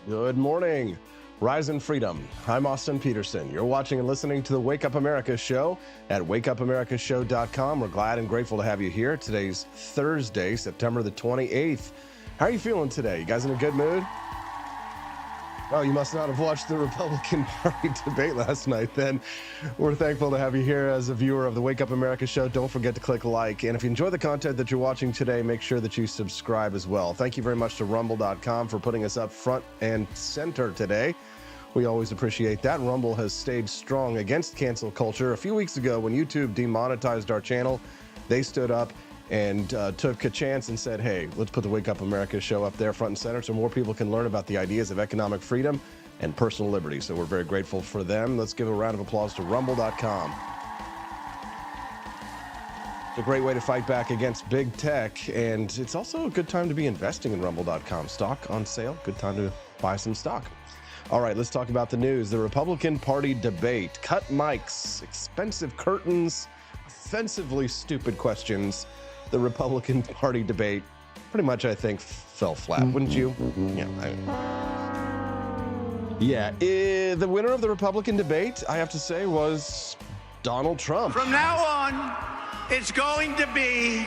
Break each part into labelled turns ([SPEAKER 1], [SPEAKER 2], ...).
[SPEAKER 1] Good morning. Rise in freedom. I'm Austin Peterson. You're watching and listening to the Wake Up America show at wakeupAmericaShow.com. We're glad and grateful to have you here. Today's Thursday, September the 28th. How are you feeling today? You guys in a good mood? Oh, you must not have watched the Republican Party debate last night then. We're thankful to have you here as a viewer of the Wake Up America show. Don't forget to click like. And if you enjoy the content that you're watching today, make sure that you subscribe as well. Thank you very much to rumble.com for putting us up front and center today. We always appreciate that. Rumble has stayed strong against cancel culture. A few weeks ago, when YouTube demonetized our channel, they stood up and took a chance and said, hey, let's put the Wake Up America show up there front and center so more people can learn about the ideas of economic freedom and personal liberty. So we're very grateful for them. Let's give a round of applause to rumble.com. It's a great way to fight back against big tech, and it's also a good time to be investing in rumble.com. Stock on sale, good time to buy some stock. All right, let's talk about the news. The Republican Party debate, cut mics, expensive curtains, offensively stupid questions. The Republican Party debate pretty much, I think, fell flat, wouldn't you? Yeah. The winner of the Republican debate, I have to say, was Donald Trump.
[SPEAKER 2] From now on, it's going to be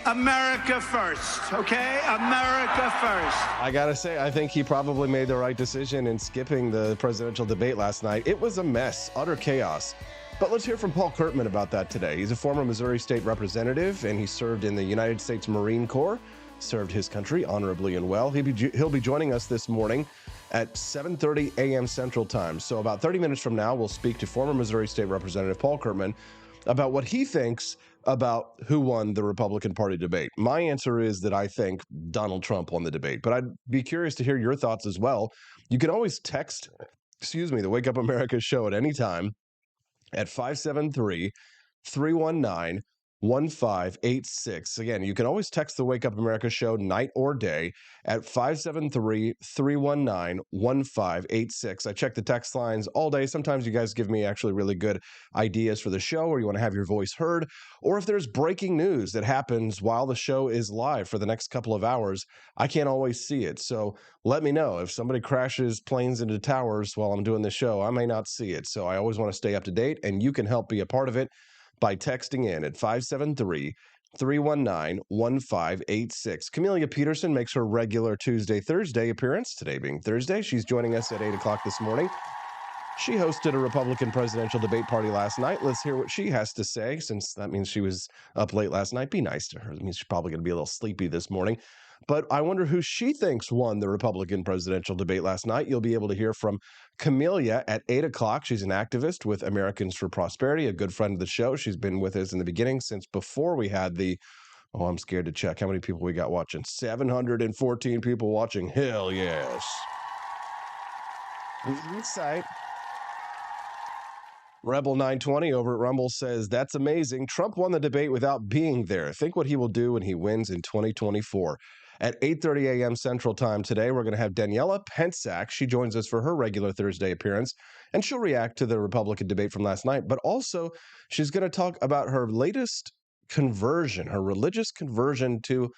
[SPEAKER 2] America first, okay? America first.
[SPEAKER 1] I gotta say, I think he probably made the right decision in skipping the presidential debate last night. It was a mess, utter chaos. But let's hear from Paul Curtman about that today. He's a former Missouri state representative, and he served in the United States Marine Corps, served his country honorably and well. He'll be joining us this morning at 7:30 a.m. Central Time. So about 30 minutes from now, we'll speak to former Missouri state representative Paul Curtman about what he thinks about who won the Republican Party debate. My answer is that I think Donald Trump won the debate, but I'd be curious to hear your thoughts as well. You can always text, the Wake Up America show at any time at 573-319-1586. Again, you can always text the Wake Up America show night or day at 573-319-1586. I check the text lines all day. Sometimes you guys give me actually really good ideas for the show, or you want to have your voice heard, or if there's breaking news that happens while the show is live for the next couple of hours, I can't always see it. So let me know. If somebody crashes planes into towers while I'm doing the show, I may not see it. So I always want to stay up to date, and you can help be a part of it by texting in at 573-319-1586. Camelia Peterson makes her regular Thursday appearance. Today being Thursday, she's joining us at 8 o'clock this morning. She hosted a Republican presidential debate party last night. Let's hear what she has to say, since that means she was up late last night. Be nice to her. It means she's probably going to be a little sleepy this morning. But I wonder who she thinks won the Republican presidential debate last night. You'll be able to hear from Camelia at 8 o'clock. She's an activist with Americans for Prosperity, a good friend of the show. She's been with us in the beginning since before we had I'm scared to check how many people we got watching. 714 people watching. Hell yes. Insight. Rebel 920 over at Rumble says, that's amazing. Trump won the debate without being there. Think what he will do when he wins in 2024. At 8:30 a.m. Central Time today, we're going to have Daniela Pensack. She joins us for her regular Thursday appearance, and she'll react to the Republican debate from last night. But also, she's going to talk about her latest conversion, her religious conversion to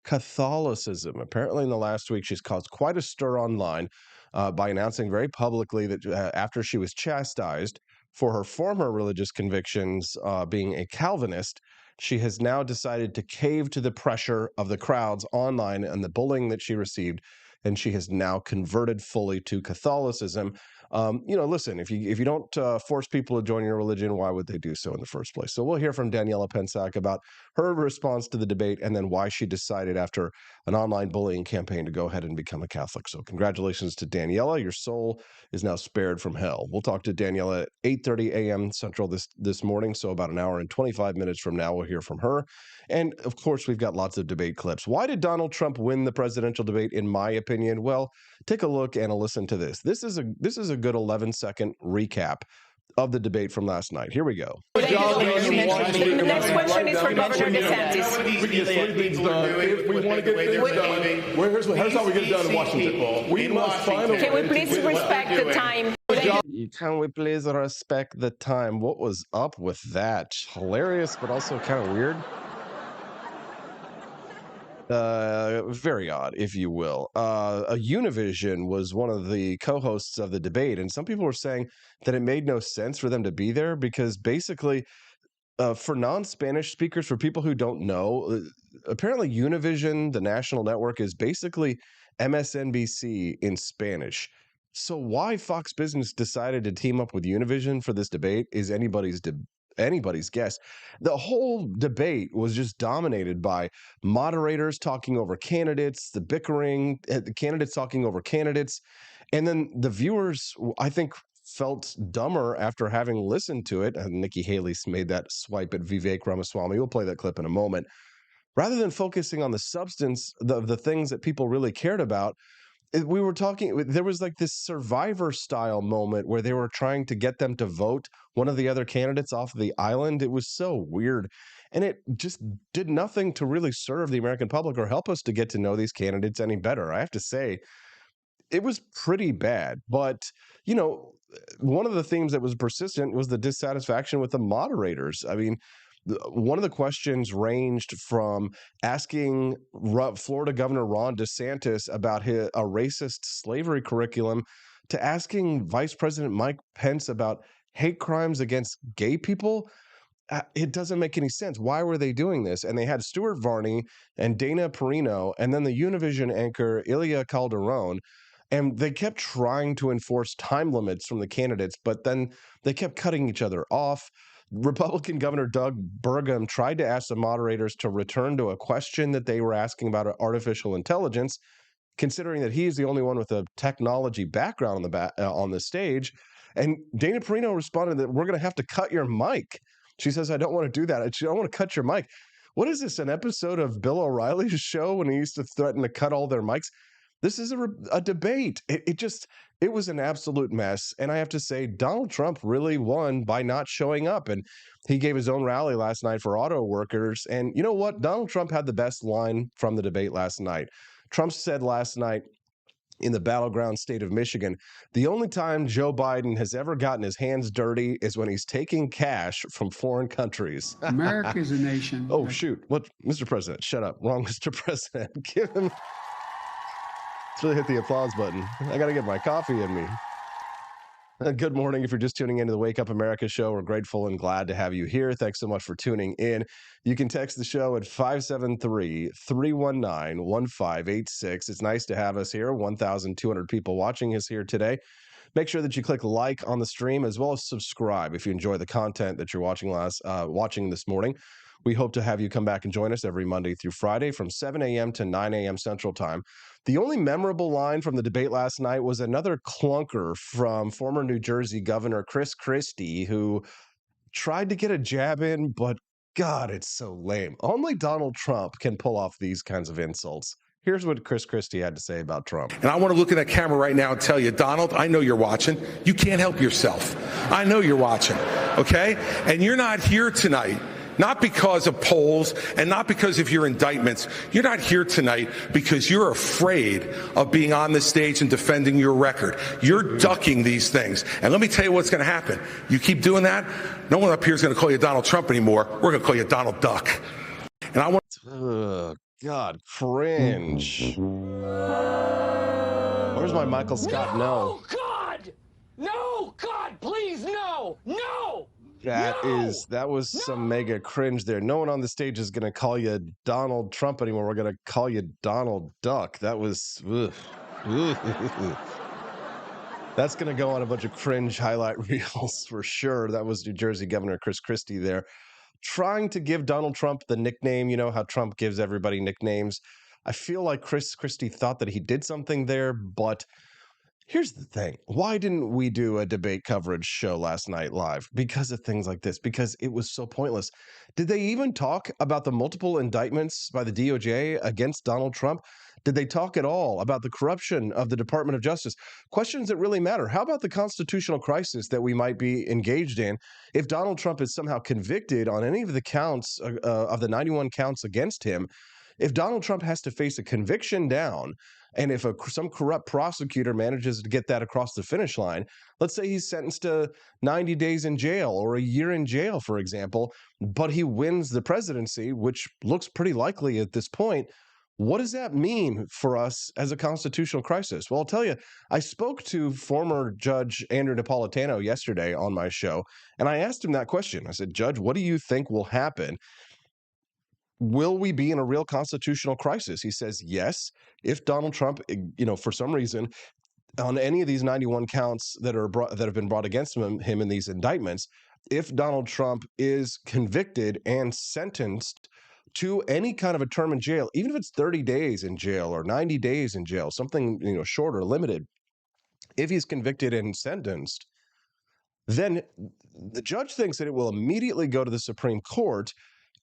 [SPEAKER 1] Catholicism. Apparently, in the last week, she's caused quite a stir online by announcing very publicly that after she was chastised for her former religious convictions, being a Calvinist, she has now decided to cave to the pressure of the crowds online and the bullying that she received, and she has now converted fully to Catholicism. Listen, if you don't force people to join your religion, why would they do so in the first place? So we'll hear from Daniela Pensack about her response to the debate and then why she decided after an online bullying campaign to go ahead and become a Catholic. So congratulations to Daniela. Your soul is now spared from hell. We'll talk to Daniela at 8:30 a.m. Central this morning. So about an hour and 25 minutes from now, we'll hear from her. And of course, we've got lots of debate clips. Why did Donald Trump win the presidential debate, in my opinion? Well, take a look and a listen to this. This is a good 11-second recap of the debate from last night. Here we go.
[SPEAKER 3] The next question is for Governor DeSantis.
[SPEAKER 4] If we want to get things done, here's how we get it done in Washington. We must find a way.
[SPEAKER 3] Can we please respect the time?
[SPEAKER 1] Can we please respect the time? What was up with that? Hilarious, but also kind of weird. Very odd, if you will. Univision was one of the co-hosts of the debate, and some people were saying that it made no sense for them to be there because basically, for non-Spanish speakers, for people who don't know, apparently Univision, the national network, is basically MSNBC in Spanish. So why Fox Business decided to team up with Univision for this debate is anybody's guess. The whole debate was just dominated by moderators talking over candidates, the bickering, the candidates talking over candidates, and then the viewers, I think, felt dumber after having listened to it. And Nikki Haley's made that swipe at Vivek Ramaswamy. We'll play that clip in a moment. Rather than focusing on the substance of the things that people really cared about, we were talking, there was like this Survivor style moment where they were trying to get them to vote one of the other candidates off the island. It was so weird. And it just did nothing to really serve the American public or help us to get to know these candidates any better. I have to say, it was pretty bad. But, you know, one of the themes that was persistent was the dissatisfaction with the moderators. I mean, one of the questions ranged from asking Florida Governor Ron DeSantis about a racist slavery curriculum to asking Vice President Mike Pence about hate crimes against gay people. It doesn't make any sense. Why were they doing this? And they had Stuart Varney and Dana Perino and then the Univision anchor Ilya Calderon. And they kept trying to enforce time limits from the candidates, but then they kept cutting each other off. Republican Governor Doug Burgum tried to ask the moderators to return to a question that they were asking about artificial intelligence, considering that he's the only one with a technology background on the stage. And Dana Perino responded that we're going to have to cut your mic. She says, I don't want to do that. I want to cut your mic. What is this, an episode of Bill O'Reilly's show when he used to threaten to cut all their mics? This is a debate. It was an absolute mess. And I have to say, Donald Trump really won by not showing up. And he gave his own rally last night for auto workers. And you know what? Donald Trump had the best line from the debate last night. Trump said last night in the battleground state of Michigan, the only time Joe Biden has ever gotten his hands dirty is when he's taking cash from foreign countries.
[SPEAKER 5] America is a nation.
[SPEAKER 1] Oh, shoot. What? Mr. President, shut up. Wrong, Mr. President. Give him... Let's really hit the applause button. I got to get my coffee in me. Good morning. If you're just tuning into the Wake Up America show, we're grateful and glad to have you here. Thanks so much for tuning in. You can text the show at 573-319-1586. It's nice to have us here. 1,200 people watching us here today. Make sure that you click like on the stream as well as subscribe if you enjoy the content that you're watching this morning. We hope to have you come back and join us every Monday through Friday from 7 a.m. to 9 a.m. Central Time. The only memorable line from the debate last night was another clunker from former New Jersey Governor Chris Christie, who tried to get a jab in, but God, it's so lame. Only Donald Trump can pull off these kinds of insults. Here's what Chris Christie had to say about Trump.
[SPEAKER 6] And I want to look at that camera right now and tell you, Donald, I know you're watching. You can't help yourself. I know you're watching, okay? And you're not here tonight, not because of polls and not because of your indictments. You're not here tonight because you're afraid of being on the stage and defending your record. You're ducking these things. And let me tell you what's going to happen. You keep doing that, no one up here is going to call you Donald Trump anymore. We're going to call you Donald Duck. And I want...
[SPEAKER 1] God, cringe. Where's my Michael Scott? No.
[SPEAKER 7] God! No, God, please, no! No!
[SPEAKER 1] That was some mega cringe there. No one on the stage is going to call you Donald Trump anymore. We're going to call you Donald Duck. That was... That's going to go on a bunch of cringe highlight reels for sure. That was New Jersey Governor Chris Christie there, trying to give Donald Trump the nickname. You know how Trump gives everybody nicknames. I feel like Chris Christie thought that he did something there, but here's the thing. Why didn't we do a debate coverage show last night live? Because of things like this, because it was so pointless. Did they even talk about the multiple indictments by the DOJ against Donald Trump? Did they talk at all about the corruption of the Department of Justice? Questions that really matter. How about the constitutional crisis that we might be engaged in if Donald Trump is somehow convicted on any of the counts of the 91 counts against him? If Donald Trump has to face a conviction down, and if some corrupt prosecutor manages to get that across the finish line, let's say he's sentenced to 90 days in jail or a year in jail, for example, but he wins the presidency, which looks pretty likely at this point, What does that mean for us as a constitutional crisis? Well, I'll tell you, I spoke to former Judge Andrew Napolitano yesterday on my show, and I asked him that question. I said, Judge, what do you think will happen? Will we be in a real constitutional crisis? He says, yes, if Donald Trump, for some reason, on any of these 91 counts that have been brought against him in these indictments, if Donald Trump is convicted and sentenced to any kind of a term in jail, even if it's 30 days in jail or 90 days in jail, something short or limited, if he's convicted and sentenced, then the judge thinks that it will immediately go to the Supreme Court,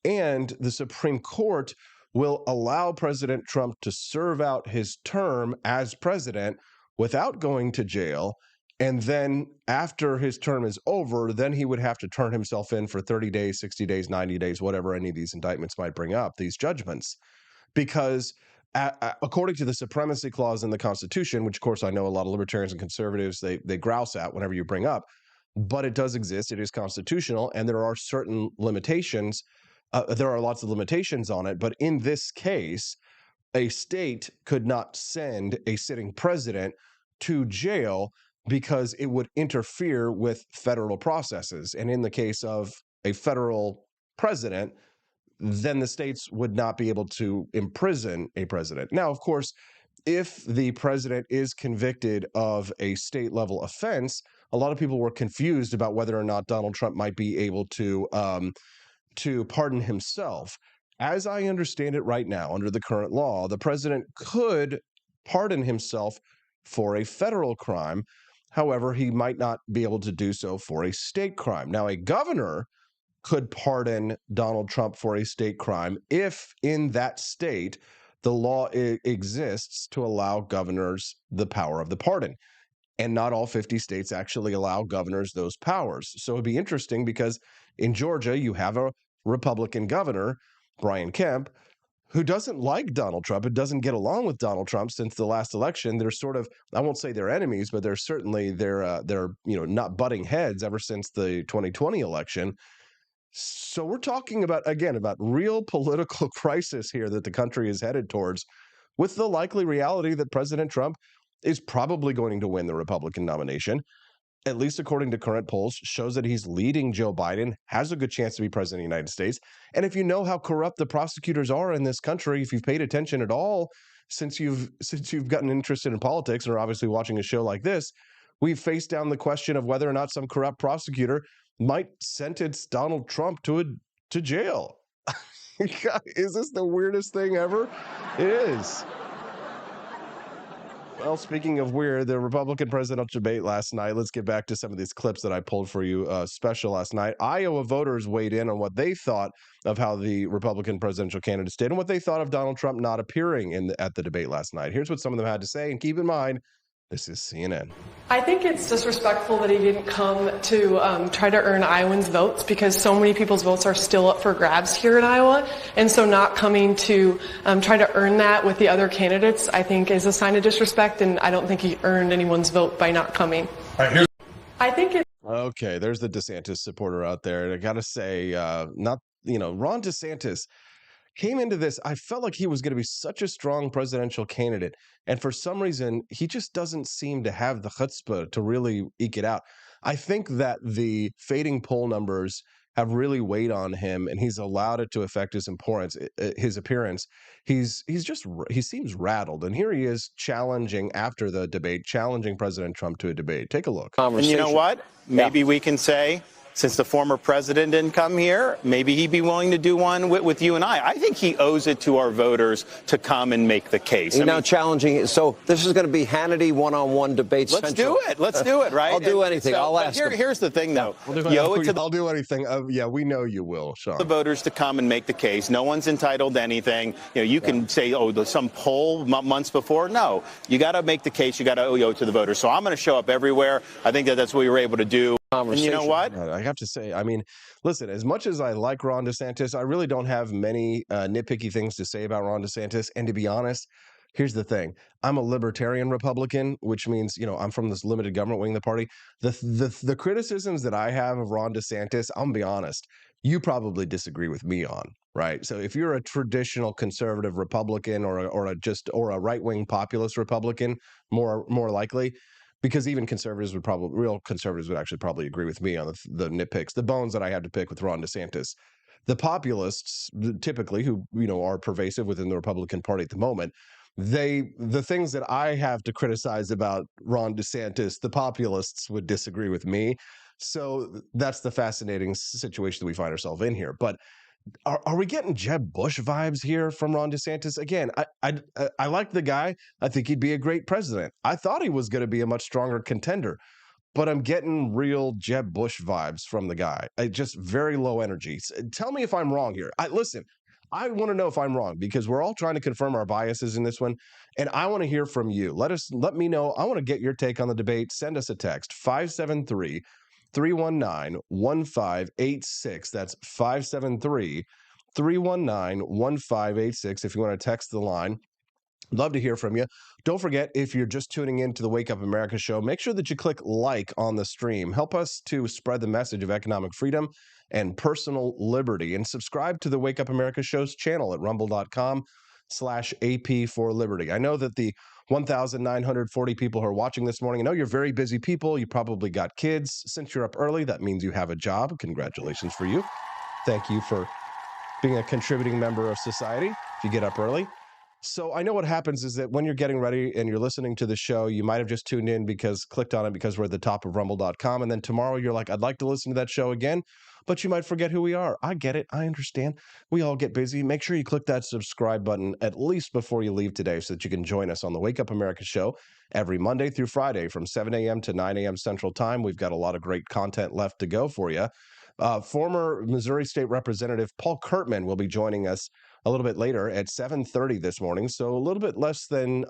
[SPEAKER 1] and the Supreme Court will allow President Trump to serve out his term as president without going to jail. And then after his term is over, then he would have to turn himself in for 30 days, 60 days, 90 days, whatever any of these indictments might bring up, these judgments. Because according to the supremacy clause in the Constitution, which of course I know a lot of libertarians and conservatives, they grouse at whenever you bring up, but it does exist, it is constitutional, and there are certain limitations. There are lots of limitations on it, but in this case, a state could not send a sitting president to jail because it would interfere with federal processes. And in the case of a federal president, then the states would not be able to imprison a president. Now, of course, if the president is convicted of a state level offense, a lot of people were confused about whether or not Donald Trump might be able to pardon himself. As I understand it right now, under the current law, the president could pardon himself for a federal crime. However, he might not be able to do so for a state crime. Now, a governor could pardon Donald Trump for a state crime if in that state the law exists to allow governors the power of the pardon. And not all 50 states actually allow governors those powers. So it'd be interesting because in Georgia, you have a Republican governor, Brian Kemp, who doesn't like Donald Trump. It doesn't get along with Donald Trump since the last election. They're sort of, I won't say they're enemies, but they're certainly they're not butting heads ever since the 2020 election. So we're talking about real political crisis here that the country is headed towards, with the likely reality that President Trump is probably going to win the Republican nomination, at least according to current polls, shows that he's leading Joe Biden, has a good chance to be president of the United States. And if you know how corrupt the prosecutors are in this country, if you've paid attention at all since you've gotten interested in politics and are obviously watching a show like this, we've faced down the question of whether or not some corrupt prosecutor might sentence Donald Trump to jail. God, is this the weirdest thing ever? It is. Well, speaking of weird, the Republican presidential debate last night, let's get back to some of these clips that I pulled for you special last night. Iowa voters weighed in on what they thought of how the Republican presidential candidates did and what they thought of Donald Trump not appearing at the debate last night. Here's what some of them had to say, and keep in mind, this is CNN.
[SPEAKER 3] I think it's disrespectful that he didn't come to try to earn Iowans' votes, because so many people's votes are still up for grabs here in Iowa. And so not coming to try to earn that with the other candidates, I think, is a sign of disrespect. And I don't think he earned anyone's vote by not coming. I think it's
[SPEAKER 1] Okay, there's the DeSantis supporter out there. And I got to say, Ron DeSantis came into this, I felt like he was going to be such a strong presidential candidate. And for some reason, he just doesn't seem to have the chutzpah to really eke it out. I think that the fading poll numbers have really weighed on him, and he's allowed it to affect his appearance. He seems rattled. And here he is challenging after the debate, challenging President Trump to a debate. Take a look.
[SPEAKER 5] And you know what? Maybe we can say, since the former president didn't come here, maybe he'd be willing to do one with you and I. I think he owes it to our voters to come and make the case.
[SPEAKER 8] Now challenging. So this is going to be Hannity one-on-one debate.
[SPEAKER 5] Let's do it, right?
[SPEAKER 8] I'll do anything. I'll ask him.
[SPEAKER 5] Here's the thing, though.
[SPEAKER 1] I'll do anything. Yeah, we know you will, Sean.
[SPEAKER 5] The voters to come and make the case. No one's entitled to anything. You can say, some poll months before. No, you got to make the case. You got to owe it to the voters. So I'm going to show up everywhere. I think that's what we were able to do. And you know what?
[SPEAKER 1] I have to say, I mean, listen, as much as I like Ron DeSantis, I really don't have many nitpicky things to say about Ron DeSantis. And to be honest, Here's the thing. I'm a libertarian Republican, which means, I'm from this limited government wing of the party. The criticisms that I have of Ron DeSantis, I'm gonna be honest, you probably disagree with me on, right? So if you're a traditional conservative Republican or a right-wing populist Republican, more likely, because even real conservatives would actually probably agree with me on the nitpicks, the bones that I have to pick with Ron DeSantis. The populists, typically, who are pervasive within the Republican Party at the moment, the things that I have to criticize about Ron DeSantis, the populists would disagree with me. So that's the fascinating situation that we find ourselves in here. But are we getting Jeb Bush vibes here from Ron DeSantis? Again, I like the guy. I think he'd be a great president. I thought he was going to be a much stronger contender, but I'm getting real Jeb Bush vibes from the guy. Just very low energy. Tell me if I'm wrong here. Listen, I want to know if I'm wrong, because we're all trying to confirm our biases in this one, and I want to hear from you. Let me know. I want to get your take on the debate. Send us a text, 573-319-1586. That's 573-319-1586 if you want to text the line. Love to hear from you. Don't forget, if you're just tuning in to the Wake Up America show, make sure that you click like on the stream. Help us to spread the message of economic freedom and personal liberty. And subscribe to the Wake Up America show's channel at rumble.com/AP4Liberty. I know that the 1,940 people who are watching this morning, I know you're very busy people. You probably got kids. Since you're up early, that means you have a job. Congratulations for you. Thank you for being a contributing member of society if you get up early. So I know what happens is that when you're getting ready and you're listening to the show, you might have just tuned in clicked on it because we're at the top of rumble.com. And then tomorrow you're like, I'd like to listen to that show again, but you might forget who we are. I get it. I understand. We all get busy. Make sure you click that subscribe button at least before you leave today so that you can join us on the Wake Up America show every Monday through Friday from 7 a.m. to 9 a.m. Central Time. We've got a lot of great content left to go for you. Former Missouri State Representative Paul Kurtman will be joining us a little bit later at 7:30 this morning. So a little bit less than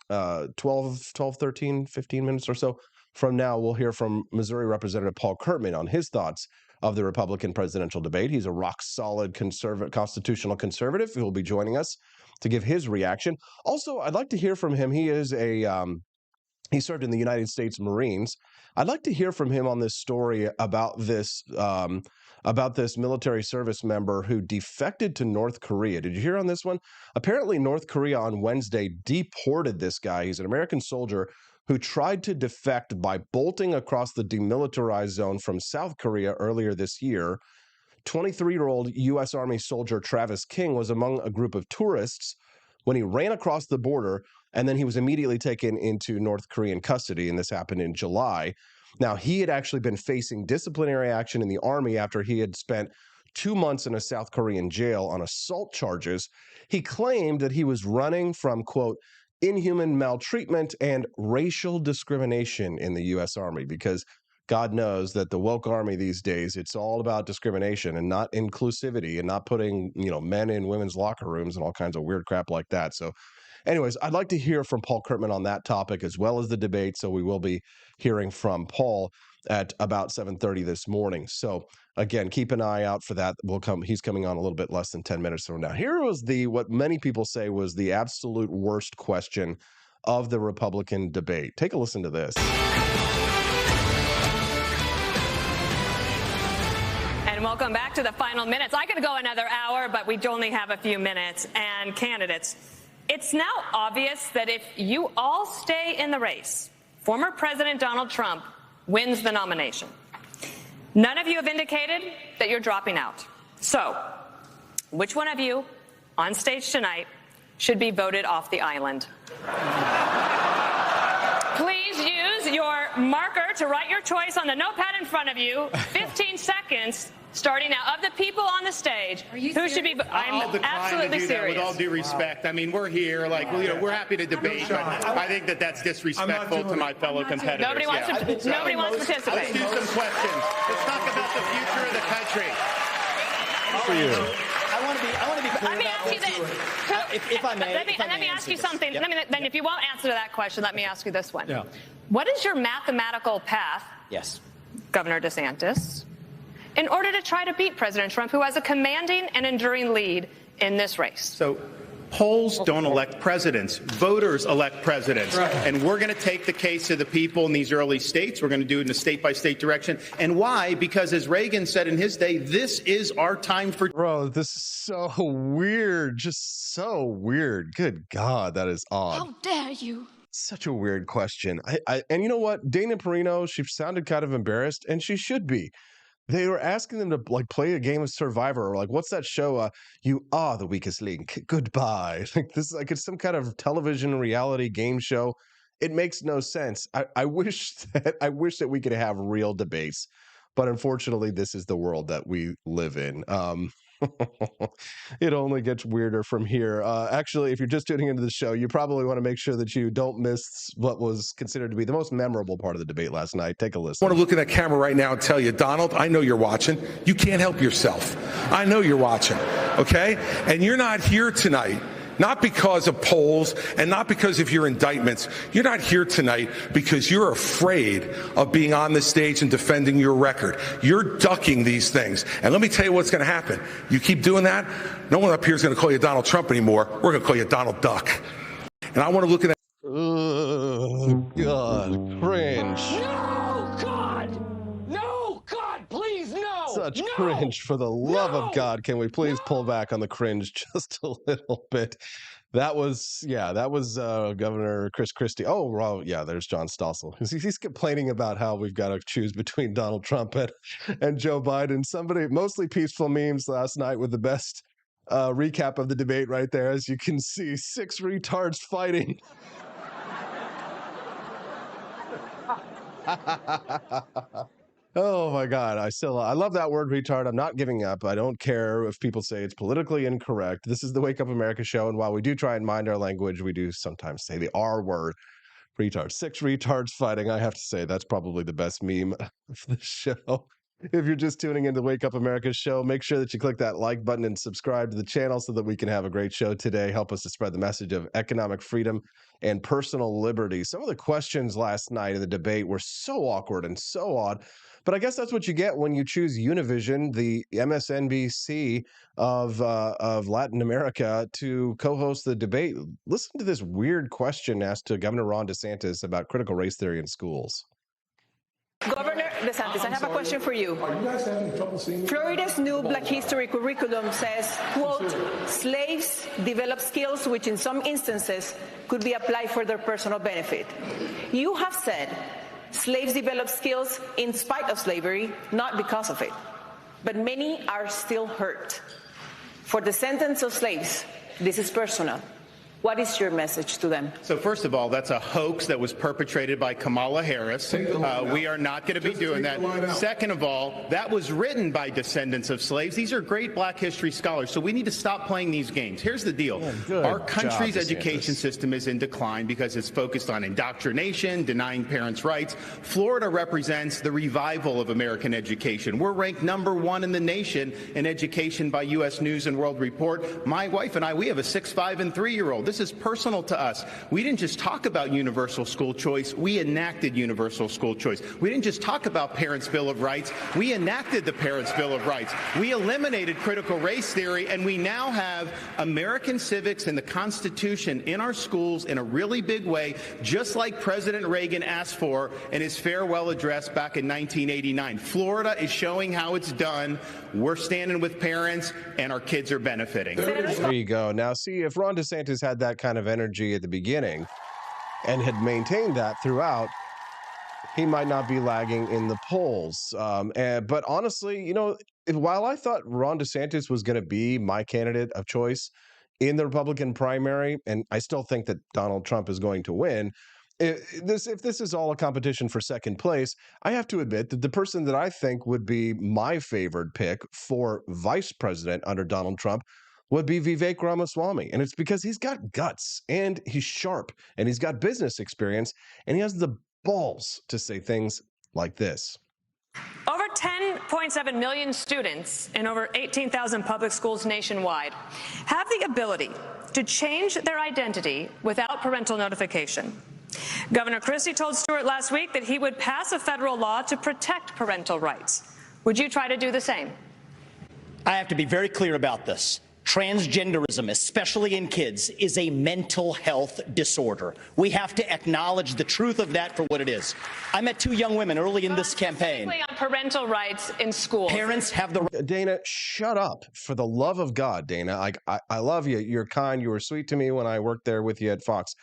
[SPEAKER 1] 13, 15 minutes or so from now, we'll hear from Missouri Representative Paul Kurtman on his thoughts of the Republican presidential debate. He's a rock-solid constitutional conservative who will be joining us to give his reaction. Also, I'd like to hear from him. He is he served in the United States Marines. I'd like to hear from him on this story about this military service member who defected to North Korea. Did you hear on this one? Apparently, North Korea on Wednesday deported this guy. He's an American soldier who tried to defect by bolting across the demilitarized zone from South Korea earlier this year. 23-year-old U.S. Army soldier Travis King was among a group of tourists when he ran across the border, and then he was immediately taken into North Korean custody, and this happened in July. Now, he had actually been facing disciplinary action in the Army after he had spent 2 months in a South Korean jail on assault charges. He claimed that he was running from, quote, inhuman maltreatment and racial discrimination in the U.S. Army, because God knows that the woke Army these days, it's all about discrimination and not inclusivity and not putting, men in women's locker rooms and all kinds of weird crap like that. So anyways, I'd like to hear from Paul Kurtman on that topic as well as the debate. So we will be hearing from Paul at about 7:30 this morning. So again, keep an eye out for that. He's coming on a little bit less than 10 minutes from now. Here was what many people say was the absolute worst question of the Republican debate. Take a listen to this.
[SPEAKER 9] And welcome back to the final minutes. I could go another hour, but we only have a few minutes. And candidates, it's now obvious that if you all stay in the race, former President Donald Trump wins the nomination. None of you have indicated that you're dropping out. So, which one of you on stage tonight should be voted off the island? Please use your marker to write your choice on the notepad in front of you. 15 seconds. Starting now, of the people on the stage, who should be? I'm absolutely serious.
[SPEAKER 10] With all due respect, I mean, we're here, we're happy to debate, but I think that's disrespectful to my fellow competitors.
[SPEAKER 9] Nobody wants to participate.
[SPEAKER 10] Let's do some questions. Let's talk about the future of the country.
[SPEAKER 1] For you.
[SPEAKER 11] I want to be clear.
[SPEAKER 9] Let me ask you this.
[SPEAKER 11] If I may.
[SPEAKER 9] Let me ask you something.
[SPEAKER 11] Yep.
[SPEAKER 9] Then, if you won't answer to that question, let me ask you this one.
[SPEAKER 11] Yeah.
[SPEAKER 9] What is your mathematical path,
[SPEAKER 11] Yes.
[SPEAKER 9] Governor DeSantis, in order to try to beat President Trump, who has a commanding and enduring lead in this race?
[SPEAKER 10] So Polls don't elect presidents. Voters elect presidents.
[SPEAKER 7] Right.
[SPEAKER 10] And we're going to take the case of the people in these early states. We're going to do it in a state-by-state direction. And why? Because as Reagan said in his day, this is our time for...
[SPEAKER 1] Bro, this is so weird. Just so weird. Good God, that is odd.
[SPEAKER 12] How dare you?
[SPEAKER 1] Such a weird question. And you know what? Dana Perino, she sounded kind of embarrassed, and she should be. They were asking them to like play a game of Survivor, or like, what's that show? You are the weakest link. Goodbye. Like this, like it's some kind of television reality game show. It makes no sense. I wish that we could have real debates, but unfortunately, this is the world that we live in. It only gets weirder from here. Actually, if you're just tuning into the show, you probably want to make sure that you don't miss what was considered to be the most memorable part of the debate last night. Take a listen.
[SPEAKER 6] I want to look at that camera right now and tell you, Donald, I know you're watching. You can't help yourself. I know you're watching, okay? And you're not here tonight, not because of polls and not because of your indictments. You're not here tonight because you're afraid of being on the stage and defending your record. You're ducking these things. And let me tell you what's going to happen. You keep doing that, no one up here is going to call you Donald Trump anymore. We're going to call you Donald Duck. And I want to look at that.
[SPEAKER 1] Oh, God, cringe.
[SPEAKER 7] No, God! No, God, please, no!
[SPEAKER 1] Such
[SPEAKER 7] no!
[SPEAKER 1] cringe. For the love of God, can we please pull back on the cringe just a little bit? That was Governor Chris Christie. Oh, well, yeah, there's John Stossel. He's complaining about how we've got to choose between Donald Trump and Joe Biden. Somebody, mostly peaceful memes last night with the best recap of the debate right there. As you can see, 6 retards fighting. Oh my God. I love that word retard. I'm not giving up. I don't care if people say it's politically incorrect. This is the Wake Up America show. And while we do try and mind our language, we do sometimes say the R word, retard. 6 retards fighting. I have to say that's probably the best meme of the show. If you're just tuning into the Wake Up America show, make sure that you click that like button and subscribe to the channel so that we can have a great show today. Help us to spread the message of economic freedom and personal liberty. Some of the questions last night in the debate were so awkward and so odd, but I guess that's what you get when you choose Univision, the MSNBC of Latin America, to co-host the debate. Listen to this weird question asked to Governor Ron DeSantis about critical race theory in schools.
[SPEAKER 13] Governor DeSantis, I have a question for you.
[SPEAKER 4] Are you guys having trouble seeing me?
[SPEAKER 13] Florida's new Black History curriculum says, quote, slaves develop skills which in some instances could be applied for their personal benefit. You have said slaves develop skills in spite of slavery, not because of it. But many are still hurt. For descendants of slaves, this is personal. What is your message to them?
[SPEAKER 10] So first of all, that's a hoax that was perpetrated by Kamala Harris. We are not going to be doing that. Second of all, that was written by descendants of slaves. These are great Black history scholars, so we need to stop playing these games. Here's the deal. Our country's education system is in decline because it's focused on indoctrination, denying parents' rights. Florida represents the revival of American education. We're ranked #1 in the nation in education by U.S. News and World Report. My wife and I, we have a 6, 5, and 3-year-old. This is personal to us. We didn't just talk about universal school choice. We enacted universal school choice. We didn't just talk about Parents' Bill of Rights. We enacted the Parents' Bill of Rights. We eliminated critical race theory, and we now have American civics and the Constitution in our schools in a really big way, just like President Reagan asked for in his farewell address back in 1989. Florida is showing how it's done. We're standing with parents, and our kids are benefiting.
[SPEAKER 1] There you go. Now, see, if Ron DeSantis had that kind of energy at the beginning and had maintained that throughout, he might not be lagging in the polls. But honestly, you know, while I thought Ron DeSantis was going to be my candidate of choice in the Republican primary, and I still think that Donald Trump is going to win, if this is all a competition for second place, I have to admit that the person that I think would be my favored pick for vice president under Donald Trump would be Vivek Ramaswamy. And it's because he's got guts and he's sharp and he's got business experience and he has the balls to say things like this.
[SPEAKER 9] Over 10.7 million students in over 18,000 public schools nationwide have the ability to change their identity without parental notification. Governor Christie told Stewart last week that he would pass a federal law to protect parental rights. Would you try to do the same?
[SPEAKER 11] I have to be very clear about this. Transgenderism, especially in kids, is a mental health disorder. We have to acknowledge the truth of that for what it is. I met two young women early in this campaign.
[SPEAKER 9] On parental rights in schools.
[SPEAKER 11] Parents have the right.
[SPEAKER 1] Dana, shut up. For the love of God, Dana. I love you. You're kind. You were sweet to me when I worked there with you at Fox.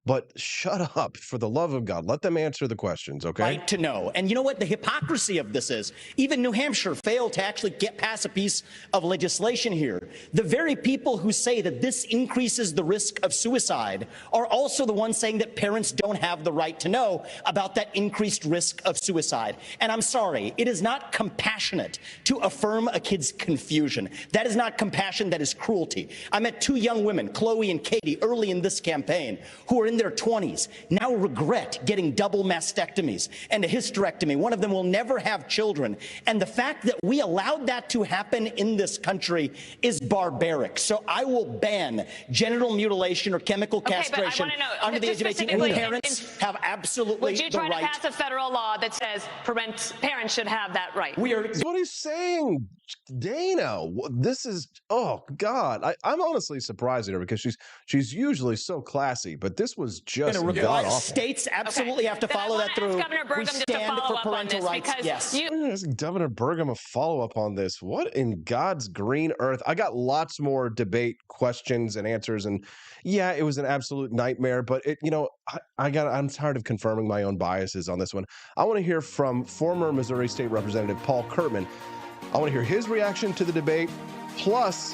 [SPEAKER 1] But shut up, for the love of God. Let them answer the questions, okay?
[SPEAKER 11] Right to know. And you know what? The hypocrisy of this is, even New Hampshire failed to actually get past a piece of legislation here. The very people who say that this increases the risk of suicide are also the ones saying that parents don't have the right to know about that increased risk of suicide. And I'm sorry, it is not compassionate to affirm a kid's confusion. That is not compassion, that is cruelty. I met two young women, Chloe and Katie, early in this campaign, who are in their 20s, now regret getting double mastectomies and a hysterectomy. One of them will never have children. And the fact that we allowed that to happen in this country is barbaric. So I will ban genital mutilation or chemical castration under the age of 18. And parents have absolutely the right.
[SPEAKER 9] Would you try to pass a federal law that says parents should have that right?
[SPEAKER 1] That's what he's saying, Dana. This is, oh God. I'm honestly surprised at her because she's usually so classy, but this was just god awful.
[SPEAKER 11] States absolutely have to follow that through.
[SPEAKER 9] Governor Burgum
[SPEAKER 11] we stand for parental rights. Yes.
[SPEAKER 1] Governor Burgum a follow-up on this. What in God's green earth? I got lots more debate questions and answers, and yeah, it was an absolute nightmare. But I'm tired of confirming my own biases on this one. I want to hear from former Missouri State Representative Paul Kurtman. I want to hear his reaction to the debate. Plus,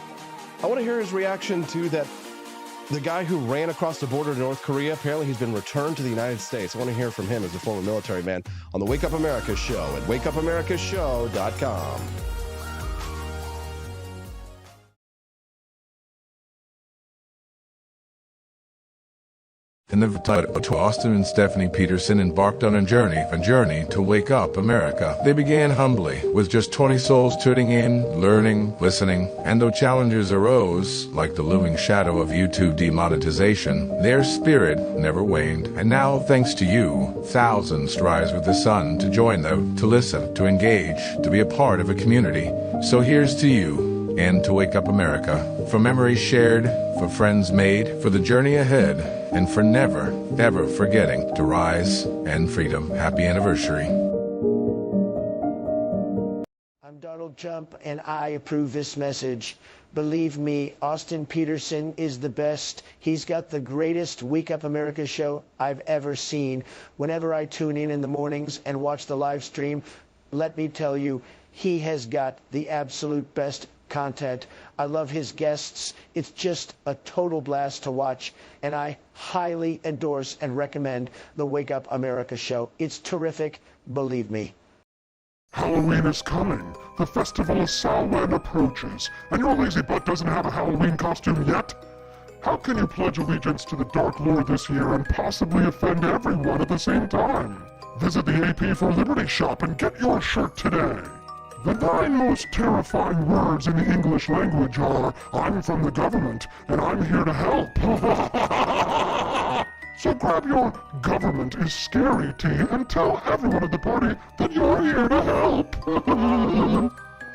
[SPEAKER 1] I want to hear his reaction to the guy who ran across the border to North Korea. Apparently, he's been returned to the United States. I want to hear from him as a former military man on the Wake Up America show at wakeupamericashow.com.
[SPEAKER 6] In the to Austin and Stephanie Peterson embarked on a journey to wake up America. They began humbly, with just 20 souls tuning in, learning, listening, and though challenges arose, like the looming shadow of YouTube demonetization, their spirit never waned. And now, thanks to you, thousands rise with the sun to join them, to listen, to engage, to be a part of a community. So here's to you, and to Wake Up America, for memories shared, for friends made, for the journey ahead, and for never, ever forgetting to rise and freedom. Happy anniversary.
[SPEAKER 12] I'm Donald Trump, and I approve this message. Believe me, Austin Peterson is the best. He's got the greatest Wake Up America show I've ever seen. Whenever I tune in the mornings and watch the live stream, let me tell you, he has got the absolute best content. I love his guests. It's just a total blast to watch, and I highly endorse and recommend the Wake Up America show. It's terrific, believe me.
[SPEAKER 14] Halloween is coming. The festival of Samhain approaches, and your lazy butt doesn't have a Halloween costume yet? How can you pledge allegiance to the Dark Lord this year and possibly offend everyone at the same time? Visit the AP for Liberty shop and get your shirt today. The 9 most terrifying words in the English language are, I'm from the government, and I'm here to help. So grab your government is scary tee and tell everyone at the party that you're here to help.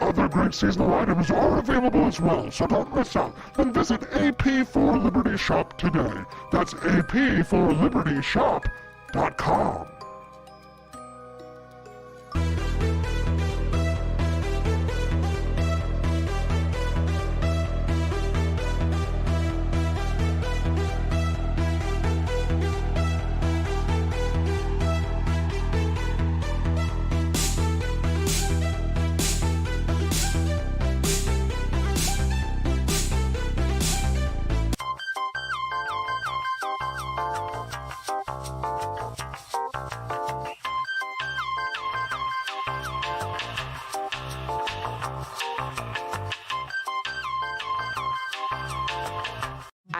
[SPEAKER 14] Other great seasonal items are available as well, so don't miss out. Then visit AP for Liberty shop today. That's apforlibertyshop.com.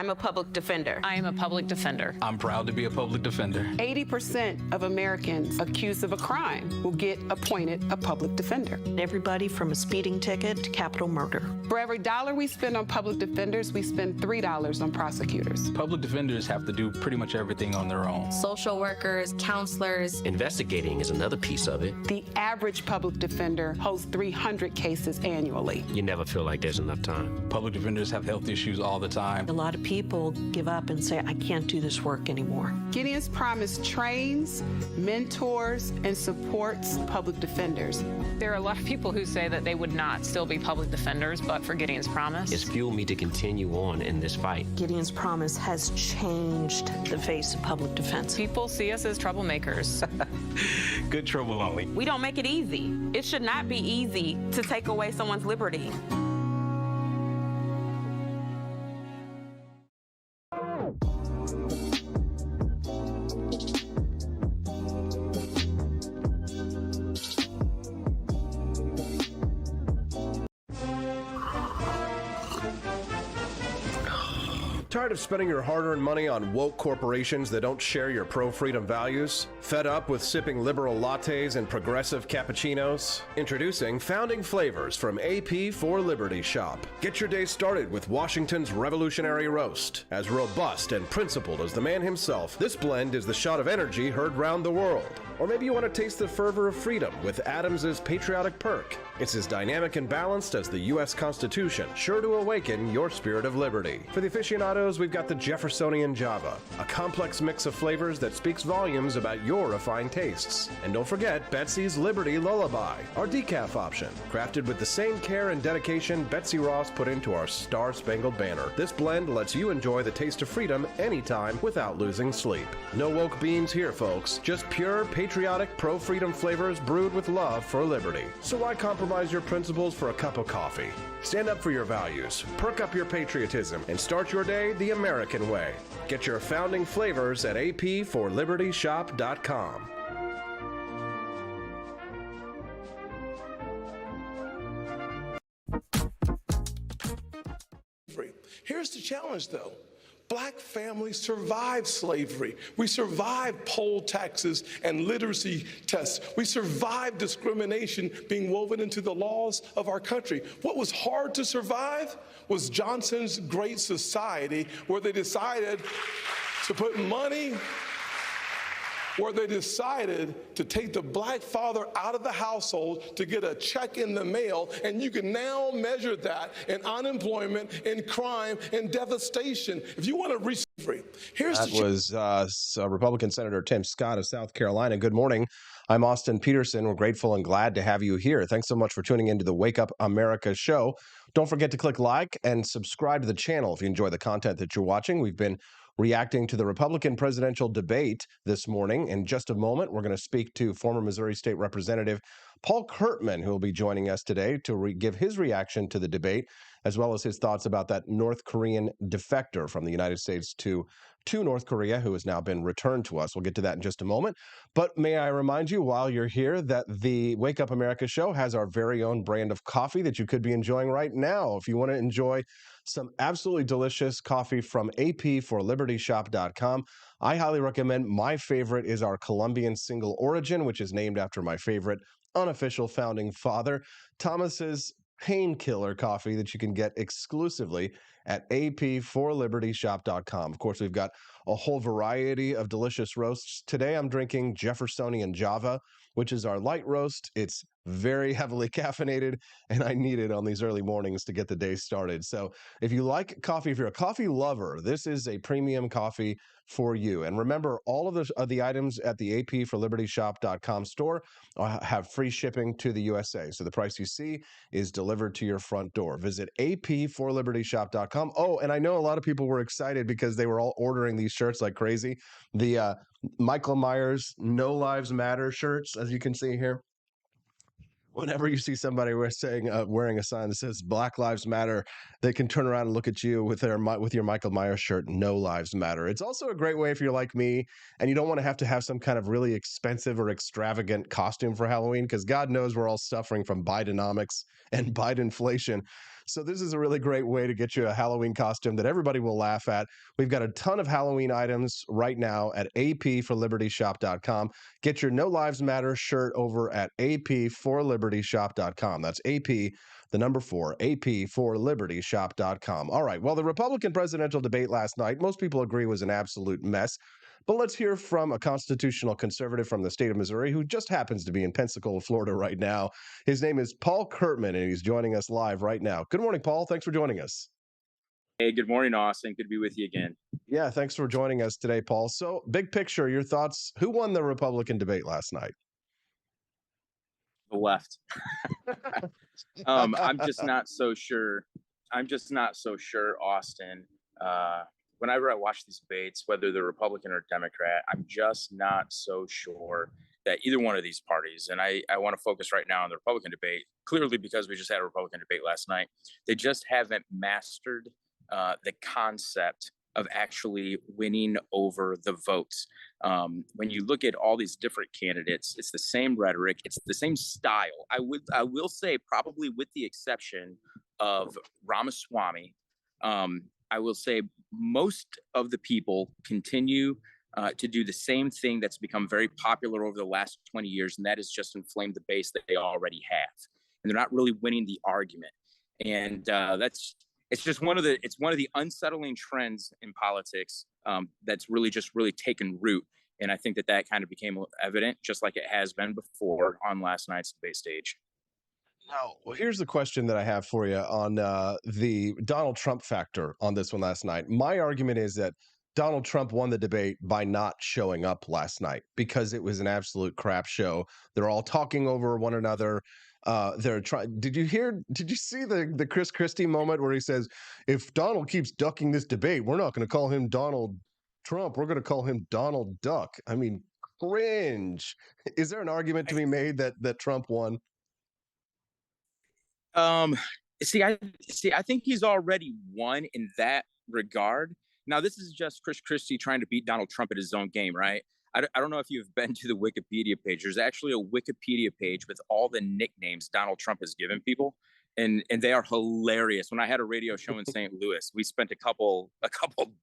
[SPEAKER 15] I'm a public defender.
[SPEAKER 16] I am a public defender.
[SPEAKER 17] I'm proud to be a public defender.
[SPEAKER 18] 80% of Americans accused of a crime will get appointed a public defender.
[SPEAKER 19] Everybody from a speeding ticket to capital murder.
[SPEAKER 18] For every dollar we spend on public defenders, we spend $3 on prosecutors.
[SPEAKER 17] Public defenders have to do pretty much everything on their own.
[SPEAKER 20] Social workers, counselors.
[SPEAKER 21] Investigating is another piece of it.
[SPEAKER 18] The average public defender holds 300 cases annually.
[SPEAKER 21] You never feel like there's enough time.
[SPEAKER 17] Public defenders have health issues all the time.
[SPEAKER 19] A lot of people give up and say, I can't do this work anymore.
[SPEAKER 18] Gideon's Promise trains, mentors, and supports public defenders.
[SPEAKER 16] There are a lot of people who say that they would not still be public defenders, but for Gideon's Promise.
[SPEAKER 21] It's fueled me to continue on in this fight.
[SPEAKER 19] Gideon's Promise has changed the face of public defense.
[SPEAKER 16] People see us as troublemakers.
[SPEAKER 21] Good trouble only.
[SPEAKER 15] We don't make it easy. It should not be easy to take away someone's liberty.
[SPEAKER 1] Tired of spending your hard-earned money on woke corporations that don't share your pro-freedom values? Fed up with sipping liberal lattes and progressive cappuccinos? Introducing Founding Flavors from AP for Liberty Shop. Get your day started with Washington's revolutionary roast. As robust and principled as the man himself, this blend is the shot of energy heard round the world. Or maybe you want to taste the fervor of freedom with Adams's patriotic perk. It's as dynamic and balanced as the U.S. Constitution, sure to awaken your spirit of liberty. For the aficionados, we've got the Jeffersonian Java, a complex mix of flavors that speaks volumes about your refined tastes. And don't forget Betsy's Liberty Lullaby, our decaf option, crafted with the same care and dedication Betsy Ross put into our Star-Spangled Banner. This blend lets you enjoy the taste of freedom anytime without losing sleep. No woke beans here, folks, just pure patriotic pro-freedom flavors brewed with love for liberty. So why compromise your principles for a cup of coffee? Stand up for your values, perk up your patriotism, and start your day the American way. Get your founding flavors at apforlibertyshop.com.
[SPEAKER 6] Here's the challenge, though. Black families survived slavery. We survived poll taxes and literacy tests. We survived discrimination being woven into the laws of our country. What was hard to survive was Johnson's Great Society, where they decided to put money, where they decided to take the black father out of the household to get a check in the mail, and you can now measure that in unemployment, in crime, in devastation. If you want to reach free, here's
[SPEAKER 1] that was Republican Senator Tim Scott of South Carolina. Good morning. I'm Austin Peterson. We're grateful and glad to have you here. Thanks so much for tuning into the Wake Up America show. Don't forget to click like and subscribe to the channel if you enjoy the content that you're watching. We've been reacting to the Republican presidential debate this morning. In just a moment, we're going to speak to former Missouri State Representative Paul Kurtman, who will be joining us today to give his reaction to the debate, as well as his thoughts about that North Korean defector from the United States to North Korea, who has now been returned to us. We'll get to that in just a moment. But may I remind you, while you're here, that the Wake Up America show has our very own brand of coffee that you could be enjoying right now. If you want to enjoy some absolutely delicious coffee from apforlibertyshop.com, I highly recommend. My favorite is our Colombian Single Origin, which is named after my favorite unofficial founding father, Thomas's Painkiller coffee, that you can get exclusively at apforlibertyshop.com. Of course, we've got a whole variety of delicious roasts. Today, I'm drinking Jeffersonian Java, which is our light roast. It's very heavily caffeinated, and I need it on these early mornings to get the day started. So if you like coffee, if you're a coffee lover, this is a premium coffee for you. And remember, all of the items at the apforlibertyshop.com store have free shipping to the USA. So the price you see is delivered to your front door. Visit apforlibertyshop.com. Oh, and I know a lot of people were excited because they were all ordering these shirts like crazy. The Michael Myers No Lives Matter shirts, as you can see here. Whenever you see somebody wearing a sign that says Black Lives Matter, they can turn around and look at you with your Michael Myers shirt, No Lives Matter. It's also a great way if you're like me and you don't want to have some kind of really expensive or extravagant costume for Halloween, because God knows we're all suffering from Bidenomics and Bidenflation. So this is a really great way to get you a Halloween costume that everybody will laugh at. We've got a ton of Halloween items right now at apforlibertyshop.com. Get your No Lives Matter shirt over at apforlibertyshop.com. That's AP, the number 4, apforlibertyshop.com. All right. Well, the Republican presidential debate last night, most people agree was an absolute mess. But let's hear from a constitutional conservative from the state of Missouri who just happens to be in Pensacola, Florida right now. His name is Paul Kurtman, and he's joining us live right now. Good morning, Paul. Thanks for joining us.
[SPEAKER 2] Hey, good morning, Austin. Good to be with you again.
[SPEAKER 1] Yeah, thanks for joining us today, Paul. So, big picture, your thoughts. Who won the Republican debate last night?
[SPEAKER 2] The left. I'm just not so sure. Austin. Whenever I watch these debates, whether they're Republican or Democrat, I'm just not so sure that either one of these parties, and I want to focus right now on the Republican debate, clearly because we just had a Republican debate last night, they just haven't mastered the concept of actually winning over the votes. When you look at all these different candidates, it's the same rhetoric, it's the same style. I will say, probably with the exception of Ramaswamy, I will say most of the people continue to do the same thing that's become very popular over the last 20 years, and that is just inflame the base that they already have. And they're not really winning the argument. And it's just one of the unsettling trends in politics that's really taken root. And I think that kind of became evident, just like it has been before on last night's debate stage.
[SPEAKER 1] Now, well, here's the question that I have for you on the Donald Trump factor on this one last night. My argument is that Donald Trump won the debate by not showing up last night because it was an absolute crap show. They're all talking over one another. They're trying. Did you see the Chris Christie moment where he says, if Donald keeps ducking this debate, we're not going to call him Donald Trump. We're going to call him Donald Duck. I mean, cringe. Is there an argument to be made that Trump won?
[SPEAKER 2] I think he's already won in that regard. Now, this is just Chris Christie trying to beat Donald Trump at his own game, right? I don't know if you've been to the Wikipedia page. There's actually a Wikipedia page with all the nicknames Donald Trump has given people, and they are hilarious. When I had a radio show in St. Louis, we spent a couple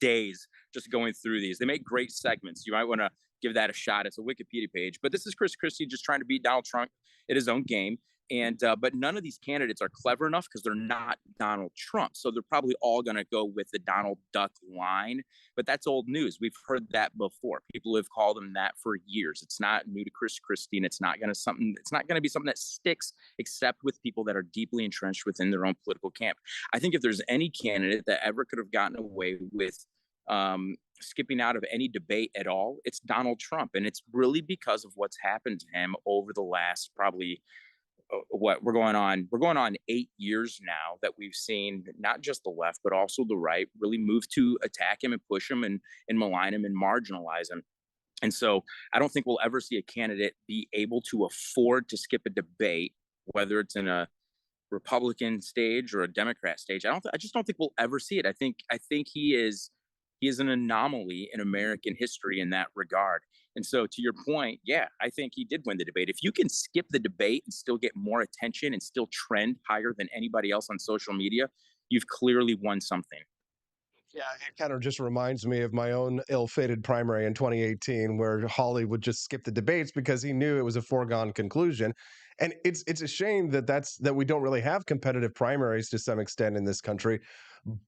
[SPEAKER 2] days just going through these. They make great segments. You might want to give that a shot. It's a Wikipedia page. But this is Chris Christie just trying to beat Donald Trump at his own game. And but none of these candidates are clever enough because they're not Donald Trump. So they're probably all going to go with the Donald Duck line. But that's old news. We've heard that before. People have called him that for years. It's not new to Chris Christie, and it's not going to be something that sticks except with people that are deeply entrenched within their own political camp. I think if there's any candidate that ever could have gotten away with skipping out of any debate at all, it's Donald Trump. And it's really because of what's happened to him over the last probably we're going on 8 years now that we've seen not just the left, but also the right really move to attack him and push him and malign him and marginalize him. And so I don't think we'll ever see a candidate be able to afford to skip a debate, whether it's in a Republican stage or a Democrat stage. I just don't think we'll ever see it. I think he is an anomaly in American history in that regard. And so to your point, yeah, I think he did win the debate. If you can skip the debate and still get more attention and still trend higher than anybody else on social media, you've clearly won something.
[SPEAKER 1] Yeah, it kind of just reminds me of my own ill-fated primary in 2018 where Hawley would just skip the debates because he knew it was a foregone conclusion. And it's a shame that we don't really have competitive primaries to some extent in this country,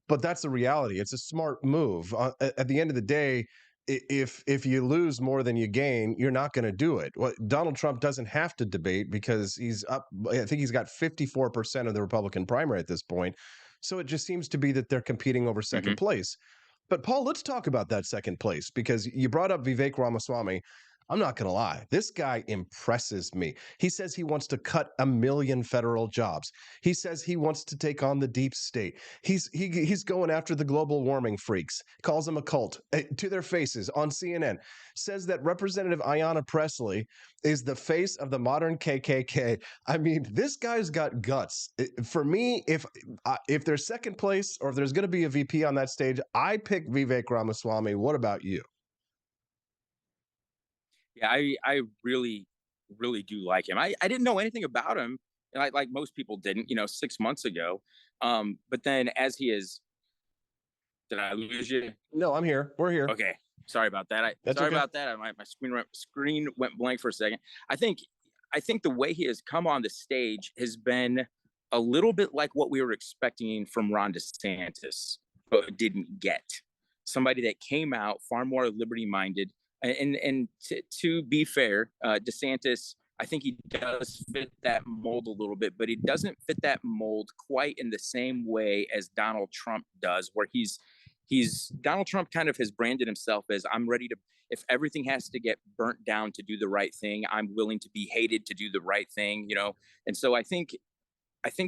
[SPEAKER 1] but that's the reality. It's a smart move. At the end of the day, if you lose more than you gain, you're not going to do it. Well, Donald Trump doesn't have to debate because he's up. I think he's got 54% of the Republican primary at this point. So it just seems to be that they're competing over second place. But Paul, let's talk about that second place because you brought up Vivek Ramaswamy. I'm not going to lie. This guy impresses me. He says he wants to cut 1 million federal jobs. He says he wants to take on the deep state. He's going after the global warming freaks, calls them a cult to their faces on CNN, says that Representative Ayanna Pressley is the face of the modern KKK. I mean, this guy's got guts. For me, if there's second place or if there's going to be a VP on that stage, I pick Vivek Ramaswamy. What about you?
[SPEAKER 2] Yeah, I really, really do like him. I didn't know anything about him like most people didn't, 6 months ago. But then as he is, did I lose you?
[SPEAKER 1] No, I'm here. We're here.
[SPEAKER 2] Okay, sorry about that.
[SPEAKER 1] That's
[SPEAKER 2] Sorry
[SPEAKER 1] okay.
[SPEAKER 2] about that. My screen went blank for a second. I think the way he has come on the stage has been a little bit like what we were expecting from Ron DeSantis, but didn't get. Somebody that came out far more liberty-minded. And to be fair, DeSantis, I think he does fit that mold a little bit, but he doesn't fit that mold quite in the same way as Donald Trump does, where Donald Trump kind of has branded himself as, I'm ready to, if everything has to get burnt down to do the right thing, I'm willing to be hated to do the right thing, And so I think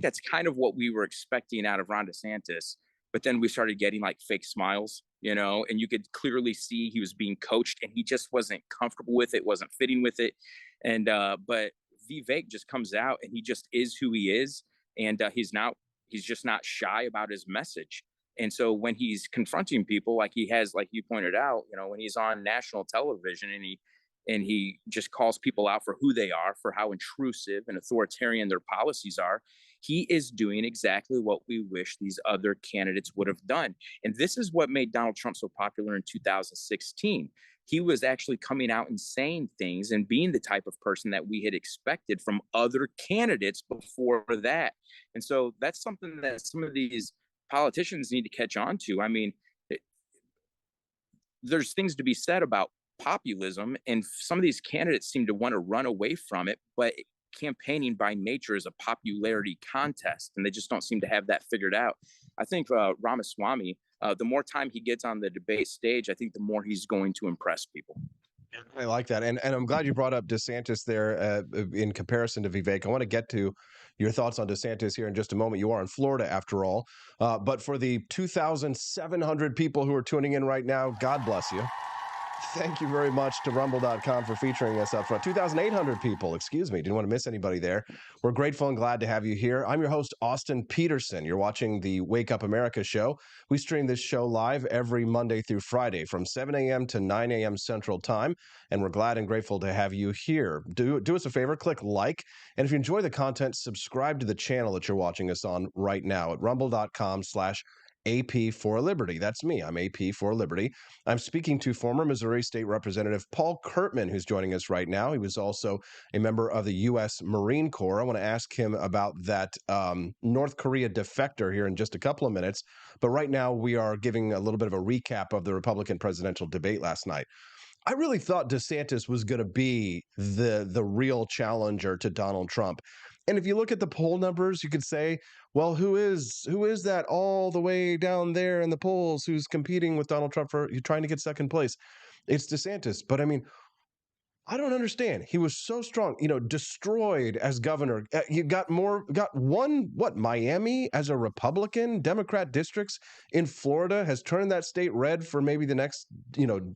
[SPEAKER 2] that's kind of what we were expecting out of Ron DeSantis. But then we started getting like fake smiles, and you could clearly see he was being coached and he just wasn't comfortable with it, wasn't fitting with it. And but Vivek just comes out and he just is who he is. And he's just not shy about his message. And so when he's confronting people like he has, like you pointed out, when he's on national television and he just calls people out for who they are, for how intrusive and authoritarian their policies are, he is doing exactly what we wish these other candidates would have done. And this is what made Donald Trump so popular in 2016. He was actually coming out and saying things and being the type of person that we had expected from other candidates before that. And so that's something that some of these politicians need to catch on to. I mean, there's things to be said about populism, and some of these candidates seem to want to run away from it, but campaigning by nature is a popularity contest, and they just don't seem to have that figured out. I think Ramaswamy, the more time he gets on the debate stage, I think the more he's going to impress people.
[SPEAKER 1] I like that. And I'm glad you brought up DeSantis there in comparison to Vivek. I want to get to your thoughts on DeSantis here in just a moment. You are in Florida, after all. But for the 2,700 people who are tuning in right now, God bless you. Thank you very much to rumble.com for featuring us up front. 2,800 people, excuse me. Didn't want to miss anybody there. We're grateful and glad to have you here. I'm your host, Austin Peterson. You're watching the Wake Up America show. We stream this show live every Monday through Friday from 7 a.m. to 9 a.m. Central Time, and we're glad and grateful to have you here. Do us a favor, click like, and if you enjoy the content, subscribe to the channel that you're watching us on right now at rumble.com/AP for Liberty. That's me. I'm AP for Liberty. I'm speaking to former Missouri State Representative Paul Kurtman, who's joining us right now. He was also a member of the U.S. Marine Corps. I want to ask him about that North Korea defector here in just a couple of minutes. But right now, we are giving a little bit of a recap of the Republican presidential debate last night. I really thought DeSantis was going to be the real challenger to Donald Trump. And if you look at the poll numbers, you could say, well, who is that all the way down there in the polls who's competing with Donald Trump for trying to get second place? It's DeSantis. But I mean, I don't understand. He was so strong, destroyed as governor. You got one, Miami as a Republican, Democrat districts in Florida has turned that state red for maybe the next,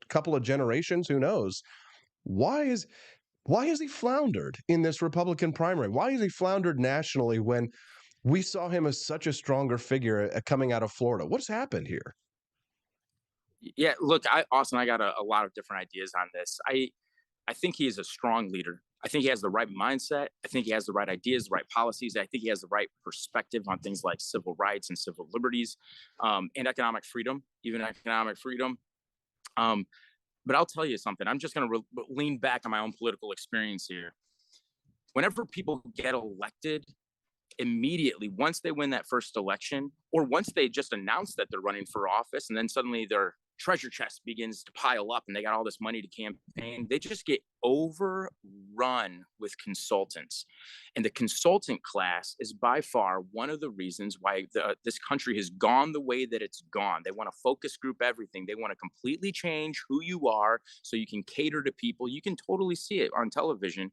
[SPEAKER 1] couple of generations. Who knows? Why has he floundered in this Republican primary? Why has he floundered nationally when we saw him as such a stronger figure coming out of Florida? What's happened here?
[SPEAKER 2] Yeah, look, Austin, I got a lot of different ideas on this. I think he is a strong leader. I think he has the right mindset. I think he has the right ideas, the right policies. I think he has the right perspective on things like civil rights and civil liberties, and economic freedom, even economic freedom. But I'll tell you something. I'm just going to lean back on my own political experience here. Whenever people get elected, immediately, once they win that first election, or once they just announce that they're running for office, and then suddenly their treasure chest begins to pile up and they got all this money to campaign, they just get overrun with consultants. And the consultant class is by far one of the reasons why this country has gone the way that it's gone. They want to focus group everything. They want to completely change who you are so you can cater to people. You can totally see it on television.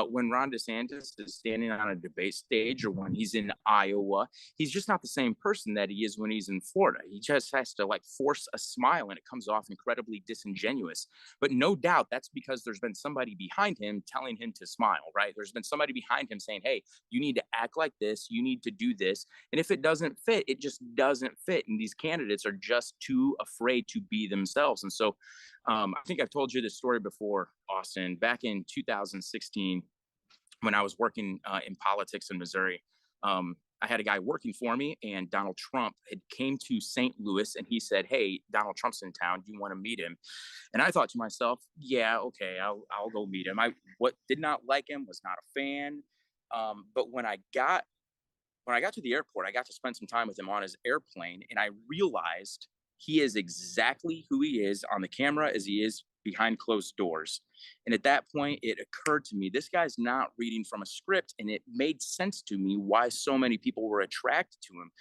[SPEAKER 2] When Ron DeSantis is standing on a debate stage, or when he's in Iowa, he's just not the same person that he is when he's in Florida. He just has to force a smile, and it comes off incredibly disingenuous. But no doubt that's because there's been somebody behind him telling him to smile, right? There's been somebody behind him saying, hey, you need to act like this. You need to do this. And if it doesn't fit, it just doesn't fit. And these candidates are just too afraid to be themselves. And so I think I've told you this story before, Austin. Back in 2016, when I was working in politics in Missouri. I had a guy working for me, and Donald Trump had came to St. Louis, and he said, "Hey, Donald Trump's in town. Do you want to meet him?" And I thought to myself, "Yeah, okay, I'll go meet him." I did not like him, was not a fan. But when I got to the airport, I got to spend some time with him on his airplane, and I realized he is exactly who he is on the camera as he is behind closed doors. And at that point, it occurred to me, this guy's not reading from a script, and it made sense to me why so many people were attracted to him.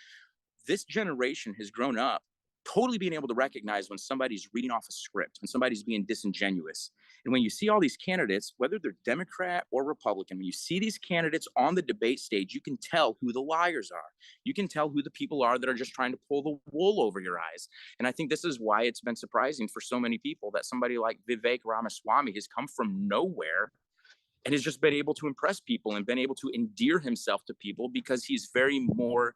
[SPEAKER 2] This generation has grown up totally being able to recognize when somebody's reading off a script, when somebody's being disingenuous. And when you see all these candidates, whether they're Democrat or Republican, when you see these candidates on the debate stage, you can tell who the liars are. You can tell who the people are that are just trying to pull the wool over your eyes. And I think this is why it's been surprising for so many people that somebody like Vivek Ramaswamy has come from nowhere and has just been able to impress people and been able to endear himself to people because he's very more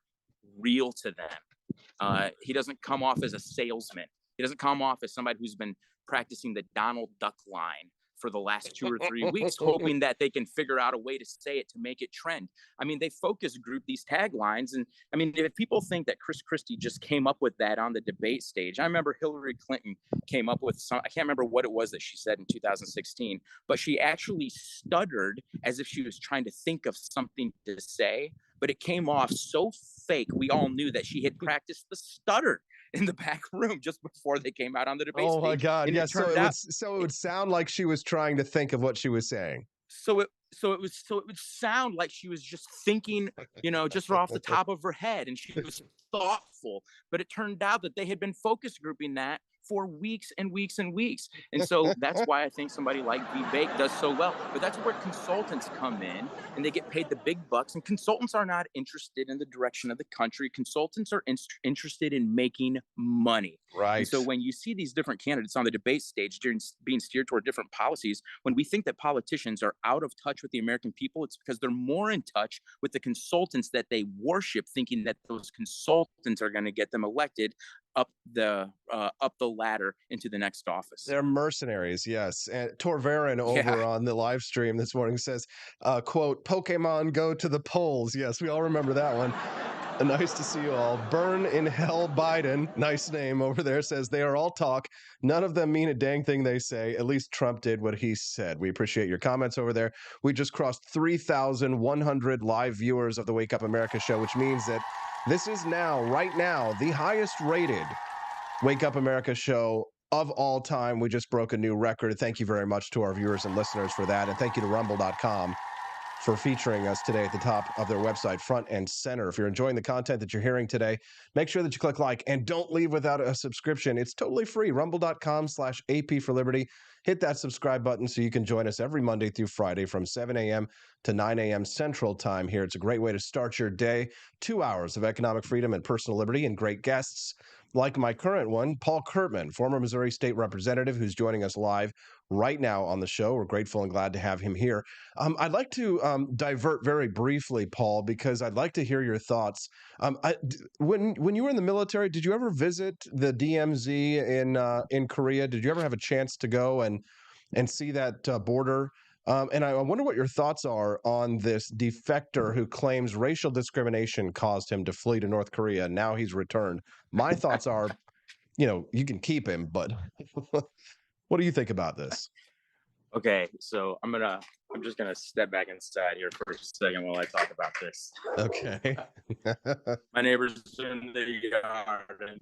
[SPEAKER 2] real to them. He doesn't come off as a salesman. He doesn't come off as somebody who's been practicing the Donald Duck line for the last 2 or 3 weeks, hoping that they can figure out a way to say it to make it trend. I mean, they focus group these taglines. And I mean, if people think that Chris Christie just came up with that on the debate stage, I remember Hillary Clinton came up with I can't remember what it was that she said in 2016, but she actually stuttered as if she was trying to think of something to say, but it came off so fake. We all knew that she had practiced the stutter in the back room just before they came out on the debate stage.
[SPEAKER 1] Oh my God!
[SPEAKER 2] And
[SPEAKER 1] Yeah, so it would sound like she was trying to think of what she was saying.
[SPEAKER 2] So it would sound like she was just thinking, just off the top of her head, and she was thoughtful. But it turned out that they had been focus grouping that for weeks and weeks and weeks. And so that's why I think somebody like Vivek does so well. But that's where consultants come in, and they get paid the big bucks. And consultants are not interested in the direction of the country. Consultants are interested in making money.
[SPEAKER 1] Right.
[SPEAKER 2] And so when you see these different candidates on the debate stage being steered toward different policies, when we think that politicians are out of touch with the American people, it's because they're more in touch with the consultants that they worship, thinking that those consultants are going to get them elected up the ladder into the next office.
[SPEAKER 1] They're mercenaries, yes. And Torvarin over on the live stream this morning says, quote, "Pokemon go to the polls." Yes, we all remember that one. Nice to see you all. Burn in Hell Biden, nice name over there, says they are all talk. None of them mean a dang thing they say. At least Trump did what he said. We appreciate your comments over there. We just crossed 3,100 live viewers of the Wake Up America show, which means that this is now, right now, the highest rated Wake Up America show of all time. We just broke a new record. Thank you very much to our viewers and listeners for that. And thank you to rumble.com for featuring us today at the top of their website, front and center. If you're enjoying the content that you're hearing today, make sure that you click like and don't leave without a subscription. It's totally free. Rumble.com/AP for Liberty. Hit that subscribe button so you can join us every Monday through Friday from 7 a.m. to 9 a.m. Central Time here. It's a great way to start your day. 2 hours of economic freedom and personal liberty and great guests like my current one, Paul Kurtman, former Missouri State Representative, who's joining us live right now on the show. We're grateful and glad to have him here. I'd like to divert very briefly, Paul, because I'd like to hear your thoughts. When you were in the military, did you ever visit the DMZ in Korea? Did you ever have a chance to go and see that border? And I wonder what your thoughts are on this defector who claims racial discrimination caused him to flee to North Korea. Now he's returned. My thoughts are, you can keep him, but what do you think about this?
[SPEAKER 2] Okay, so I'm just gonna step back inside here for a second while I talk about this.
[SPEAKER 1] Okay.
[SPEAKER 2] My neighbor's in the yard, and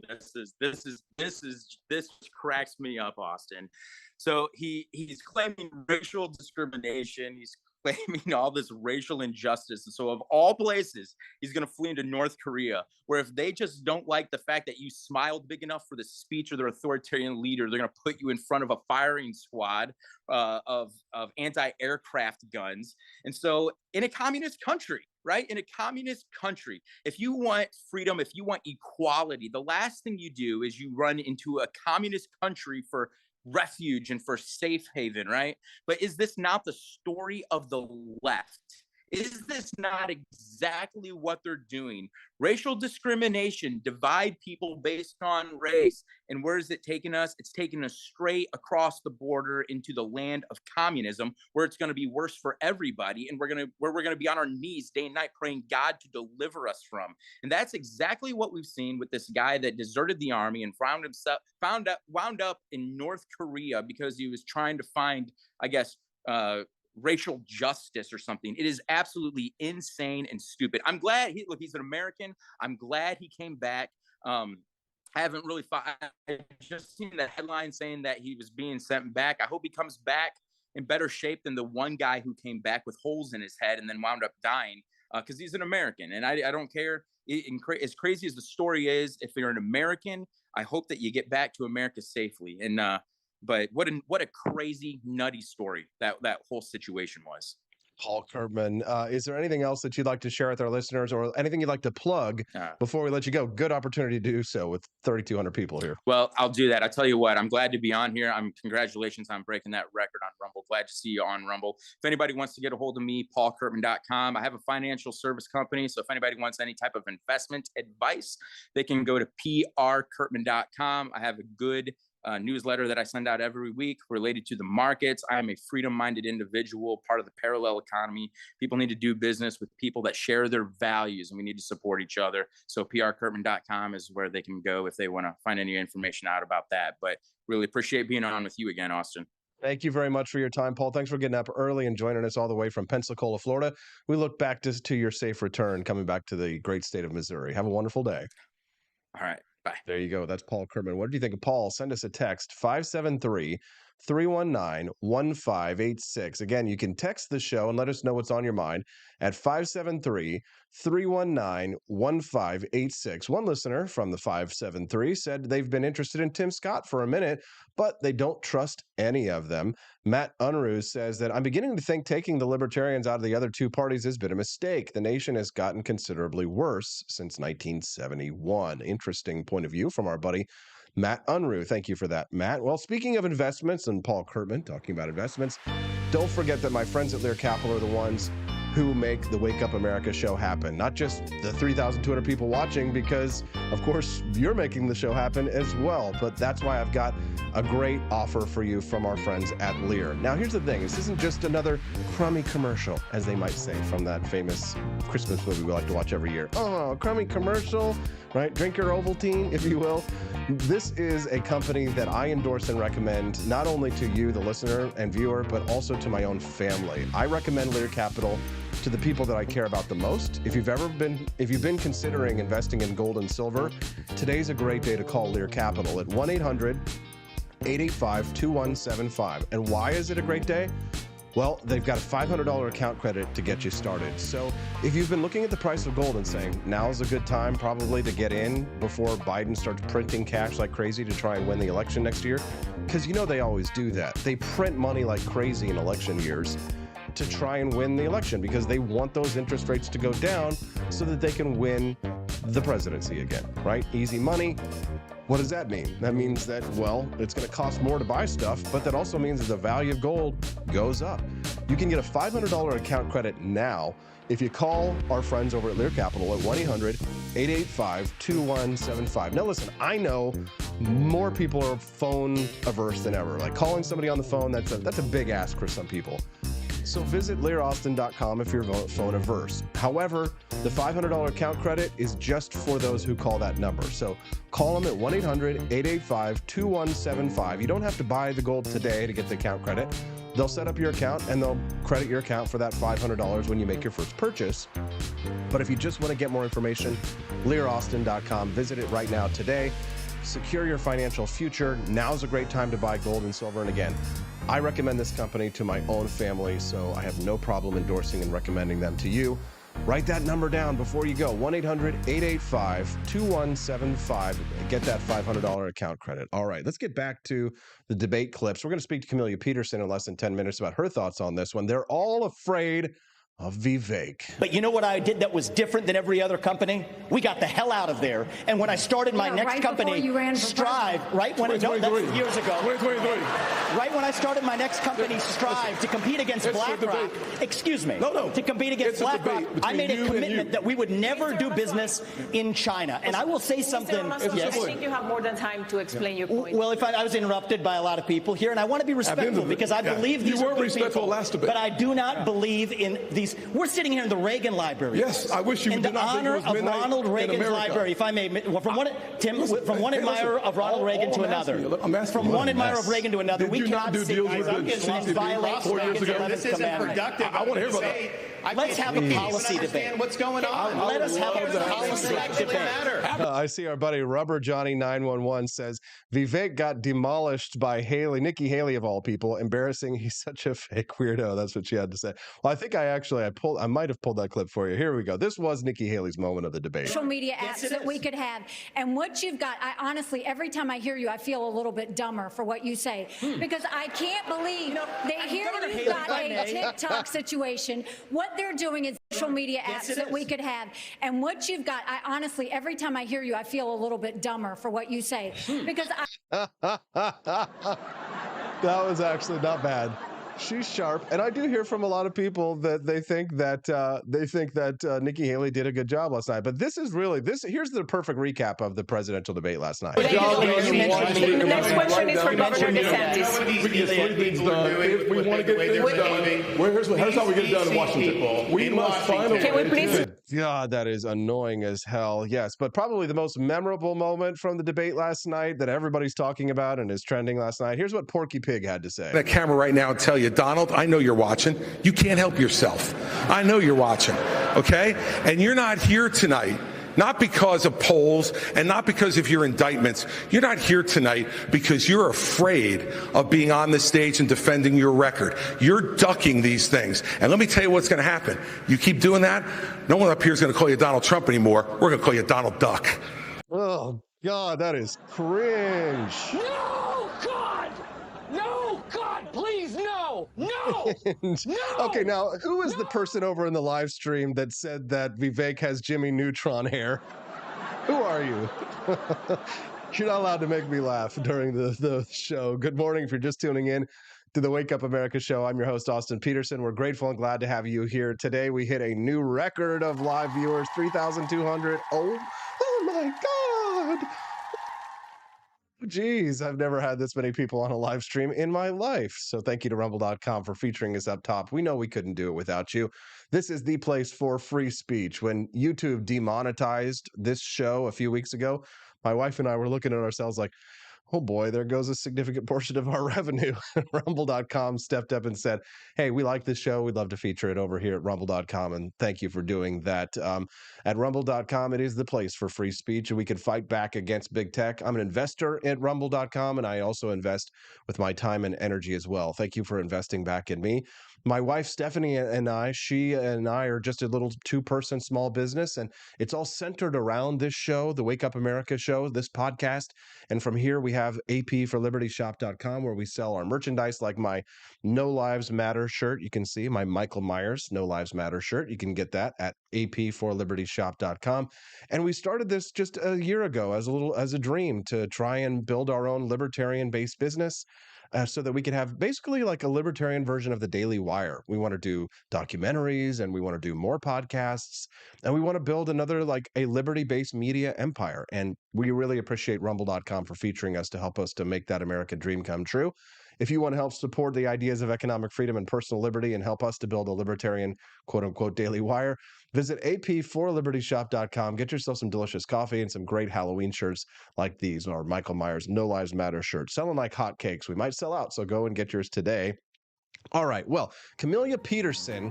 [SPEAKER 2] this cracks me up, Austin. So he's claiming racial discrimination. He's claiming all this racial injustice. And so of all places, he's going to flee into North Korea, where if they just don't like the fact that you smiled big enough for the speech of their authoritarian leader, they're going to put you in front of a firing squad of anti-aircraft guns. And so in a communist country, right? In a communist country, if you want freedom, if you want equality, the last thing you do is you run into a communist country for refuge and for safe haven, right? But is this not the story of the left? Is this not exactly what they're doing? Racial discrimination, divide people based on race. And where is it taking us? It's taking us straight across the border into the land of communism, where it's going to be worse for everybody. And where we're going to be on our knees day and night praying God to deliver us from. And that's exactly what we've seen with this guy that deserted the army and wound up in North Korea because he was trying to find, I guess, racial justice or something. It is absolutely insane and stupid. I'm glad he's an American. I'm glad he came back. I haven't really I just seen the headline saying that he was being sent back. I hope he comes back in better shape than the one guy who came back with holes in his head and then wound up dying because he's an American. And I don't care. As crazy as the story is, if you're an American, I hope that you get back to America safely. And but what a crazy, nutty story that whole situation was.
[SPEAKER 1] Paul Kurtman, is there anything else that you'd like to share with our listeners or anything you'd like to plug before we let you go? Good opportunity to do so with 3,200 people here.
[SPEAKER 2] Well, I'll do that. I'll tell you what, I'm glad to be on here. Congratulations on breaking that record on Rumble. Glad to see you on Rumble. If anybody wants to get a hold of me, paulkurtman.com. I have a financial service company. So if anybody wants any type of investment advice, they can go to prkurtman.com. I have a good newsletter that I send out every week related to the markets. I am a freedom-minded individual, part of the parallel economy. People need to do business with people that share their values, and we need to support each other. So prkurtman.com is where they can go if they want to find any information out about that. But really appreciate being on with you again, Austin.
[SPEAKER 1] Thank you very much for your time, Paul. Thanks for getting up early and joining us all the way from Pensacola, Florida. We look back to your safe return coming back to the great state of Missouri. Have a wonderful day.
[SPEAKER 2] All right. Bye.
[SPEAKER 1] There you go. That's Paul Kurtman. What do you think of Paul? Send us a text, 573-319-1586. Again, you can text the show and let us know what's on your mind at 573-319-1586. One listener from the 573 said they've been interested in Tim Scott for a minute, but they don't trust any of them. Matt Unruh says that I'm beginning to think taking the Libertarians out of the other two parties has been a mistake. The nation has gotten considerably worse since 1971. Interesting point of view from our buddy Matt Unruh. Thank you for that, Matt. Well, speaking of investments and Paul Kurtman talking about investments, don't forget that my friends at Lear Capital are the ones who make the Wake Up America show happen. Not just the 3,200 people watching, because, of course, you're making the show happen as well. But that's why I've got a great offer for you from our friends at Lear. Now, here's the thing. This isn't just another crummy commercial, as they might say, from that famous Christmas movie we like to watch every year. Oh, crummy commercial, right? Drink your Ovaltine, if you will. This is a company that I endorse and recommend not only to you, the listener and viewer, but also to my own family. I recommend Lear Capital to the people that I care about the most. If you've been considering investing in gold and silver, today's a great day to call Lear Capital at 1-800-885-2175. And why is it a great day? Well, they've got a $500 account credit to get you started. So if you've been looking at the price of gold and saying, now's a good time probably to get in before Biden starts printing cash like crazy to try and win the election next year, because you know they always do that. They print money like crazy in election years to try and win the election because they want those interest rates to go down so that they can win the presidency again, right? Easy money. What does that mean? That means that, well, it's going to cost more to buy stuff, but that also means that the value of gold goes up. You can get a $500 account credit now if you call our friends over at Lear Capital at 1-800-885-2175. Now, listen, I know more people are phone averse than ever. Like calling somebody on the phone, that's a big ask for some people. So visit LearAustin.com if you're phone averse. However, the $500 account credit is just for those who call that number. So call them at 1-800-885-2175. You don't have to buy the gold today to get the account credit. They'll set up your account and they'll credit your account for that $500 when you make your first purchase. But if you just want to get more information, LearAustin.com. Visit it right now today. Secure your financial future. Now's a great time to buy gold and silver. And again, I recommend this company to my own family, so I have no problem endorsing and recommending them to you. Write that number down before you go, 1-800-885-2175. Get that $500 account credit. All right, let's get back to the debate clips. We're going to speak to Camelia Peterson in less than 10 minutes about her thoughts on this one. They're all afraid of Vivek.
[SPEAKER 11] But you know what I did that was different than every other company? We got the hell out of there. And when I started my next company, Strive, right when it was years ago.
[SPEAKER 4] 2023.
[SPEAKER 11] Right when I started my next company, Strive, to compete against BlackRock, excuse me, to compete against BlackRock, I made a commitment that we would never do business in China. And I will say something.
[SPEAKER 13] Yes. I think you have more than time to explain your point.
[SPEAKER 11] Well, if I was interrupted by a lot of people here, and I want to be respectful because I believe these
[SPEAKER 4] you
[SPEAKER 11] are
[SPEAKER 4] weren't
[SPEAKER 11] good
[SPEAKER 4] respectful
[SPEAKER 11] people,
[SPEAKER 4] last debate.
[SPEAKER 11] but I do not believe in these. We're sitting here in the Reagan Library.
[SPEAKER 4] Yes, I wish you
[SPEAKER 11] in
[SPEAKER 4] did
[SPEAKER 11] the
[SPEAKER 4] not think it
[SPEAKER 11] honor
[SPEAKER 4] was
[SPEAKER 11] of
[SPEAKER 4] midnight
[SPEAKER 11] Ronald
[SPEAKER 4] in
[SPEAKER 11] Reagan's
[SPEAKER 4] America.
[SPEAKER 11] library. If I may, from one admirer of Ronald Reagan to another, from one admirer of Reagan to another, we cannot sit here and violate Reagan's 11th commandment.
[SPEAKER 10] I want to hear about that.
[SPEAKER 11] Let's have a policy debate.
[SPEAKER 10] What's going on?
[SPEAKER 11] Let us have a policy debate.
[SPEAKER 1] I see our buddy Rubber Johnny 911 says Vivek got demolished by Nikki Haley of all people. Embarrassing. He's such a fake weirdo. That's what she had to say. Well, I think I might have pulled that clip for you. Here we go. This was Nikki Haley's moment of the debate.
[SPEAKER 3] Social media apps that we could have. And what you've got, I honestly, every time I hear you, I feel a little bit dumber for what you say. Because I can't believe that here you've got a TikTok situation. What they're doing is social media apps that we could have. And what you've got, I honestly, every time I hear you, I feel a little bit dumber for what you say. Because
[SPEAKER 1] That was actually not bad. She's sharp, and I do hear from a lot of people that they think that Nikki Haley did a good job last night. But this is really Here's the perfect recap of the presidential debate last night.
[SPEAKER 13] The next question is for Governor DeSantis.
[SPEAKER 4] We can get 3 things done. If we want to get things done, here's how we get it done in Washington. We must find a way.
[SPEAKER 13] Can we please?
[SPEAKER 1] God, that is annoying as hell. Yes, but probably the most memorable moment from the debate last night that everybody's talking about and is trending last night. Here's what Porky Pig had to say.
[SPEAKER 6] That camera right now and tell you, Donald, I know you're watching. You can't help yourself. I know you're watching, okay? And you're not here tonight, not because of polls and not because of your indictments. You're not here tonight because you're afraid of being on the stage and defending your record. You're ducking these things. And let me tell you what's going to happen. You keep doing that, no one up here is going to call you Donald Trump anymore. We're going to call you Donald Duck.
[SPEAKER 1] Oh, God, that is cringe.
[SPEAKER 7] No, God! No, God, please, no! No! No!
[SPEAKER 1] Okay, now, who is the person over in the live stream that said that Vivek has Jimmy Neutron hair? Who are you? You're not allowed to make me laugh during the show. Good morning if you're just tuning in to the Wake Up America show. I'm your host, Austin Peterson. We're grateful and glad to have you here. Today, we hit a new record of live viewers, 3,200. Oh my God. Geez, I've never had this many people on a live stream in my life. So thank you to rumble.com for featuring us up top. We know we couldn't do it without you. This is the place for free speech. When YouTube demonetized this show a few weeks ago, my wife and I were looking at ourselves like, oh boy, there goes a significant portion of our revenue. Rumble.com stepped up and said, hey, we like this show. We'd love to feature it over here at Rumble.com. And thank you for doing that. At Rumble.com, it is the place for free speech, and we can fight back against big tech. I'm an investor at Rumble.com, and I also invest with my time and energy as well. Thank you for investing back in me. My wife, Stephanie, she and I are just a little 2-person small business, and it's all centered around this show, the Wake Up America show, this podcast. And from here, we have apforlibertyshop.com, where we sell our merchandise like my No Lives Matter shirt. You can see my Michael Myers No Lives Matter shirt. You can get that at apforlibertyshop.com. And we started this just a year ago as a dream to try and build our own libertarian-based business. So that we could have basically like a libertarian version of the Daily Wire. We want to do documentaries, and we want to do more podcasts, and we want to build another like a liberty-based media empire. And we really appreciate rumble.com for featuring us to help us to make that American dream come true. If you want to help support the ideas of economic freedom and personal liberty and help us to build a libertarian, quote unquote, Daily Wire, visit apforlibertyshop.com. Get yourself some delicious coffee and some great Halloween shirts like these, or Michael Myers No Lives Matter shirt, selling like hotcakes. We might sell out, so go and get yours today. All right. Well, Camelia Peterson,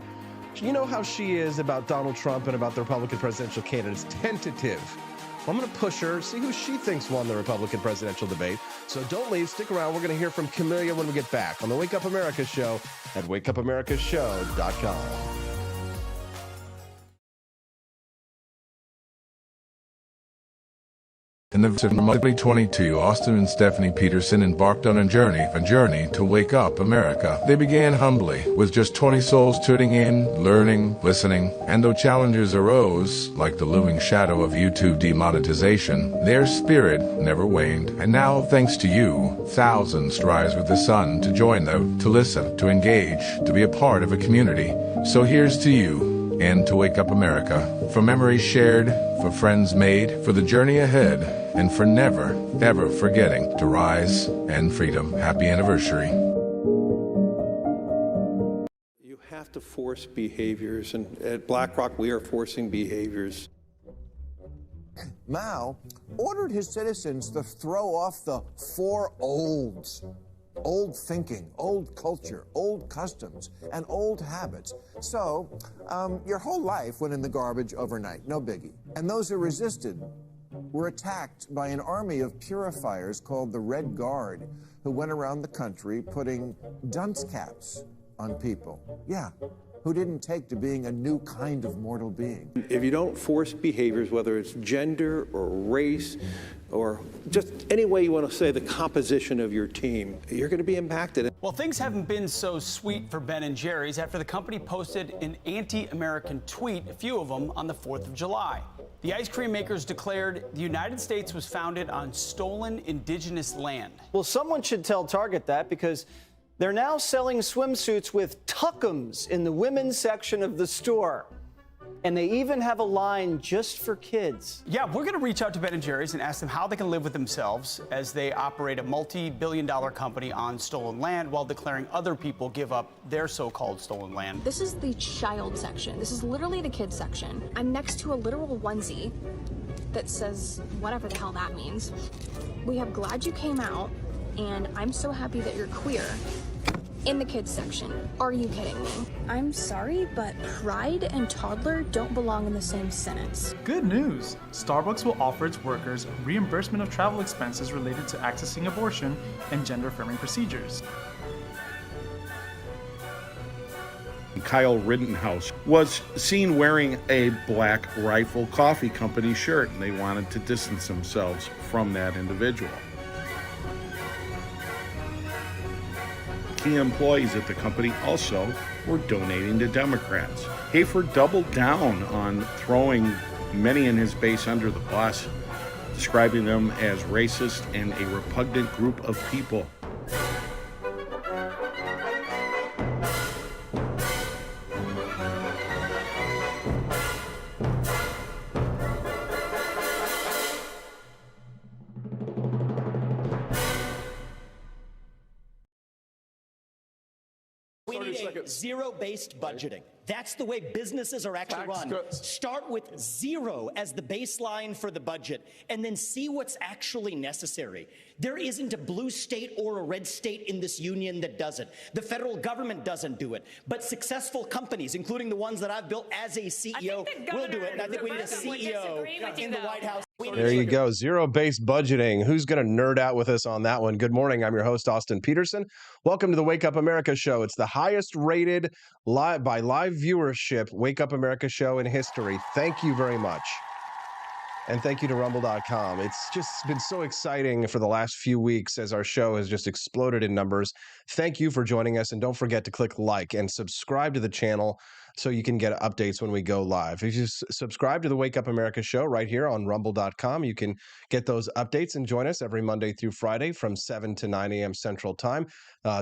[SPEAKER 1] you know how she is about Donald Trump and about the Republican presidential candidates. Tentative. I'm going to push her, see who she thinks won the Republican presidential debate. So don't leave. Stick around. We're going to hear from Camelia when we get back on the Wake Up America show at wakeupAmericaShow.com.
[SPEAKER 6] In the 2022, Austin and Stephanie Peterson embarked on a journey to wake up America. They began humbly, with just 20 souls tuning in, learning, listening, and though challenges arose, like the looming shadow of YouTube demonetization, their spirit never waned. And now, thanks to you, thousands rise with the sun to join them, to listen, to engage, to be a part of a community. So here's to you, and to wake up America. For memories shared, for friends made, for the journey ahead, and for never, ever forgetting to rise and freedom. Happy anniversary.
[SPEAKER 8] You have to force behaviors, and at BlackRock, we are forcing behaviors.
[SPEAKER 22] Mao ordered his citizens to throw off the four olds. Old thinking, old culture, old customs, and old habits. So, your whole life went in the garbage overnight, no biggie. And those who resisted were attacked by an army of purifiers called the Red Guard, who went around the country putting dunce caps on people. Yeah, who didn't take to being a new kind of mortal being.
[SPEAKER 8] If you don't force behaviors, whether it's gender or race or just any way you want to say the composition of your team, you're going to be impacted.
[SPEAKER 23] Well, things haven't been so sweet for Ben & Jerry's after the company posted an anti-American tweet, a few of them, on the 4th of July. The ice cream makers declared the United States was founded on stolen indigenous land.
[SPEAKER 24] Well, someone should tell Target that, because they're now selling swimsuits with tuckums in the women's section of the store. And they even have a line just for kids.
[SPEAKER 23] Yeah, we're going to reach out to Ben & Jerry's and ask them how they can live with themselves as they operate a multi-billion-dollar company on stolen land while declaring other people give up their so-called stolen land.
[SPEAKER 25] This is the child section. This is literally the kids section. I'm next to a literal onesie that says whatever the hell that means. We have "Glad You Came Out" and "I'm so happy that you're queer" in the kids section. Are you kidding me? I'm sorry, but pride and toddler don't belong in the same sentence.
[SPEAKER 26] Good news! Starbucks will offer its workers reimbursement of travel expenses related to accessing abortion and gender-affirming procedures.
[SPEAKER 27] Kyle Rittenhouse was seen wearing a Black Rifle Coffee Company shirt, and they wanted to distance themselves from that individual. Key employees at the company also were donating to Democrats. Hafer doubled down on throwing many in his base under the bus, describing them as racist and a repugnant group of people.
[SPEAKER 11] We need a zero-based budgeting. That's the way businesses are actually run. Start with zero as the baseline for the budget, and then see what's actually necessary. There isn't a blue state or a red state in this union that does it. The federal government doesn't do it. But successful companies, including the ones that I've built as a CEO, will do it. And I think we need a CEO in the White House.
[SPEAKER 1] There you go. Zero-based budgeting. Who's going to nerd out with us on that one? Good morning. I'm your host, Austin Peterson. Welcome to the Wake Up America show. It's the highest rated by live viewership Wake Up America show in history. Thank you very much. And thank you to rumble.com. It's just been so exciting for the last few weeks as our show has just exploded in numbers. Thank you for joining us. And don't forget to click like and subscribe to the channel so you can get updates when we go live. If you subscribe to the Wake Up America show right here on rumble.com, you can get those updates and join us every Monday through Friday from 7 to 9 a.m. Central Time.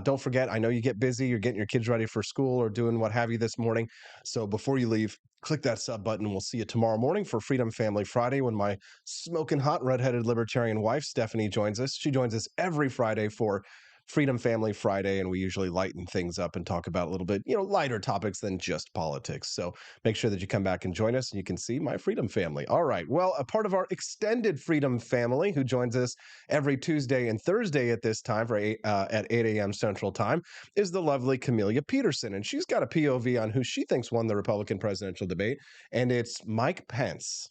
[SPEAKER 1] Don't forget, I know you get busy, you're getting your kids ready for school or doing what have you this morning. So before you leave, click that sub button. We'll see you tomorrow morning for Freedom Family Friday when my smoking hot redheaded libertarian wife, Stephanie, joins us. She joins us every Friday for Freedom Family Friday, and we usually lighten things up and talk about a little bit, lighter topics than just politics. So make sure that you come back and join us and you can see my Freedom Family. All right. Well, a part of our extended Freedom Family who joins us every Tuesday and Thursday at this time at 8 a.m. Central Time is the lovely Camelia Peterson. And she's got a POV on who she thinks won the Republican presidential debate, and it's Mike Pence.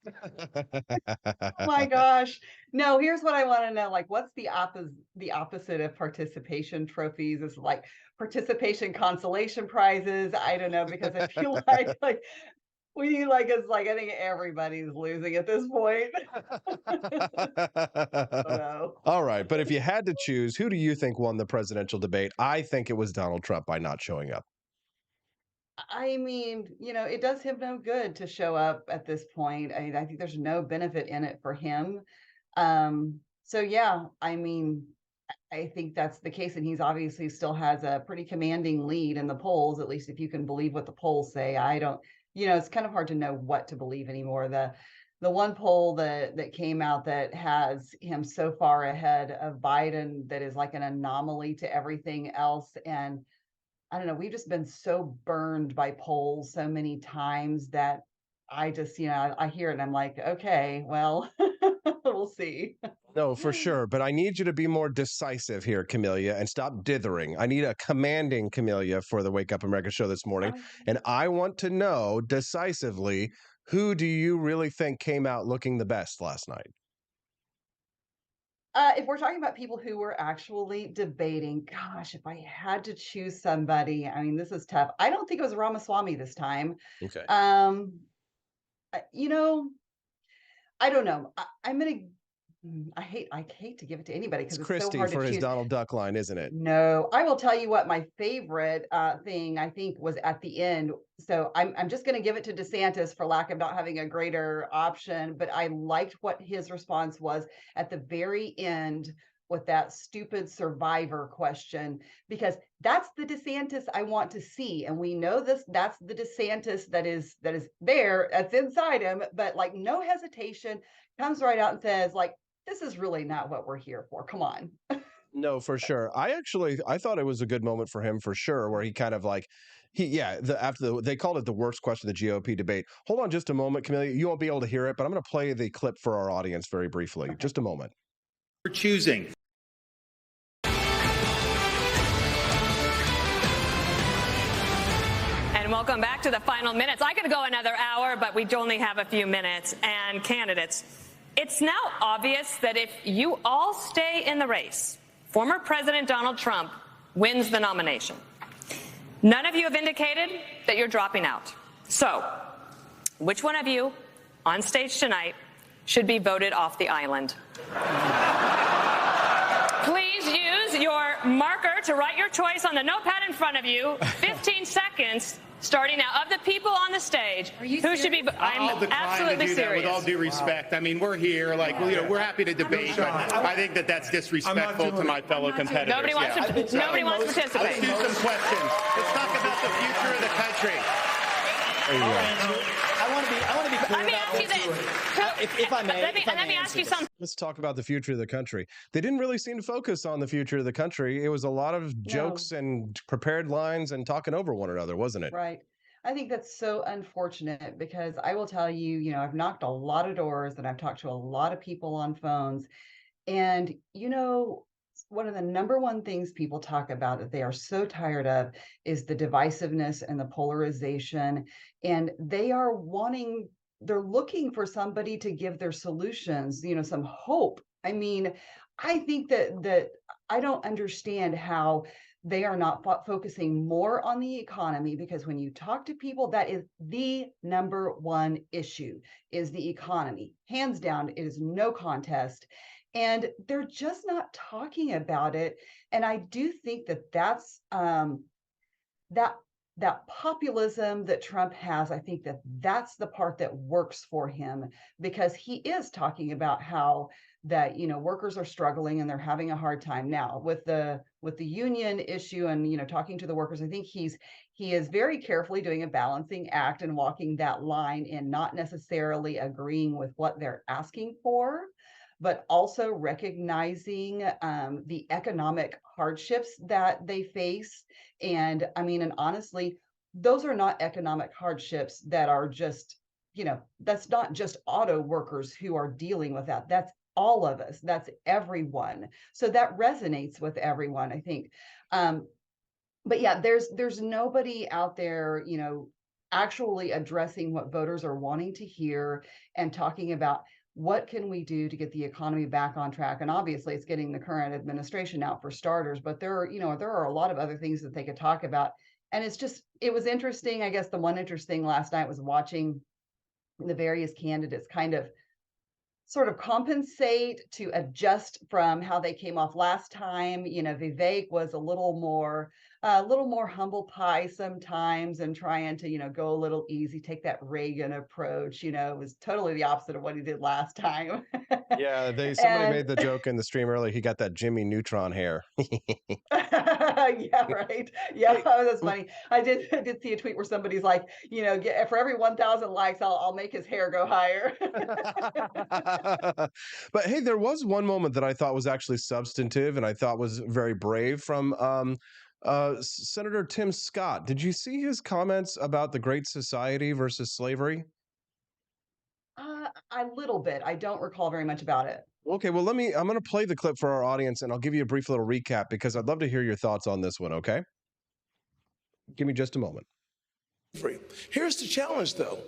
[SPEAKER 28] Oh my gosh. No, here's what I want to know. What's the opposite of participation trophies? Is participation consolation prizes? I don't know, because I feel like It's like I think everybody's losing at this point.
[SPEAKER 1] All right, but if you had to choose, who do you think won the presidential debate? I think it was Donald Trump by not showing up.
[SPEAKER 28] I mean, it does him no good to show up at this point. I think there's no benefit in it for him. So yeah, I mean, I think that's the case, and he's obviously still has a pretty commanding lead in the polls, at least if you can believe what the polls say. I don't, it's kind of hard to know what to believe anymore. The one poll that came out that has him so far ahead of Biden that is like an anomaly to everything else. And I don't know, we've just been so burned by polls so many times that I just, I hear it and I'm like, okay, well, we'll see.
[SPEAKER 1] No, for sure. But I need you to be more decisive here, Camelia, and stop dithering. I need a commanding Camelia for the Wake Up America show this morning. And I want to know decisively, who do you really think came out looking the best last night?
[SPEAKER 28] If we're talking about people who were actually debating, gosh, if I had to choose somebody, I mean, this is tough. I don't think it was Ramaswamy this time.
[SPEAKER 1] Okay.
[SPEAKER 28] You know, I don't know. I'm gonna. I hate to give it to anybody because
[SPEAKER 1] It's
[SPEAKER 28] it's so
[SPEAKER 1] Christie
[SPEAKER 28] hard to
[SPEAKER 1] for his
[SPEAKER 28] choose.
[SPEAKER 1] Donald Duck line, isn't it?
[SPEAKER 28] No, I will tell you what my favorite thing I think was at the end. So I'm just going to give it to DeSantis for lack of not having a greater option. But I liked what his response was at the very end with that stupid survivor question, because that's the DeSantis I want to see, and we know this. That's the DeSantis that is there. That's inside him, but like no hesitation, comes right out and says like, this is really not what we're here for. Come on.
[SPEAKER 1] No, for sure. I thought it was a good moment for him for sure, where he kind of like they called it the worst question of the GOP debate. Hold on just a moment, Camelia. You won't be able to hear it, but I'm going to play the clip for our audience very briefly. Okay. Just a moment.
[SPEAKER 10] We're choosing.
[SPEAKER 5] And welcome back to the final minutes. I could go another hour, but we only have a few minutes. And candidates, it's now obvious that if you all stay in the race, former President Donald Trump wins the nomination. None of you have indicated that you're dropping out. So, which one of you on stage tonight should be voted off the island? Please use your marker to write your choice on the notepad in front of you. 15 seconds. Starting now, of the people on the stage, who should be? I'm absolutely serious.
[SPEAKER 10] With all due respect, I mean, we're here, like, we're happy to debate, but I think that's disrespectful to my fellow competitors.
[SPEAKER 5] Nobody wants to. Nobody wants to participate.
[SPEAKER 10] Let's do some questions. Let's talk about the future of the country.
[SPEAKER 24] I want to be clear.
[SPEAKER 5] Let me ask you this.
[SPEAKER 24] If I may,
[SPEAKER 5] let me ask you something.
[SPEAKER 1] Let's talk about the future of the country. They didn't really seem to focus on the future of the country. It was a lot of jokes and prepared lines and talking over one another, wasn't it?
[SPEAKER 28] Right. I think that's so unfortunate because I will tell you, I've knocked a lot of doors and I've talked to a lot of people on phones. And, one of the number one things people talk about that they are so tired of is the divisiveness and the polarization. And they're looking for somebody to give their solutions, some hope. I mean, I think that I don't understand how they are not focusing more on the economy, because when you talk to people, that is the number one issue is the economy. Hands down, it is no contest. And they're just not talking about it. And I do think that's that populism that Trump has. I think that's the part that works for him, because he is talking about how that workers are struggling and they're having a hard time now with the union issue and talking to the workers. I think he is very carefully doing a balancing act and walking that line in not necessarily agreeing with what they're asking for, but also recognizing the economic hardships that they face. And honestly, those are not economic hardships that are just, that's not just auto workers who are dealing with that. That's all of us. That's everyone. So that resonates with everyone, I think. But yeah, there's nobody out there, actually addressing what voters are wanting to hear and talking about what can we do to get the economy back on track. And obviously it's getting the current administration out for starters, but there are a lot of other things that they could talk about. And it was interesting. I guess the one interesting last night was watching the various candidates kind of sort of compensate to adjust from how they came off last time. Vivek was a little more humble pie sometimes and trying to, go a little easy, take that Reagan approach. It was totally the opposite of what he did last time.
[SPEAKER 1] Yeah, somebody
[SPEAKER 28] And
[SPEAKER 1] made the joke in the stream earlier. He got that Jimmy Neutron hair.
[SPEAKER 28] yeah, right. Yeah, that's funny. I did see a tweet where somebody's like, for every 1,000 likes, I'll make his hair go higher.
[SPEAKER 1] But hey, there was one moment that I thought was actually substantive and I thought was very brave from Senator Tim Scott. Did you see his comments about the Great Society versus slavery?
[SPEAKER 28] A little bit. I don't recall very much about it.
[SPEAKER 1] Okay, well, I'm going to play the clip for our audience and I'll give you a brief little recap because I'd love to hear your thoughts on this one, okay? Give me just a moment.
[SPEAKER 4] Here's the challenge, though.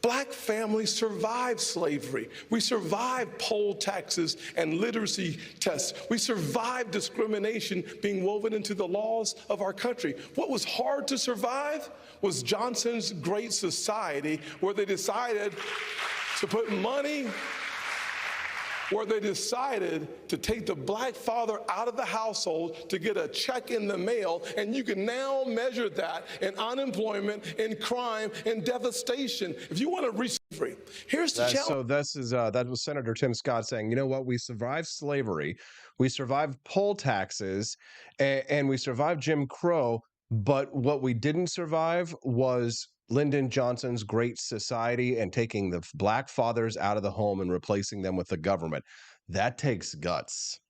[SPEAKER 4] Black families survived slavery. We survived poll taxes and literacy tests. We survived discrimination being woven into the laws of our country. What was hard to survive was Johnson's Great Society, where they decided to put money, where they decided to take the black father out of the household to get a check in the mail, and you can now measure that in unemployment, in crime, in devastation. If you want to reach free, here's the challenge.
[SPEAKER 1] So that was Senator Tim Scott saying, you know what, we survived slavery, we survived poll taxes, and we survived Jim Crow, but what we didn't survive was Lyndon Johnson's Great Society and taking the black fathers out of the home and replacing them with the government. That takes guts.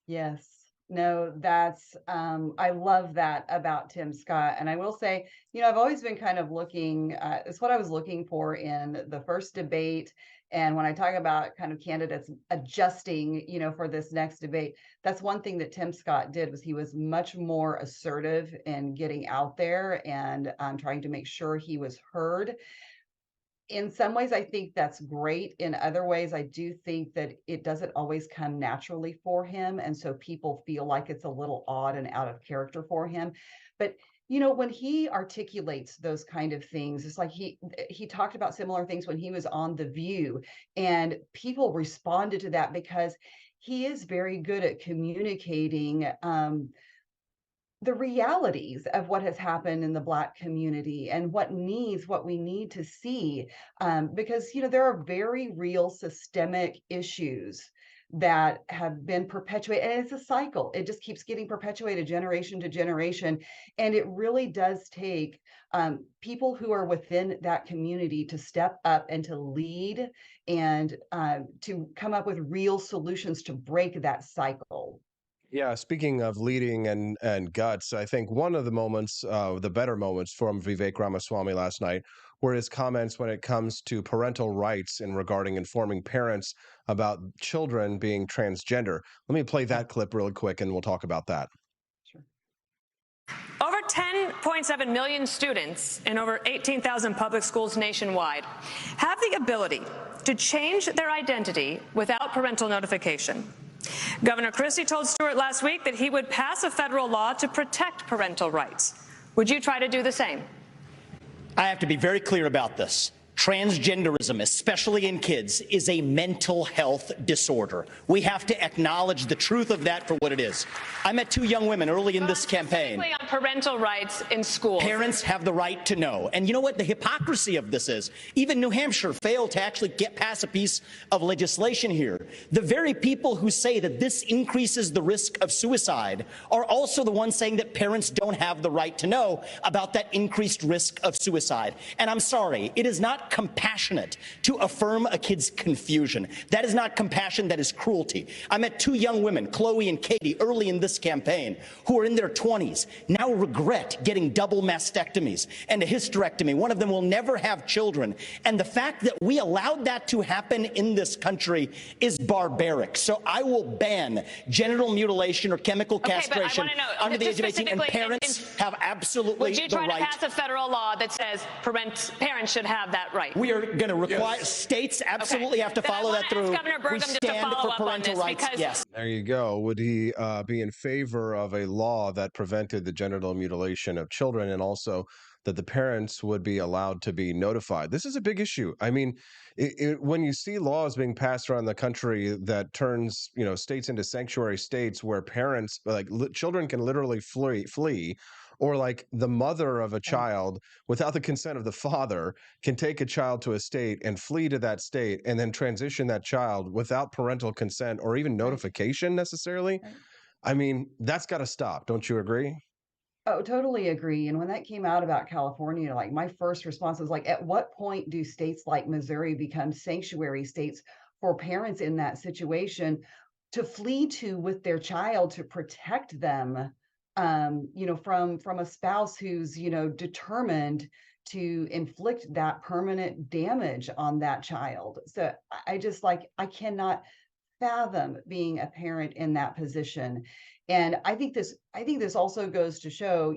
[SPEAKER 28] Yes. No, that's I love that about Tim Scott. And I will say, I've always been kind of looking, it's what I was looking for in the first debate. And when I talk about kind of candidates adjusting, for this next debate, that's one thing that Tim Scott did was he was much more assertive in getting out there and trying to make sure he was heard. In some ways, I think that's great. In other ways, I do think that it doesn't always come naturally for him. And so people feel like it's a little odd and out of character for him. But when he articulates those kind of things, it's like he talked about similar things when he was on The View, and people responded to that because he is very good at communicating the realities of what has happened in the Black community and what we need to see, because there are very real systemic issues that have been perpetuated, and it's a cycle. It just keeps getting perpetuated generation to generation, and it really does take people who are within that community to step up and to lead and to come up with real solutions to break that cycle.
[SPEAKER 1] Yeah, speaking of leading and guts, I think one of the moments, the better moments from Vivek Ramaswamy last night were his comments when it comes to parental rights in regarding informing parents about children being transgender. Let me play that clip really quick and we'll talk about that.
[SPEAKER 5] Over 10.7 million students in over 18,000 public schools nationwide have the ability to change their identity without parental notification. Governor Christie told Stewart last week that he would pass a federal law to protect parental rights. Would you try to do the same?
[SPEAKER 11] I have to be very clear about this. Transgenderism, especially in kids, is a mental health disorder. We have to acknowledge the truth of that for what it is. I met two young women early in this campaign.
[SPEAKER 5] On parental rights in schools.
[SPEAKER 11] Parents have the right to know. And you know what the hypocrisy of this is? Even New Hampshire failed to actually get past a piece of legislation here. The very people who say that this increases the risk of suicide are also the ones saying that parents don't have the right to know about that increased risk of suicide. And I'm sorry, it is not compassionate to affirm a kid's confusion. That is not compassion, that is cruelty. I met two young women, Chloe and Katie, early in this campaign, who are in their 20s, now regret getting double mastectomies and a hysterectomy. One of them will never have children. And the fact that we allowed that to happen in this country is barbaric. So I will ban genital mutilation or chemical castration under the age of 18, and parents have absolutely the right.
[SPEAKER 5] Would you try to pass a federal law that says parents should have that right?
[SPEAKER 11] We are going to require states absolutely have to follow that through. We stand for parental rights. Yes.
[SPEAKER 1] There you go. Would he be in favor of a law that prevented the genital mutilation of children and also that the parents would be allowed to be notified. This is a big issue. I mean, when you see laws being passed around the country that turns, states into sanctuary states where parents, like children, can literally flee, or like the mother of a child, without the consent of the father, can take a child to a state and flee to that state and then transition that child without parental consent or even notification necessarily. I mean, that's got to stop. Don't you agree?
[SPEAKER 28] Oh, totally agree. And when that came out about California, like my first response was like, at what point do states like Missouri become sanctuary states for parents in that situation to flee to with their child to protect them, from a spouse who's, determined to inflict that permanent damage on that child. So I just I cannot fathom being a parent in that position. And I think this also goes to show,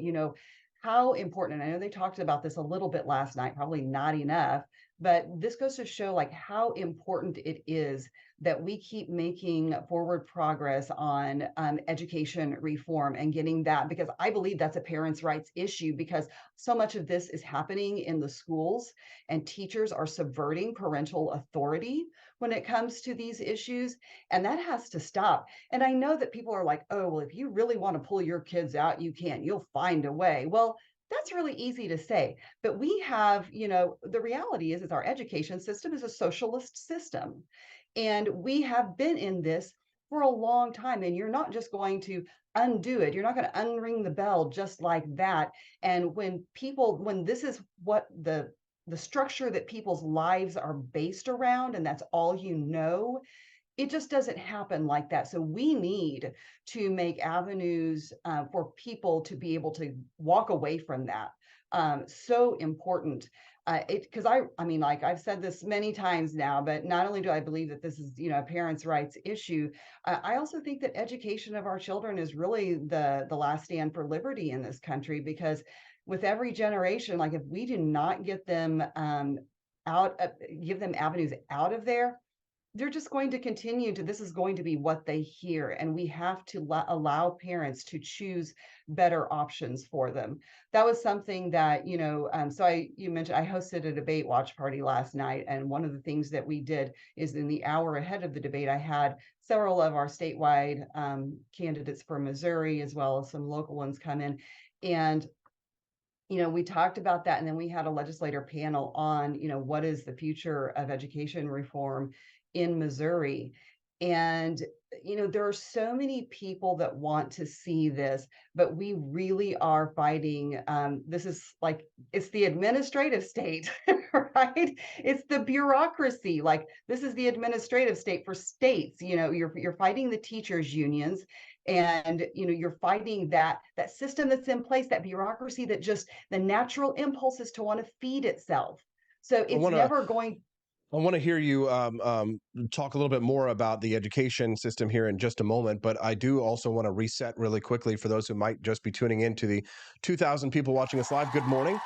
[SPEAKER 28] how important, and I know they talked about this a little bit last night, probably not enough, but this goes to show how important it is that we keep making forward progress on education reform and getting that, because I believe that's a parents' rights issue, because so much of this is happening in the schools and teachers are subverting parental authority when it comes to these issues. And that has to stop. And I know that people are like, oh, well, if you really want to pull your kids out, you can, you'll find a way. Well, that's really easy to say, but we have, the reality is our education system is a socialist system. And we have been in this for a long time. And you're not just going to undo it. You're not going to unring the bell just like that. And when this is what the structure that people's lives are based around, and that's all it just doesn't happen like that. So we need to make avenues for people to be able to walk away from that. So important. Because I mean, I've said this many times now, but not only do I believe that this is, a parents' rights issue, I also think that education of our children is really the last stand for liberty in this country, because with every generation, if we do not get them give them avenues out of there, they're just going to continue this is going to be what they hear. And we have to allow parents to choose better options for them. That was something that, you mentioned, I hosted a debate watch party last night. And one of the things that we did is in the hour ahead of the debate, I had several of our statewide candidates for Missouri, as well as some local ones come in. And we talked about that, and then we had a legislator panel on, what is the future of education reform in Missouri. And, there are so many people that want to see this, but we really are fighting. This is it's the administrative state, right? It's the bureaucracy. This is the administrative state for states. You're fighting the teachers' unions, and you're fighting that system that's in place, that bureaucracy that just the natural impulse is to want to feed itself. So it's never going.
[SPEAKER 1] I want to hear you talk a little bit more about the education system here in just a moment, but I do also want to reset really quickly for those who might just be tuning in to the 2,000 people watching us live. Good morning.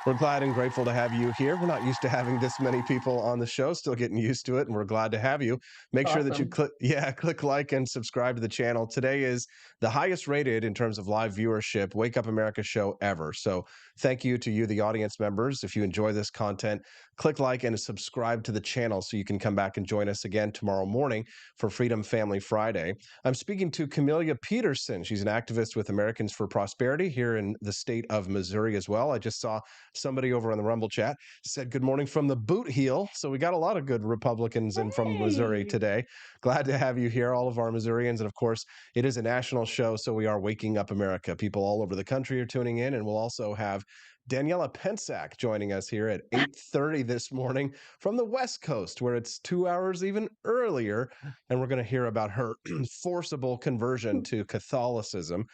[SPEAKER 1] We're glad and grateful to have you here. We're not used to having this many people on the show, still getting used to it, and we're glad to have you. Make sure that you click like and subscribe to the channel. Today is the highest rated in terms of live viewership Wake Up America show ever. So thank you to you, the audience members. If you enjoy this content, click like and subscribe to the channel so you can come back and join us again tomorrow morning for Freedom Family Friday. I'm speaking to Camelia Peterson. She's an activist with Americans for Prosperity here in the state of Missouri as well. I just saw somebody over on the Rumble chat said good morning from the boot heel. So we got a lot of good Republicans in from Missouri today. Glad to have you here, all of our Missourians. And of course, it is a national show, so we are waking up America. People all over the country are tuning in, and we'll also have Daniela Pensack joining us here at 8:30 this morning from the West Coast, where it's 2 hours even earlier. And we're going to hear about her forcible conversion to Catholicism,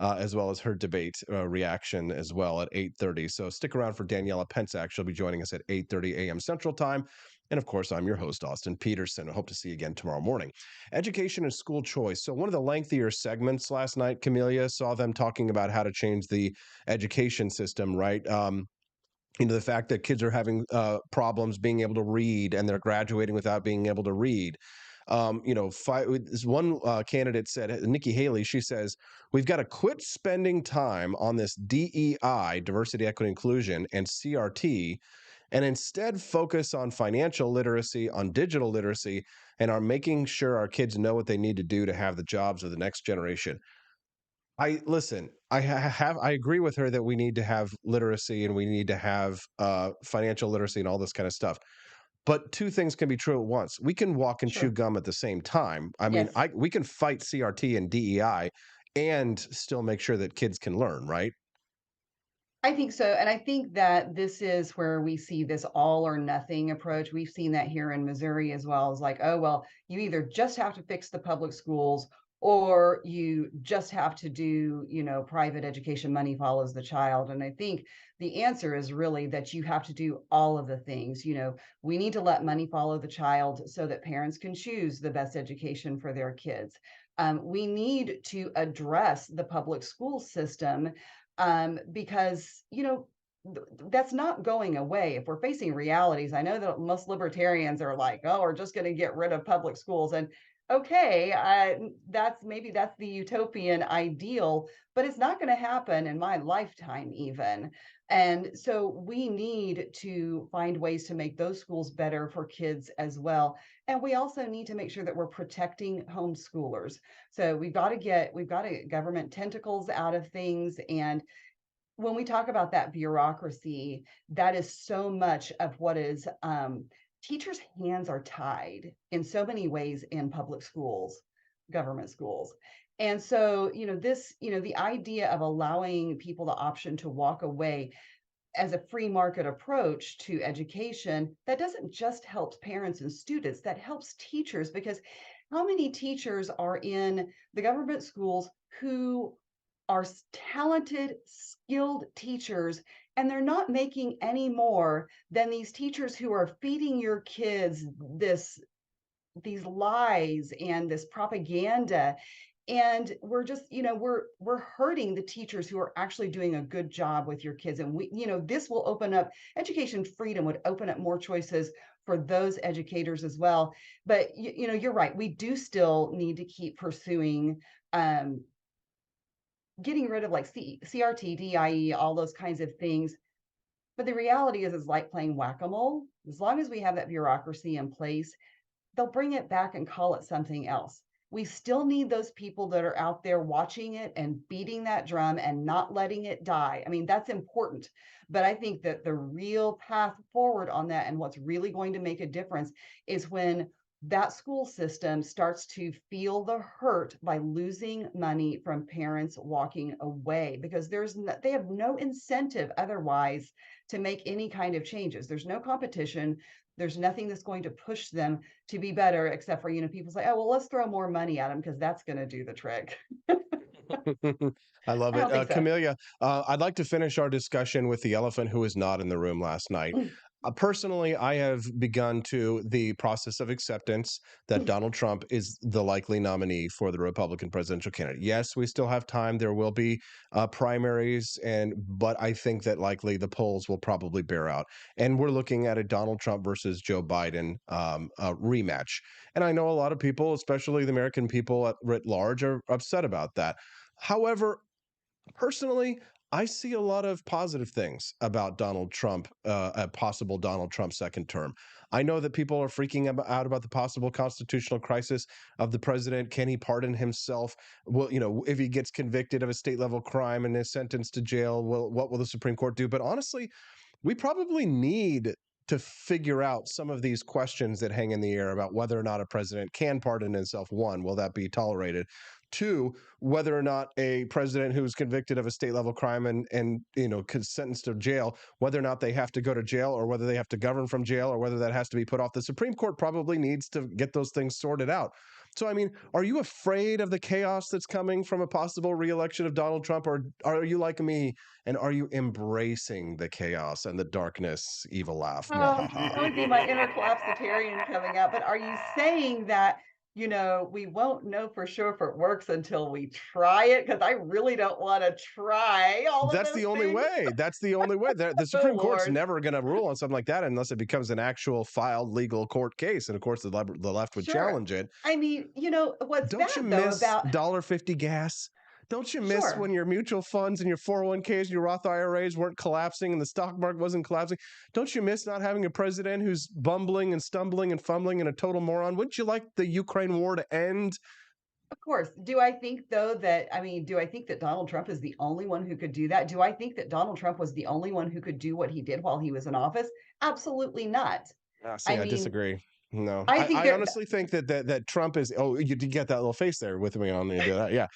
[SPEAKER 1] as well as her debate reaction as well at 8:30. So stick around for Daniela Pensack. She'll be joining us at 8:30 a.m. Central Time. And of course, I'm your host, Austin Peterson. I hope to see you again tomorrow morning. Education and school choice. So one of the lengthier segments last night, Camelia, saw them talking about how to change the education system, right? The fact that kids are having problems being able to read, and they're graduating without being able to read. This one candidate said, Nikki Haley, she says, we've got to quit spending time on this DEI, diversity, equity, inclusion, and CRT, and instead focus on financial literacy, on digital literacy, and on making sure our kids know what they need to do to have the jobs of the next generation. I agree with her that we need to have literacy and we need to have financial literacy and all this kind of stuff. But two things can be true at once. We can walk and chew gum at the same time. I mean,
[SPEAKER 28] Yes.
[SPEAKER 1] we can fight CRT and DEI and still make sure that kids can learn, right?
[SPEAKER 28] I think so. And I think that this is where we see this all or nothing approach. We've seen that here in Missouri as well. It's like, oh, well, you either just have to fix the public schools or you just have to do, private education, money follows the child. And I think the answer is really that you have to do all of the things. We need to let money follow the child so that parents can choose the best education for their kids. We need to address the public school system because that's not going away. If we're facing realities, I know that most libertarians are like, oh, we're just going to get rid of public schools. And okay, that's the utopian ideal, but it's not going to happen in my lifetime even. And so we need to find ways to make those schools better for kids as well. And we also need to make sure that we're protecting homeschoolers. So we've got to get government tentacles out of things. And when we talk about that bureaucracy, that is so much of what is teachers' hands are tied in so many ways in public schools, government schools. And so, the idea of allowing people the option to walk away as a free market approach to education, that doesn't just help parents and students, that helps teachers, because how many teachers are in the government schools who are talented, skilled teachers, and they're not making any more than these teachers who are feeding your kids these lies and this propaganda. And we're just, we're hurting the teachers who are actually doing a good job with your kids. And this will open up, education freedom would open up more choices for those educators as well. But you're right, we do still need to keep pursuing getting rid of like CRT, DIE, all those kinds of things. But the reality is, it's like playing whack-a-mole. As long as we have that bureaucracy in place, they'll bring it back and call it something else. We still need those people that are out there watching it and beating that drum and not letting it die. I mean, that's important. But I think that the real path forward on that, and what's really going to make a difference, is when that school system starts to feel the hurt by losing money from parents walking away, because they have no incentive otherwise to make any kind of changes. There's no competition. There's nothing that's going to push them to be better, except for, people say, oh, well, let's throw more money at them because that's going to do the trick.
[SPEAKER 1] I love
[SPEAKER 28] I
[SPEAKER 1] it.
[SPEAKER 28] don't think so.
[SPEAKER 1] Camelia, I'd like to finish our discussion with the elephant who was not in the room last night. Personally, I have begun the process of acceptance that Donald Trump is the likely nominee for the Republican presidential candidate. Yes, we still have time. There will be primaries, but I think that likely the polls will probably bear out. And we're looking at a Donald Trump versus Joe Biden rematch. And I know a lot of people, especially the American people writ large, are upset about that. However, personally, I see a lot of positive things about Donald Trump, a possible Donald Trump second term. I know that people are freaking out about the possible constitutional crisis of the president. Can he pardon himself? Well, if he gets convicted of a state level crime and is sentenced to jail, what will the Supreme Court do? But honestly, we probably need to figure out some of these questions that hang in the air about whether or not a president can pardon himself. One, will that be tolerated? Two, whether or not a president who's convicted of a state level crime and sentenced to jail, whether or not they have to go to jail, or whether they have to govern from jail, or whether that has to be put off. The Supreme Court probably needs to get those things sorted out. So, I mean, are you afraid of the chaos that's coming from a possible reelection of Donald Trump, or are you like me and are you embracing the chaos and the darkness? Evil laugh.
[SPEAKER 28] That would be my inner collapsitarian coming out. But are you saying that you know, we won't know for sure if it works until we try it, because I really don't want to try all of
[SPEAKER 1] That's
[SPEAKER 28] those
[SPEAKER 1] the only
[SPEAKER 28] things.
[SPEAKER 1] way. That's the only way. The
[SPEAKER 28] Oh,
[SPEAKER 1] Supreme Court's
[SPEAKER 28] Lord.
[SPEAKER 1] never going to rule on something like that unless it becomes an actual filed legal court case. And of course, the left would
[SPEAKER 28] Sure.
[SPEAKER 1] challenge it.
[SPEAKER 28] I mean, you know, what's
[SPEAKER 1] Don't
[SPEAKER 28] bad
[SPEAKER 1] you
[SPEAKER 28] though
[SPEAKER 1] miss
[SPEAKER 28] about
[SPEAKER 1] $1.50 gas? Don't you miss
[SPEAKER 28] Sure.
[SPEAKER 1] when your mutual funds and your 401ks, your Roth IRAs weren't collapsing and the stock market wasn't collapsing? Don't you miss not having a president who's bumbling and stumbling and fumbling and a total moron? Wouldn't you like the Ukraine war to end?
[SPEAKER 28] Of course. Do I think though that, I mean, do I think that Donald Trump is the only one who could do that? Do I think that Donald Trump was the only one who could do what he did while he was in office? Absolutely not.
[SPEAKER 1] I
[SPEAKER 28] mean,
[SPEAKER 1] disagree. No,
[SPEAKER 28] I think
[SPEAKER 1] I honestly think that Trump is. Oh, you did get that little face there with me on the that. Yeah,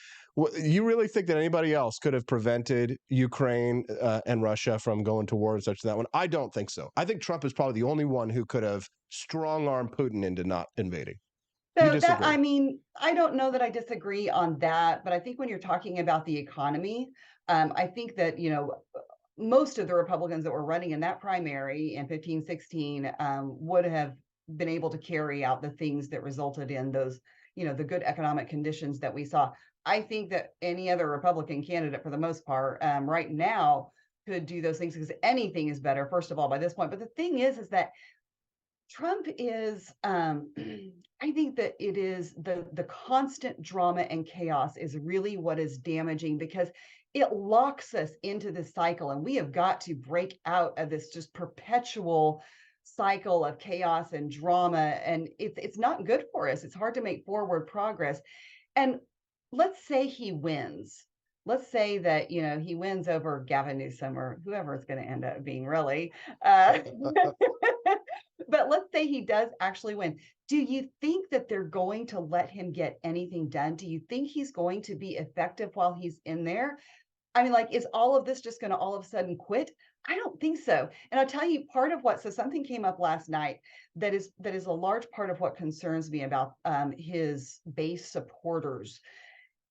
[SPEAKER 1] you really think that anybody else could have prevented Ukraine and Russia from going to war and such that one? I don't think so. I think Trump is probably the only one who could have strong-armed Putin into not invading. You
[SPEAKER 28] So that,
[SPEAKER 1] disagree?
[SPEAKER 28] I mean, I don't know that I disagree on that, but I think when you're talking about the economy, I think that, you know, most of the Republicans that were running in that primary in 15, 16 would have been able to carry out the things that resulted in those, you know, the good economic conditions that we saw. I think that any other Republican candidate, for the most part, right now could do those things, because anything is better, first of all, by this point. But the thing is that Trump is, I think that it is the constant drama and chaos is really what is damaging, because it locks us into this cycle, and we have got to break out of this just perpetual cycle of chaos and drama, and it's not good for us. It's hard to make forward progress. And let's say he wins. Let's say that, you know, he wins over Gavin Newsom or whoever it's going to end up being, really. But let's say he does actually win. Do you think that they're going to let him get anything done? Do you think he's going to be effective while he's in there? I mean, like, is all of this just going to all of a sudden quit? I don't think so. And I'll tell you part of what, so something came up last night that is a large part of what concerns me about his base supporters,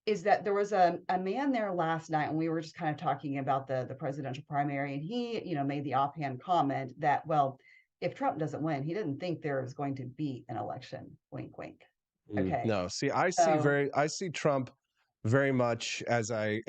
[SPEAKER 28] is that there was a man there last night, and we were just kind of talking about the presidential primary, and he, you know, made the offhand comment that, well, if Trump doesn't win, he didn't think there was going to be an election. Wink, wink. Okay.
[SPEAKER 1] No, see, I
[SPEAKER 28] So,
[SPEAKER 1] see Trump very much as I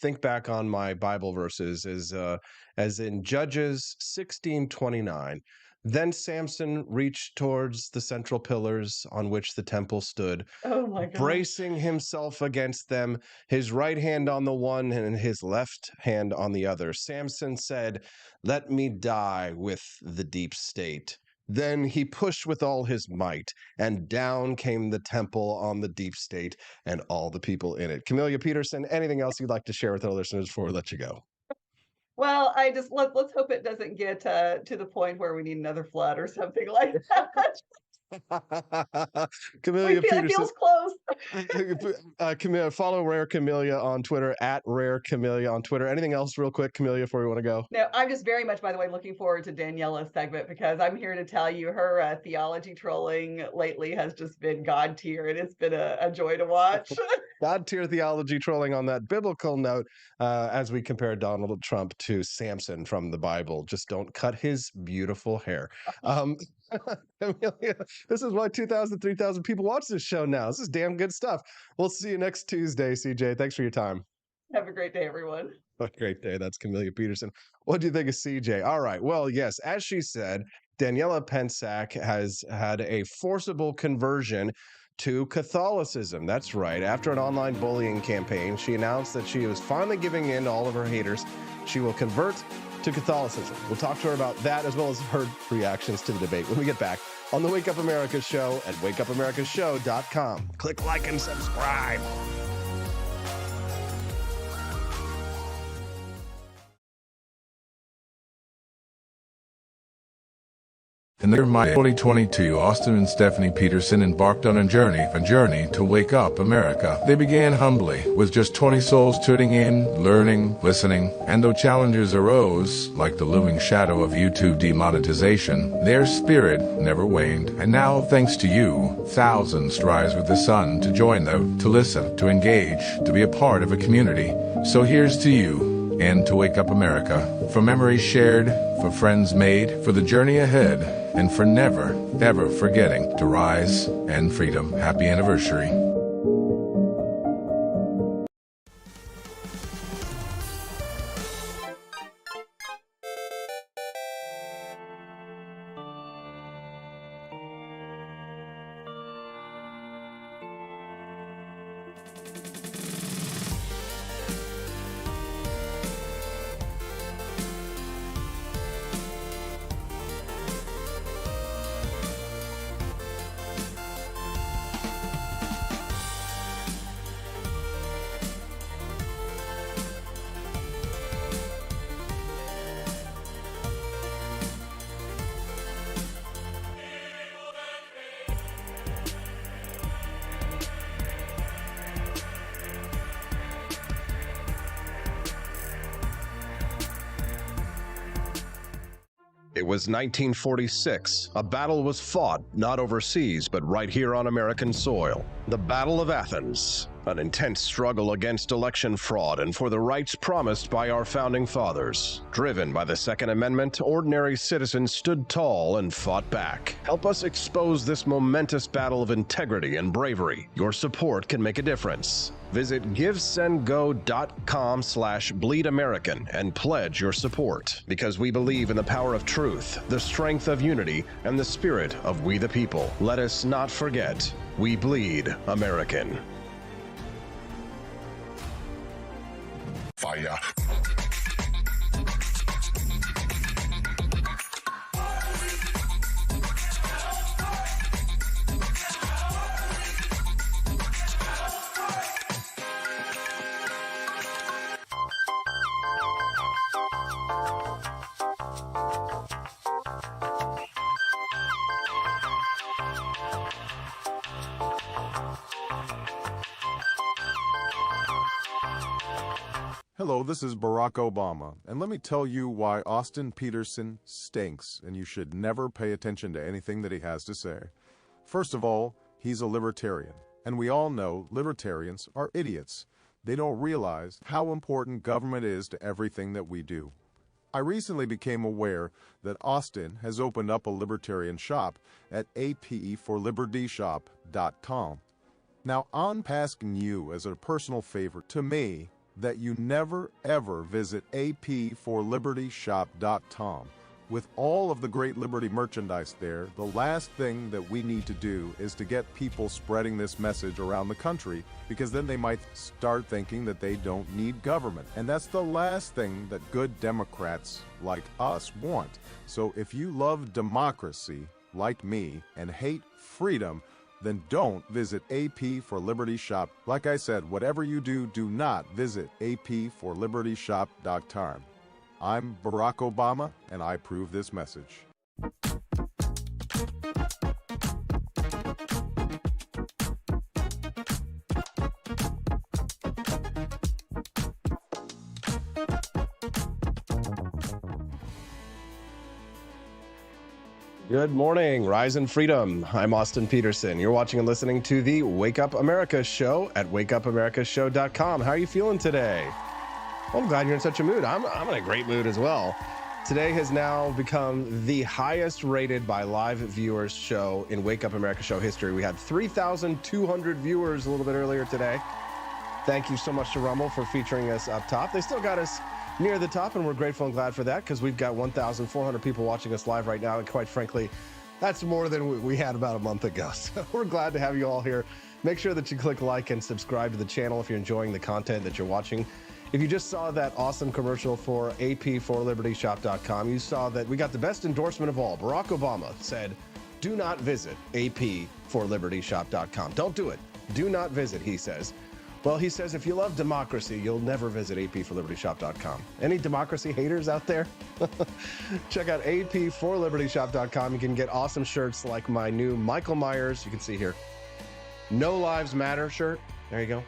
[SPEAKER 1] think back on my Bible verses as in Judges 16:29. Then Samson reached towards the central pillars on which the temple stood,
[SPEAKER 28] oh my gosh.
[SPEAKER 1] bracing himself against them, his right hand on the one and his left hand on the other. Samson said, "Let me die with the deep state." Then he pushed with all his might, and down came the temple on the deep state and all the people in it. Camelia Peterson, anything else you'd like to share with our listeners before we let you go?
[SPEAKER 28] Well, I just let's hope it doesn't get to the point where we need another flood or something like that.
[SPEAKER 1] Camelia
[SPEAKER 28] It
[SPEAKER 1] Peterson.
[SPEAKER 28] feels close.
[SPEAKER 1] Camelia, follow Rare Camelia on Twitter, at Rare Camelia on Twitter. Anything else real quick, Camelia, before we want to go?
[SPEAKER 28] No, I'm just very much, by the way, looking forward to Daniela's segment, because I'm here to tell you her theology trolling lately has just been God tier, and it's been a joy to watch.
[SPEAKER 1] God tier theology trolling on that biblical note as we compare Donald Trump to Samson from the Bible. Just don't cut his beautiful hair. Camelia, this is why 2,000, 3,000 people watch this show now. This is damn good stuff. We'll see you next Tuesday, CJ. Thanks for your time.
[SPEAKER 28] Have a great day, everyone.
[SPEAKER 1] What a great day. That's Camelia Peterson. What do you think of CJ? All right. Well, yes, as she said, Daniela Pensack has had a forcible conversion to Catholicism. That's right. After an online bullying campaign, she announced that she was finally giving in to all of her haters. She will convert to Catholicism. We'll talk to her about that, as well as her reactions to the debate when we get back on the Wake Up America Show at wakeupAmericaShow.com. Click like and subscribe.
[SPEAKER 9] In the year 2022, Austin and Stephanie Peterson embarked on a journey to wake up America. They began humbly, with just 20 souls tuning in, learning, listening, and though challenges arose, like the looming shadow of YouTube demonetization, their spirit never waned. And now, thanks to you, thousands rise with the sun to join them, to listen, to engage, to be a part of a community. So here's to you. and to wake up America. For memories shared, for friends made, for the journey ahead, and for never, ever forgetting to rise and freedom. Happy anniversary.
[SPEAKER 1] It was 1946. A battle was fought, not overseas, but right here on American soil. The Battle of Athens, an intense struggle against election fraud and for the rights promised by our founding fathers. Driven by the Second Amendment, ordinary citizens stood tall and fought back. Help us expose this momentous battle of integrity and bravery. Your support can make a difference. Visit givesendgo.com/bleedamerican and pledge your support, because we believe in the power of truth, the strength of unity, and the spirit of we the people. Let us not forget, we bleed American.
[SPEAKER 12] Fire.
[SPEAKER 14] Hello, this is Barack Obama, and let me tell you why Austin Petersen stinks, and you should never pay attention to anything that he has to say. First of all, he's a libertarian, and we all know libertarians are idiots. They don't realize how important government is to everything that we do. I recently became aware that Austin has opened up a libertarian shop at apforlibertyshop.com. Now, I'm asking you as a personal favor to me that you never ever visit apforlibertyshop.com. With all of the great Liberty merchandise there, the last thing that we need to do is to get people spreading this message around the country, because then they might start thinking that they don't need government. And that's the last thing that good Democrats like us want. So if you love democracy, like me, and hate freedom, then don't visit AP for Liberty Shop. Like I said, whatever you do, do not visit apforlibertyshop.com. I'm Barack Obama, and I approve this message.
[SPEAKER 1] Good morning, Rise and Freedom. I'm Austin Petersen. You're watching and listening to the Wake Up America show at wakeupAmericashow.com. How are you feeling today? Well, I'm glad you're in such a mood. I'm in a great mood as well. Today has now become the highest rated by live viewers show in Wake Up America show history. We had 3,200 viewers a little bit earlier today. Thank you so much to Rumble for featuring us up top. They still got us near the top, and we're grateful and glad for that, because we've got 1,400 people watching us live right now, and quite frankly, that's more than we had about a month ago. So we're glad to have you all here. Make sure that you click like and subscribe to the channel if you're enjoying the content that you're watching. If you just saw that awesome commercial for apforlibertyshop.com, you saw that we got the best endorsement of all. Barack Obama said, do not visit apforlibertyshop.com. Don't do it. Do not visit, he says. Well, he says, if you love democracy, you'll never visit apforlibertyshop.com. Any democracy haters out there? Check out apforlibertyshop.com. You can get awesome shirts like my new Michael Myers, you can see here, No Lives Matter shirt. There you go.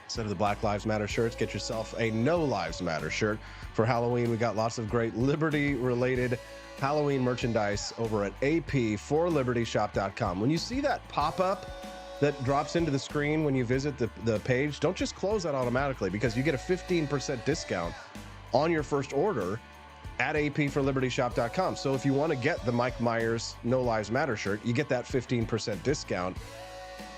[SPEAKER 1] Instead of the Black Lives Matter shirts, get yourself a No Lives Matter shirt for Halloween. We got lots of great liberty-related Halloween merchandise over at apforlibertyshop.com. When you see that pop up that drops into the screen when you visit the page, don't just close that automatically, because you get a 15% discount on your first order at apforlibertyshop.com. So if you want to get the Mike Myers No Lives Matter shirt, you get that 15% discount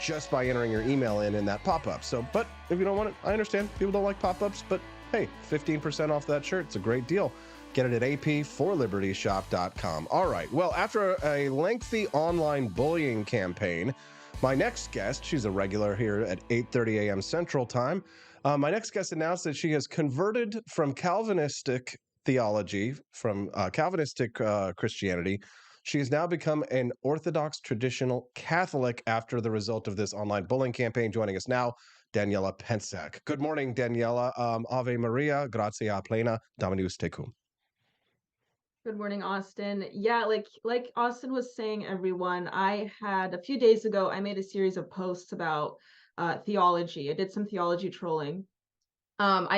[SPEAKER 1] just by entering your email in that pop-up. So, but if you don't want it, I understand. People don't like pop-ups, but hey, 15% off that shirt. It's a great deal. Get it at apforlibertyshop.com. All right. Well, after a lengthy online bullying campaign, my next guest, she's a regular here at 8:30 a.m. Central Time. My next guest announced that she has converted from Calvinistic theology, from Calvinistic Christianity. She has now become an Orthodox traditional Catholic after the result of this online bullying campaign. Joining us now, Daniela Pensac. Good morning, Daniela. Ave Maria, gratia plena, Dominus tecum.
[SPEAKER 12] Good morning, Austin. Yeah, like Austin was saying, everyone, I had a few days ago, I made a series of posts about theology. I did some theology trolling. So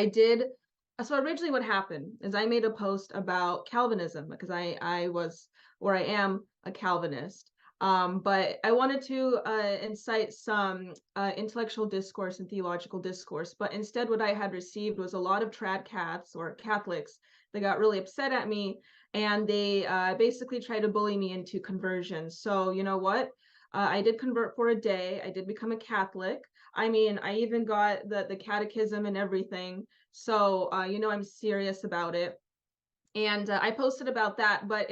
[SPEAKER 12] originally what happened is I made a post about Calvinism because I was, or I am, a Calvinist. But I wanted to incite some intellectual discourse and theological discourse. But instead, what I had received was a lot of trad Caths or Catholics that got really upset at me, and they basically tried to bully me into conversion. So you know what? I did convert for a day. I did become a Catholic. I mean, I even got the catechism and everything. So, I'm serious about it. And I posted about that. But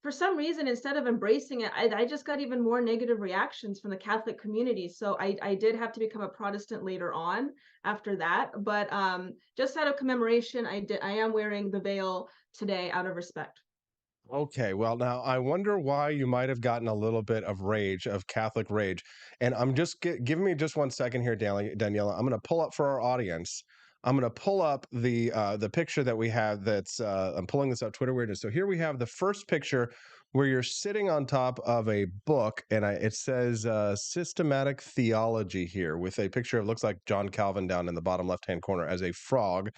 [SPEAKER 12] for some reason, instead of embracing it, I just got even more negative reactions from the Catholic community. So I did have to become a Protestant later on after that. But just out of commemoration, I am wearing the veil today out of respect.
[SPEAKER 1] Okay, well, now I wonder why you might have gotten a little bit of rage, of Catholic rage. And I'm just giving me just 1 second here, Daniela. I'm going to pull up for our audience. I'm going to pull up the picture that we have. I'm pulling this out, Twitter weirdness. So here we have the first picture where you're sitting on top of a book, and it says systematic theology here, with a picture of, looks like John Calvin down in the bottom left-hand corner as a frog.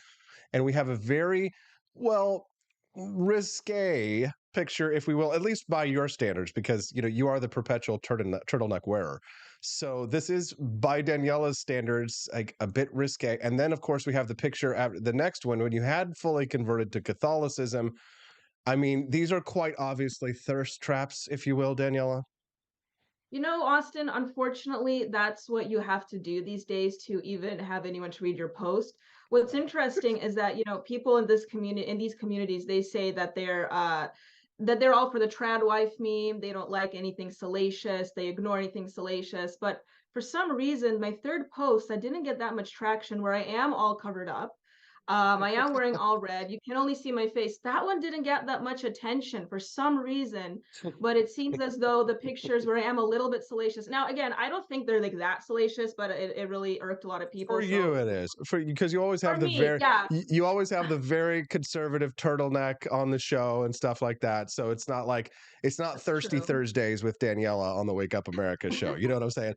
[SPEAKER 1] And we have a very, well, risque picture, if we will, at least by your standards, because you are the perpetual turtleneck wearer. So this is, by Daniela's standards, like a bit risque. And then, of course, we have the picture after the next one when you had fully converted to Catholicism. I mean, these are quite obviously thirst traps, if you will, Daniela.
[SPEAKER 12] Austin, unfortunately, that's what you have to do these days to even have anyone to read your post. What's interesting is that, people in these communities, they say that they're all for the trad wife meme. They don't like anything salacious. They ignore anything salacious. But for some reason, my third post, I didn't get that much traction, where I am all covered up. I am wearing all red. You can only see my face. That one didn't get that much attention for some reason, but it seems as though the pictures where I am a little bit salacious. Now, again, I don't think they're like that salacious, but it really irked a lot of people.
[SPEAKER 1] For you, it is, because you always have you always have the very conservative turtleneck on the show and stuff like that. So it's not
[SPEAKER 12] That's
[SPEAKER 1] Thirsty
[SPEAKER 12] true.
[SPEAKER 1] Thursdays with Daniela on the Wake Up America show. You know what I'm saying?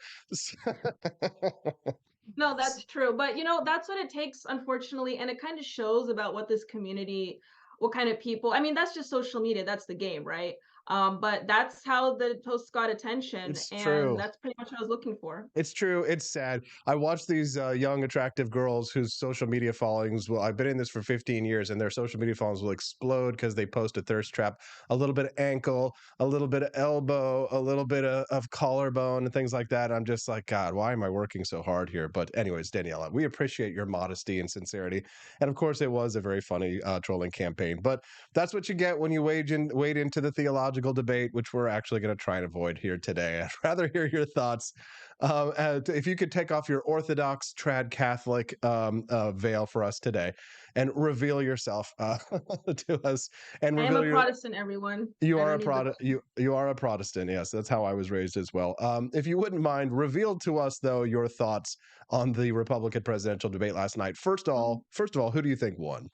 [SPEAKER 12] No, that's true. But that's what it takes, unfortunately. And it kind of shows about what this community, what kind of people. I mean, that's just social media. That's the game, right? But that's how the posts got attention.
[SPEAKER 1] It's
[SPEAKER 12] And
[SPEAKER 1] true.
[SPEAKER 12] that's pretty much what I was looking for.
[SPEAKER 1] It's true. It's sad. I watch these young, attractive girls whose social media followings will, I've been in this for 15 years, and their social media followings will explode because they post a thirst trap, a little bit of ankle, a little bit of elbow, a little bit of collarbone, and things like that. I'm just like, God, why am I working so hard here? But anyways, Daniela, we appreciate your modesty and sincerity. And of course, it was a very funny trolling campaign. But that's what you get when you wade into the theological debate, which we're actually going to try and avoid here today. I'd rather hear your thoughts. If you could take off your Orthodox trad Catholic veil for us today and reveal yourself to us, and
[SPEAKER 12] I am
[SPEAKER 1] reveal
[SPEAKER 12] a Protestant, everyone.
[SPEAKER 1] you are a Protestant. You are a Protestant. Yes, that's how I was raised as well. If you wouldn't mind, reveal to us though your thoughts on the Republican presidential debate last night. First of all, who do you think won?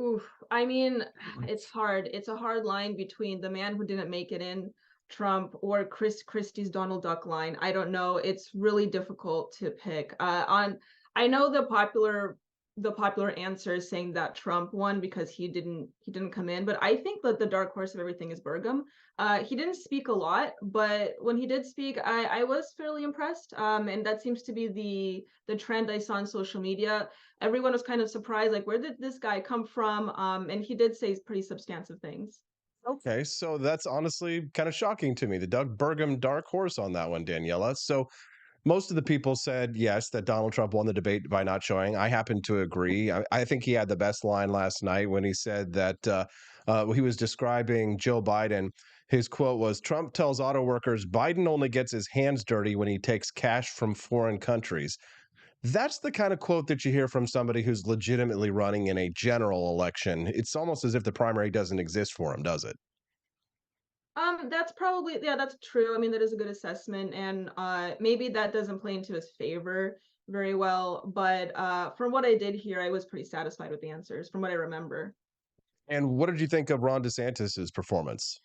[SPEAKER 12] Oof. I mean, it's hard. It's a hard line between the man who didn't make it in, Trump, or Chris Christie's Donald Duck line. I don't know. It's really difficult to pick. I know the popular the popular answer is saying that Trump won because he didn't come in. But I think that the dark horse of everything is Burgum. He didn't speak a lot, but when he did speak, I was fairly impressed. And that seems to be the trend I saw on social media. Everyone was kind of surprised, like, where did this guy come from? And he did say pretty substantive things.
[SPEAKER 1] Okay, so that's honestly kind of shocking to me. The Doug Burgum dark horse on that one, Daniela. So most of the people said yes, that Donald Trump won the debate by not showing. I happen to agree. I think he had the best line last night when he said that he was describing Joe Biden. His quote was, Trump tells auto workers Biden only gets his hands dirty when he takes cash from foreign countries. That's the kind of quote that you hear from somebody who's legitimately running in a general election. It's almost as if the primary doesn't exist for him, does it?
[SPEAKER 12] That's probably, yeah, that's true. I mean, that is a good assessment, and maybe that doesn't play into his favor very well. But from what I did hear, I was pretty satisfied with the answers, from what I remember.
[SPEAKER 1] And what did you think of Ron DeSantis's performance?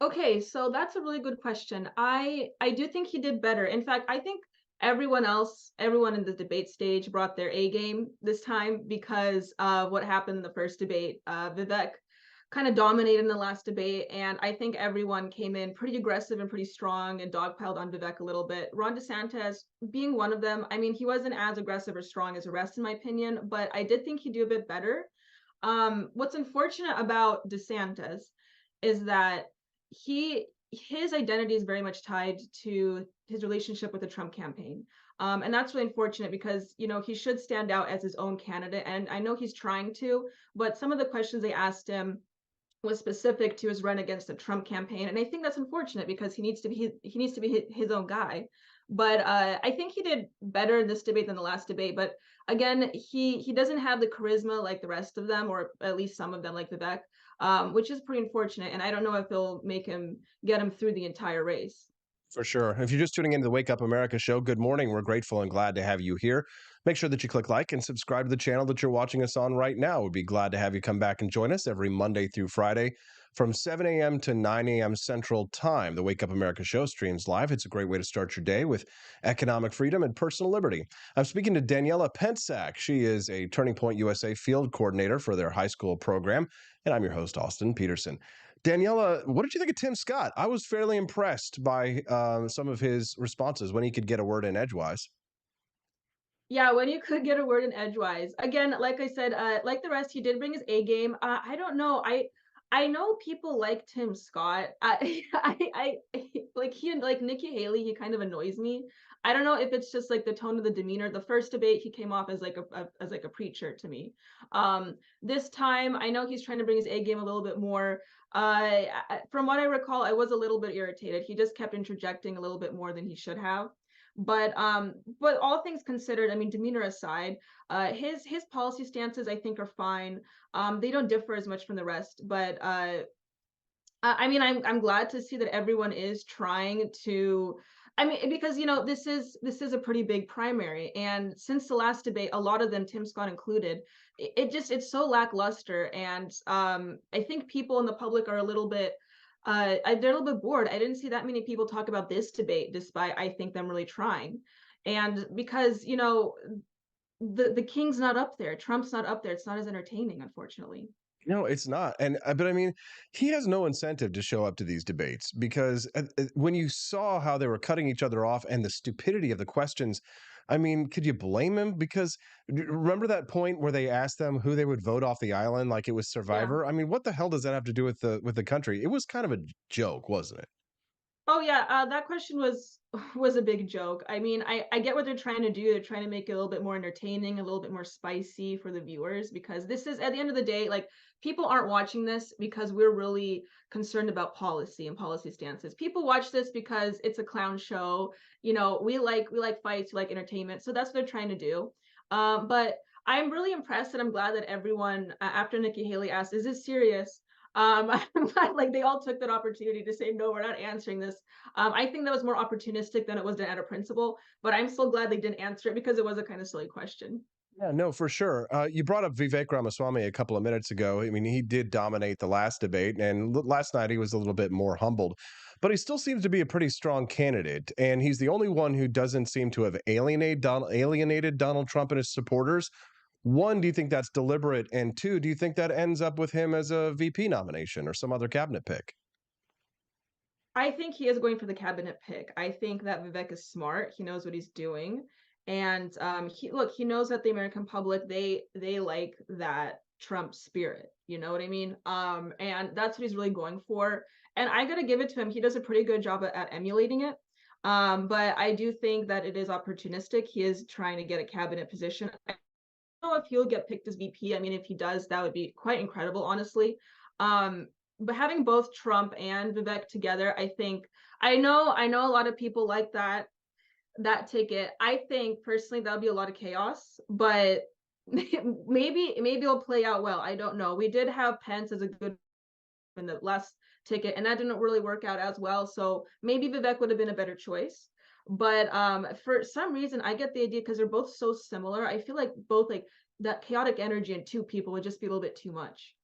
[SPEAKER 12] Okay, so that's a really good question. I do think he did better. In fact, I think everyone in the debate stage brought their A game this time because of what happened in the first debate. Vivek kind of dominated in the last debate, and I think everyone came in pretty aggressive and pretty strong and dogpiled on Vivek a little bit. Ron DeSantis being one of them. I mean, he wasn't as aggressive or strong as the rest, in my opinion, but I did think he'd do a bit better. What's unfortunate about DeSantis is that his identity is very much tied to his relationship with the Trump campaign. And that's really unfortunate because, he should stand out as his own candidate. And I know he's trying to, but some of the questions they asked him was specific to his run against the Trump campaign. And I think that's unfortunate because he needs to be his own guy. But I think he did better in this debate than the last debate. But again, he doesn't have the charisma like the rest of them, or at least some of them, like Vivek, which is pretty unfortunate. And I don't know if it'll get him through the entire race.
[SPEAKER 1] For sure. If you're just tuning into the Wake Up America show, good morning. We're grateful and glad to have you here. Make sure that you click like and subscribe to the channel that you're watching us on right now. We'd be glad to have you come back and join us every Monday through Friday from 7 a.m. to 9 a.m. Central Time. The Wake Up America show streams live. It's a great way to start your day with economic freedom and personal liberty. I'm speaking to Daniela Pensack. She is a Turning Point USA field coordinator for their high school program. And I'm your host, Austin Peterson. Daniela, what did you think of Tim Scott? I was fairly impressed by some of his responses when he could get a word in edgewise.
[SPEAKER 12] Yeah, when you could get a word in edgewise. Again, like I said, like the rest, he did bring his A game. I don't know. I know people like Tim Scott. Like he and like Nikki Haley, he kind of annoys me. I don't know if it's just like the tone of the demeanor. The first debate, he came off as like a preacher to me. This time, I know he's trying to bring his A game a little bit more. From what I recall, I was a little bit irritated. He just kept interjecting a little bit more than he should have. But all things considered, I mean, demeanor aside, his policy stances I think are fine. They don't differ as much from the rest, but I mean, I'm glad to see that everyone is trying to. I mean, because this is a pretty big primary, and since the last debate, a lot of them, Tim Scott included, it's so lackluster, and I think people in the public are a little bit. They're a little bit bored. I didn't see that many people talk about this debate, despite I think them really trying, and because the king's not up there, Trump's not up there. It's not as entertaining, unfortunately.
[SPEAKER 1] No, it's not. And but I mean, he has no incentive to show up to these debates because when you saw how they were cutting each other off and the stupidity of the questions, I mean, could you blame him? Because remember that point where they asked them who they would vote off the island like it was
[SPEAKER 12] Yeah.
[SPEAKER 1] Survivor? I mean, what the hell does that have to do with the country? It was kind of a joke, wasn't it?
[SPEAKER 12] Oh yeah, that question was a big joke. I mean, I get what they're trying to do. They're trying to make it a little bit more entertaining, a little bit more spicy for the viewers, because this is, at the end of the day, like, people aren't watching this because we're really concerned about policy and policy stances. People watch this because it's a clown show. We like fights, we like entertainment. So that's what they're trying to do. But I'm really impressed, and I'm glad that everyone, after Nikki Haley asked, "Is this serious?" I'm glad, like, they all took that opportunity to say, no, we're not answering this. I think that was more opportunistic than it was done out of principle, but I'm so glad they didn't answer it because it was a kind of silly question.
[SPEAKER 1] Yeah, no, for sure. You brought up Vivek Ramaswamy a couple of minutes ago. I mean, he did dominate the last debate, and last night he was a little bit more humbled, but he still seems to be a pretty strong candidate. And he's the only one who doesn't seem to have alienated Donald Trump and his supporters. One, do you think that's deliberate? And two, do you think that ends up with him as a VP nomination or some other cabinet pick?
[SPEAKER 12] I think he is going for the cabinet pick. I think that Vivek is smart. He knows what he's doing, and he knows that the American public they like that Trump spirit. You know what I mean? And that's what he's really going for. And I gotta give it to him. He does a pretty good job at emulating it. But I do think that it is opportunistic. He is trying to get a cabinet position. I don't know if he'll get picked as VP. I mean, if he does, that would be quite incredible, honestly. But having both Trump and Vivek together, I know a lot of people like that ticket. I think personally that would be a lot of chaos, but maybe it'll play out well. I don't know. We did have Pence as a good in the last ticket, and that didn't really work out as well. So maybe Vivek would have been a better choice. But for some reason, I get the idea because they're both so similar. I feel like both like that chaotic energy in two people would just be a little bit too much.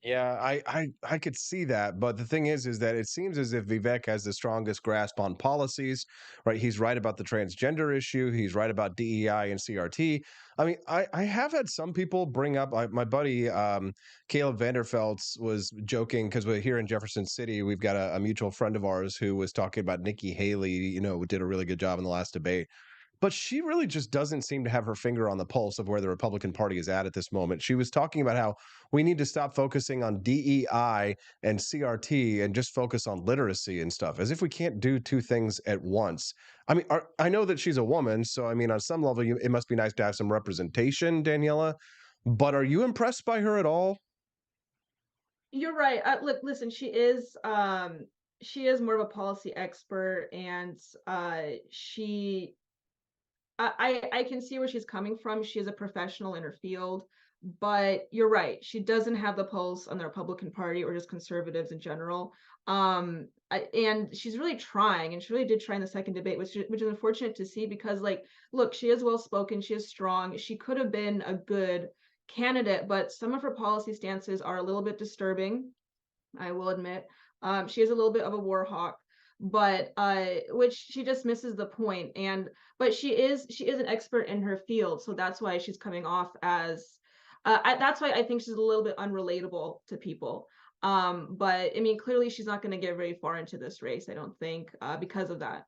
[SPEAKER 1] Yeah, I could see that, but the thing is that it seems as if Vivek has the strongest grasp on policies, right? He's right about the transgender issue. He's right about DEI and CRT. I mean, I have had some people bring up my buddy Caleb Vanderfeltz was joking because we're here in Jefferson City. We've got a mutual friend of ours who was talking about Nikki Haley. Did a really good job in the last debate. But she really just doesn't seem to have her finger on the pulse of where the Republican Party is at this moment. She was talking about how we need to stop focusing on DEI and CRT and just focus on literacy and stuff, as if we can't do two things at once. I mean, I know that she's a woman, so I mean, on some level, it must be nice to have some representation, Daniela. But are you impressed by her at all?
[SPEAKER 12] You're right. Look, listen, she is more of a policy expert, and I can see where she's coming from. She is a professional in her field, but you're right. She doesn't have the pulse on the Republican Party or just conservatives in general. And she's really trying, and she really did try in the second debate, which is unfortunate to see because, like, look, she is well spoken, she is strong, she could have been a good candidate, but some of her policy stances are a little bit disturbing. I will admit, she is a little bit of a war hawk, but which she just misses the point. But she is an expert in her field, so that's why she's coming off as that's why I think she's a little bit unrelatable to people. But I mean, clearly she's not going to get very far into this race, I don't think, because of that.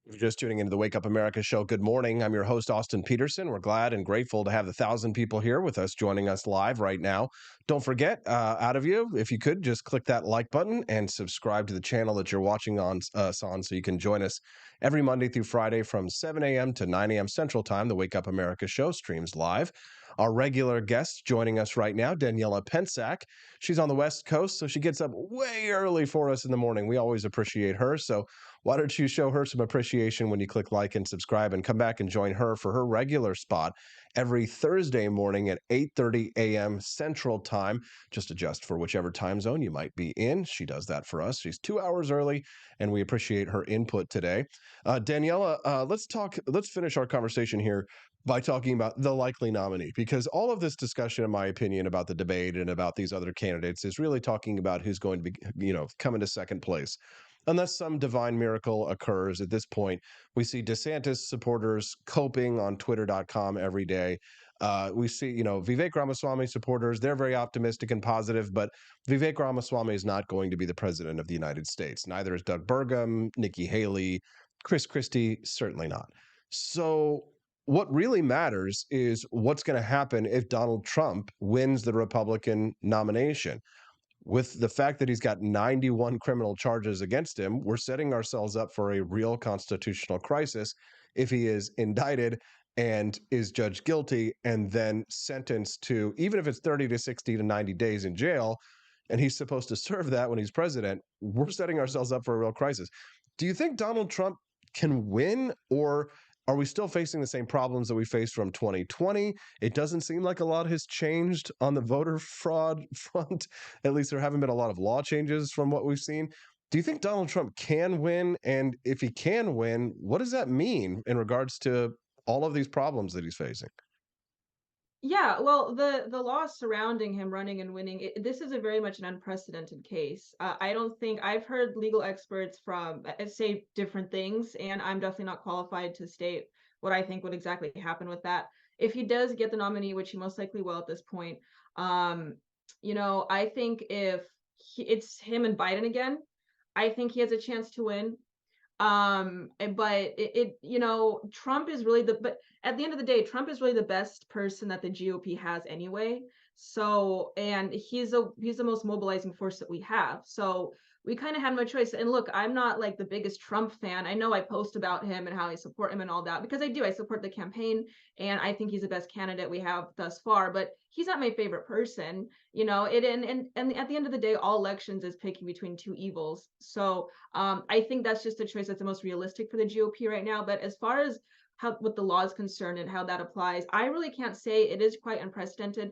[SPEAKER 1] If you're just tuning into the Wake Up America show, good morning. I'm your host, Austin Peterson. We're glad and grateful to have the 1,000 people here with us joining us live right now. Don't forget, out of you, if you could, just click that like button and subscribe to the channel that you're watching us on so you can join us every Monday through Friday from 7 a.m. to 9 a.m. Central Time. The Wake Up America show streams live. Our regular guest joining us right now, Daniela Pensack. She's on the West Coast, so she gets up way early for us in the morning. We always appreciate her. So why don't you show her some appreciation when you click like and subscribe and come back and join her for her regular spot every Thursday morning at 8:30 a.m. Central Time. Just adjust for whichever time zone you might be in. She does that for us. She's 2 hours early, and we appreciate her input today. Daniela, let's finish our conversation here by talking about the likely nominee, because all of this discussion, in my opinion, about the debate and about these other candidates is really talking about who's going to be, come into second place. Unless some divine miracle occurs at this point, we see DeSantis supporters coping on twitter.com every day. We see, Vivek Ramaswamy supporters, they're very optimistic and positive, but Vivek Ramaswamy is not going to be the president of the United States. Neither is Doug Burgum, Nikki Haley, Chris Christie, certainly not. So what really matters is what's going to happen if Donald Trump wins the Republican nomination. With the fact that he's got 91 criminal charges against him, we're setting ourselves up for a real constitutional crisis if he is indicted and is judged guilty and then sentenced to, even if it's 30 to 60 to 90 days in jail, and he's supposed to serve that when he's president, we're setting ourselves up for a real crisis. Do you think Donald Trump can win, or are we still facing the same problems that we faced from 2020? It doesn't seem like a lot has changed on the voter fraud front. At least there haven't been a lot of law changes from what we've seen. Do you think Donald Trump can win? And if he can win, what does that mean in regards to all of these problems that he's facing?
[SPEAKER 12] Yeah, well, the laws surrounding him running and winning, this is a very much an unprecedented case. I don't think I've heard legal experts from say different things, and I'm definitely not qualified to state what I think would exactly happen with that. if he does get the nominee, which he most likely will at this point, I think if it's him and Biden again, I think he has a chance to win. But Trump is really but at the end of the day, Trump is really the best person that the GOP has anyway. So, and he's the most mobilizing force that we have. So we kind of have no choice. And look, I'm not like the biggest Trump fan. I know I post about him and how I support him and all that because I do. I support the campaign and I think he's the best candidate we have thus far, but he's not my favorite person. And at the end of the day, all elections is picking between two evils. So I think that's just a choice that's the most realistic for the GOP right now. But as far as how what the law is concerned and how that applies, I really can't say. It is quite unprecedented.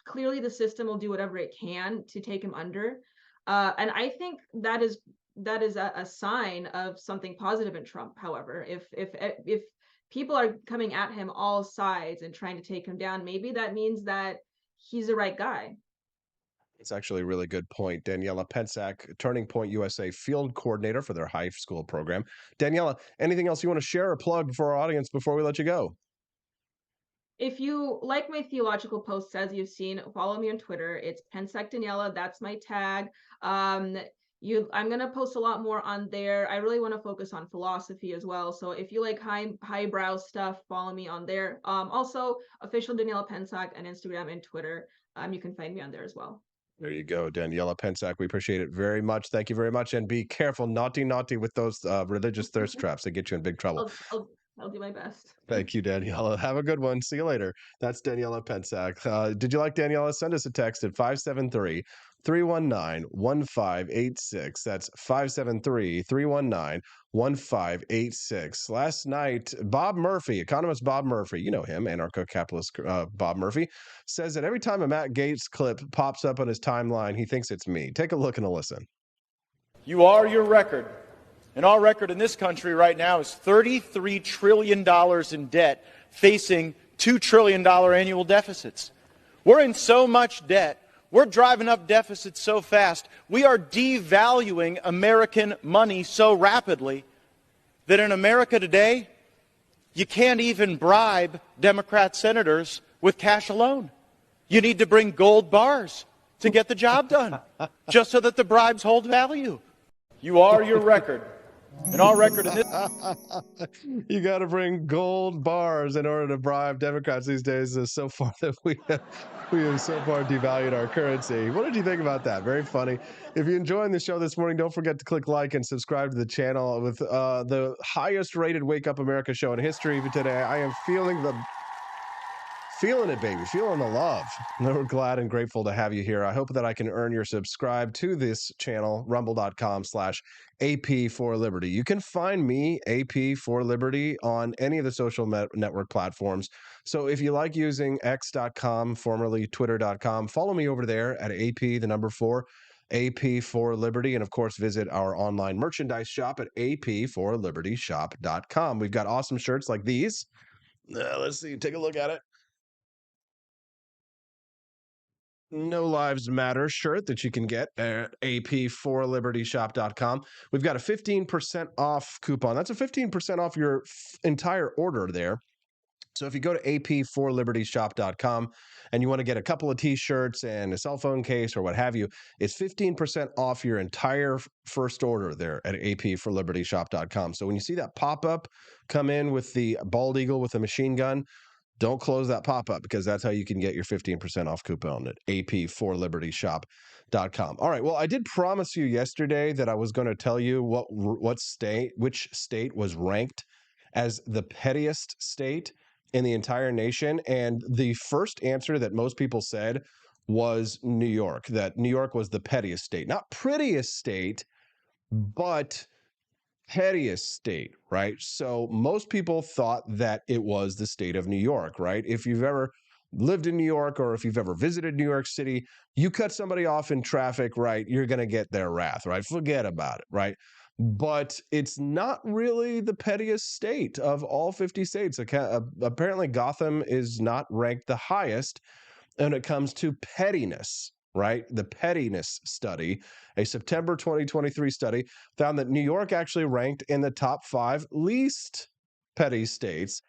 [SPEAKER 12] Clearly the system will do whatever it can to take him under. And I think that is a sign of something positive in Trump. However, if people are coming at him all sides and trying to take him down, maybe that means that he's the right guy.
[SPEAKER 1] It's actually a really good point. Daniela Pensack, Turning Point USA field coordinator for their high school program. Daniela, anything else you want to share or plug for our audience before we let you go?
[SPEAKER 12] If you like my theological posts, as you've seen, follow me on Twitter. It's Pensack Daniela. That's my tag. I'm gonna post a lot more on there. I really want to focus on philosophy as well. So if you like highbrow stuff, follow me on there. Also official Daniela Pensack on Instagram and Twitter. You can find me on there as well.
[SPEAKER 1] There you go, Daniela Pensack. We appreciate it very much. Thank you very much. And be careful, naughty with those religious thirst traps. They get you in big trouble.
[SPEAKER 12] I'll do my best.
[SPEAKER 1] Thank you, Daniela. Have a good one. See you later. That's Daniela Pensack. Did you like Daniela? Send us a text at 573-319-1586. That's 573-319-1586. Last night, Bob Murphy, economist Bob Murphy, you know him, anarcho-capitalist Bob Murphy, says that every time a Matt Gaetz clip pops up on his timeline, he thinks it's me. Take a look and a listen.
[SPEAKER 2] You are your record. And our record in this country right now is $33 trillion in debt, facing $2 trillion annual deficits. We're in so much debt. We're driving up deficits so fast. We are devaluing American money so rapidly that in America today, you can't even bribe Democrat senators with cash alone. You need to bring gold bars to get the job done, just so that the bribes hold value. You are your record. And our record in this
[SPEAKER 1] you got to bring gold bars in order to bribe Democrats these days. So far that we have so far devalued our currency. What did you think about that? Very funny. If you're enjoying the show this morning, don't forget to click like and subscribe to the channel. With the highest rated Wake Up America show in history today, I am feeling it, baby. Feeling the love. We're glad and grateful to have you here. I hope that I can earn your subscribe to this channel, rumble.com/AP for Liberty. You can find me, AP for Liberty, on any of the social network platforms. So if you like using x.com, formerly twitter.com, follow me over there at AP, the number 4, AP for Liberty. And of course, visit our online merchandise shop at apforlibertyshop.com. We've got awesome shirts like these. Let's see, take a look at it. No Lives Matter shirt that you can get at apforlibertyshop.com. We've got a 15% off coupon. That's a 15% off your entire order there. So if you go to apforlibertyshop.com and you want to get a couple of t-shirts and a cell phone case or what have you, it's 15% off your entire first order there at apforlibertyshop.com. So when you see that pop-up come in with the bald eagle with a machine gun, don't close that pop-up because that's how you can get your 15% off coupon at apforlibertyshop.com. All right. Well, I did promise you yesterday that I was going to tell you which state was ranked as the pettiest state in the entire nation. And the first answer that most people said was New York, that New York was the pettiest state. Not prettiest state, but pettiest state, right? So most people thought that it was the state of New York, right? If you've ever lived in New York or if you've ever visited New York City, you cut somebody off in traffic, right? You're going to get their wrath, right? Forget about it, right? But it's not really the pettiest state of all 50 states. Apparently, Gotham is not ranked the highest when it comes to pettiness, right? The pettiness study, a September 2023 study, found that New York actually ranked in the top 5 least petty states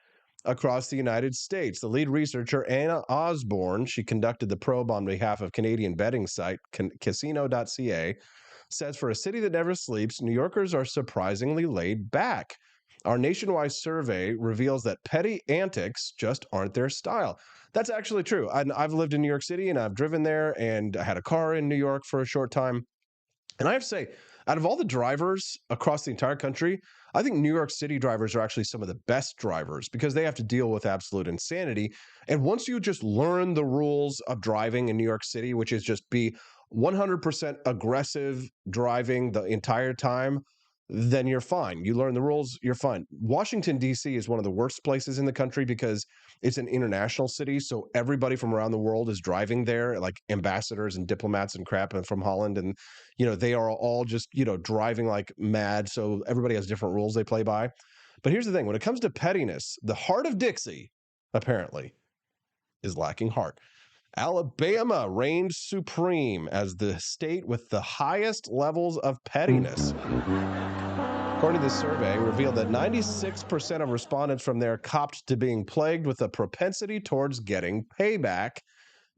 [SPEAKER 1] across the United States. The lead researcher, Anna Osborne, she conducted the probe on behalf of Canadian betting site casino.ca, says for a city that never sleeps, New Yorkers are surprisingly laid back. Our nationwide survey reveals that petty antics just aren't their style. That's actually true. I've lived in New York City and I've driven there, and I had a car in New York for a short time. And I have to say, out of all the drivers across the entire country, I think New York City drivers are actually some of the best drivers because they have to deal with absolute insanity. And once you just learn the rules of driving in New York City, which is just be 100% aggressive driving the entire time, then you're fine. You learn the rules, you're fine. Washington, D.C. is one of the worst places in the country because it's an international city. So everybody from around the world is driving there, like ambassadors and diplomats and crap and from Holland. And, they are all just, driving like mad. So everybody has different rules they play by. But here's the thing. When it comes to pettiness, the heart of Dixie, apparently, is lacking heart. Alabama reigned supreme as the state with the highest levels of pettiness. According to this survey, revealed that 96% of respondents from there copped to being plagued with a propensity towards getting payback.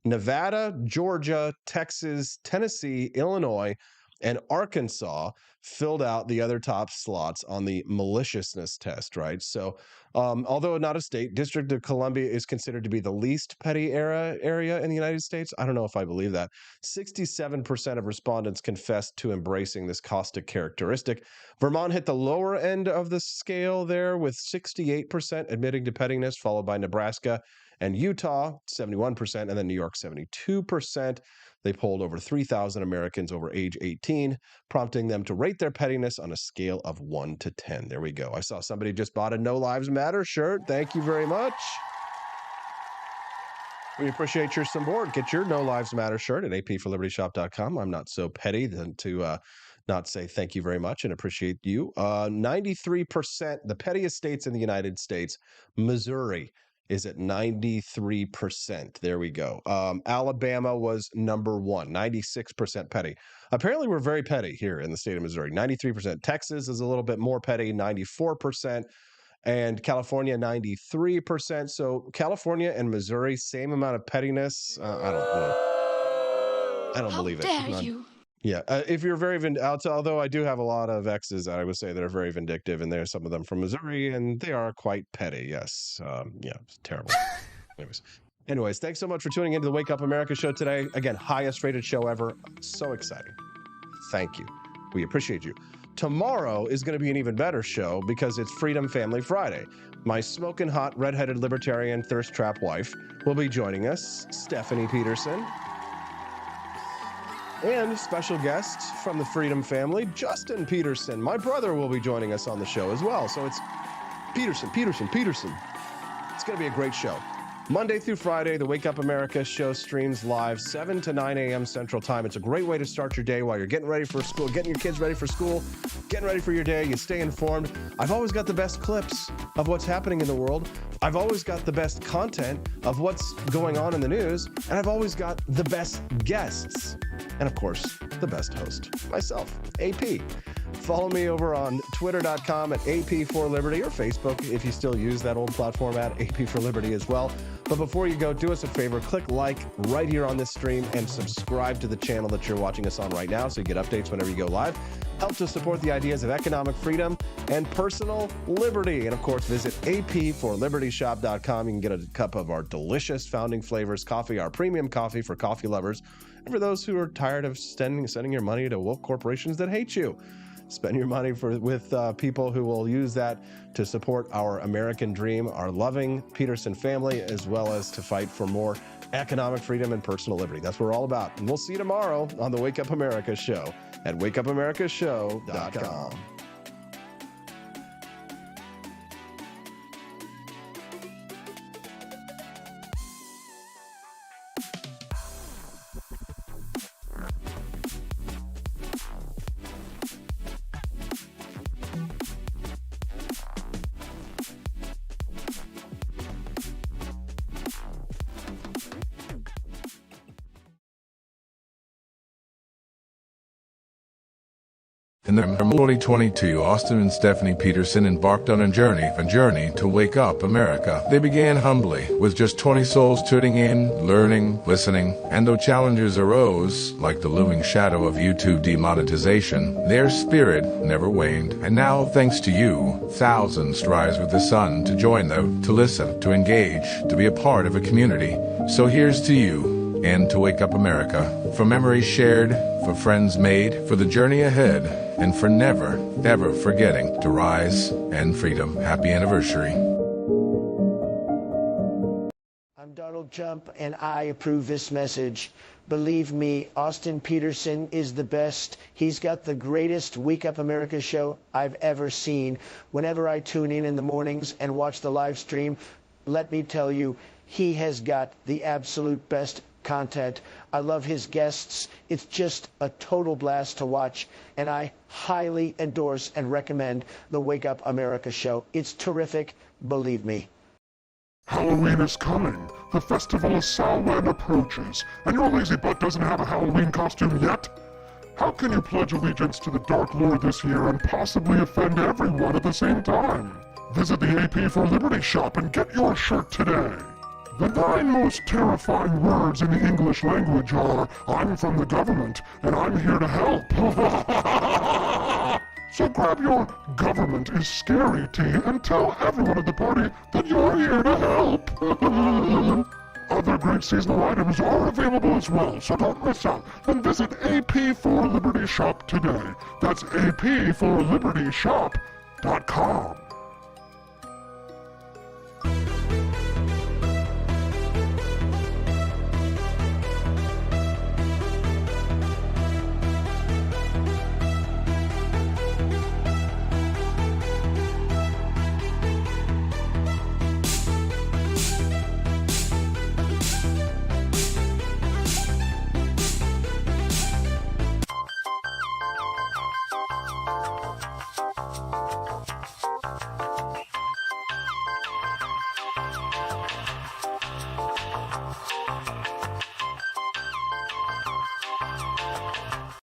[SPEAKER 1] Nevada, Georgia, Texas, Tennessee, Illinois, and Arkansas filled out the other top slots on the maliciousness test, right? So, although not a state, District of Columbia is considered to be the least petty area in the United States. I don't know if I believe that. 67% of respondents confessed to embracing this caustic characteristic. Vermont hit the lower end of the scale there with 68% admitting to pettiness, followed by Nebraska and Utah, 71%, and then New York, 72%. They polled over 3,000 Americans over age 18, prompting them to rate their pettiness on a scale of 1 to 10. There we go. I saw somebody just bought a No Lives Matter shirt. Thank you very much. We appreciate your support. Get your No Lives Matter shirt at apforlibertyshop.com. I'm not so petty than to not say thank you very much and appreciate you. 93%, the pettiest states in the United States, Missouri is at 93%. There we go. Alabama was number 1, 96% petty. Apparently, we're very petty here in the state of Missouri. 93%. Texas is a little bit more petty, 94%. And California, 93%. So California and Missouri, same amount of pettiness. I don't believe it.
[SPEAKER 25] How dare you?
[SPEAKER 1] Yeah, if you're very although I do have a lot of exes, I would say that are very vindictive, and there's some of them from Missouri, and they are quite petty. Yes, it's terrible. Anyways, thanks so much for tuning into the Wake Up America show today. Again, highest rated show ever. So exciting. Thank you. We appreciate you. Tomorrow is going to be an even better show because it's Freedom Family Friday. My smoking hot redheaded libertarian thirst trap wife will be joining us, Stephanie Peterson. And special guest from the Freedom family, Justin Peterson. My brother will be joining us on the show as well. So it's Peterson. It's going to be a great show. Monday through Friday, the Wake Up America show streams live 7 to 9 a.m. Central Time. It's a great way to start your day while you're getting ready for school, getting your kids ready for school, getting ready for your day. You stay informed. I've always got the best clips of what's happening in the world. I've always got the best content of what's going on in the news. And I've always got the best guests. And of course, the best host, myself, AP. Follow me over on twitter.com at AP4Liberty or Facebook if you still use that old platform at AP4Liberty as well. But before you go, do us a favor, click like right here on this stream and subscribe to the channel that you're watching us on right now so you get updates whenever you go live. Help to support the ideas of economic freedom and personal liberty. And of course, visit apforlibertyshop.com. You can get a cup of our delicious founding flavors coffee, our premium coffee for coffee lovers. And for those who are tired of sending your money to woke corporations that hate you. Spend your money with people who will use that to support our American dream, our loving Peterson family, as well as to fight for more economic freedom and personal liberty. That's what we're all about. And we'll see you tomorrow on the Wake Up America show at wakeupAmericaShow.com.
[SPEAKER 9] In the 2022, Austin and Stephanie Peterson embarked on a journey to wake up America. They began humbly, with just 20 souls tuning in, learning, listening, and though challenges arose, like the looming shadow of YouTube demonetization, their spirit never waned. And now, thanks to you, thousands rise with the sun to join them, to listen, to engage, to be a part of a community. So here's to you, and to wake up America, for memories shared, for friends made, for the journey ahead, and for never, ever forgetting to rise and freedom. Happy anniversary.
[SPEAKER 3] I'm Donald Trump, and I approve this message. Believe me, Austin Peterson is the best. He's got the greatest Wake Up America show I've ever seen. Whenever I tune in the mornings and watch the live stream, let me tell you, he has got the absolute best content. I love his guests. It's just a total blast to watch, and I highly endorse and recommend the Wake Up America show. It's terrific, believe me.
[SPEAKER 15] Halloween is coming. The festival of Samhain approaches, and your lazy butt doesn't have a Halloween costume yet? How can you pledge allegiance to the Dark Lord this year and possibly offend everyone at the same time? Visit the AP for Liberty shop and get your shirt today. The 9 most terrifying words in the English language are, I'm from the government, and I'm here to help. So grab your government is scary tee and tell everyone at the party that you're here to help. Other great seasonal items are available as well, so don't miss out. And visit AP for Liberty shop today. That's apforlibertyshop.com.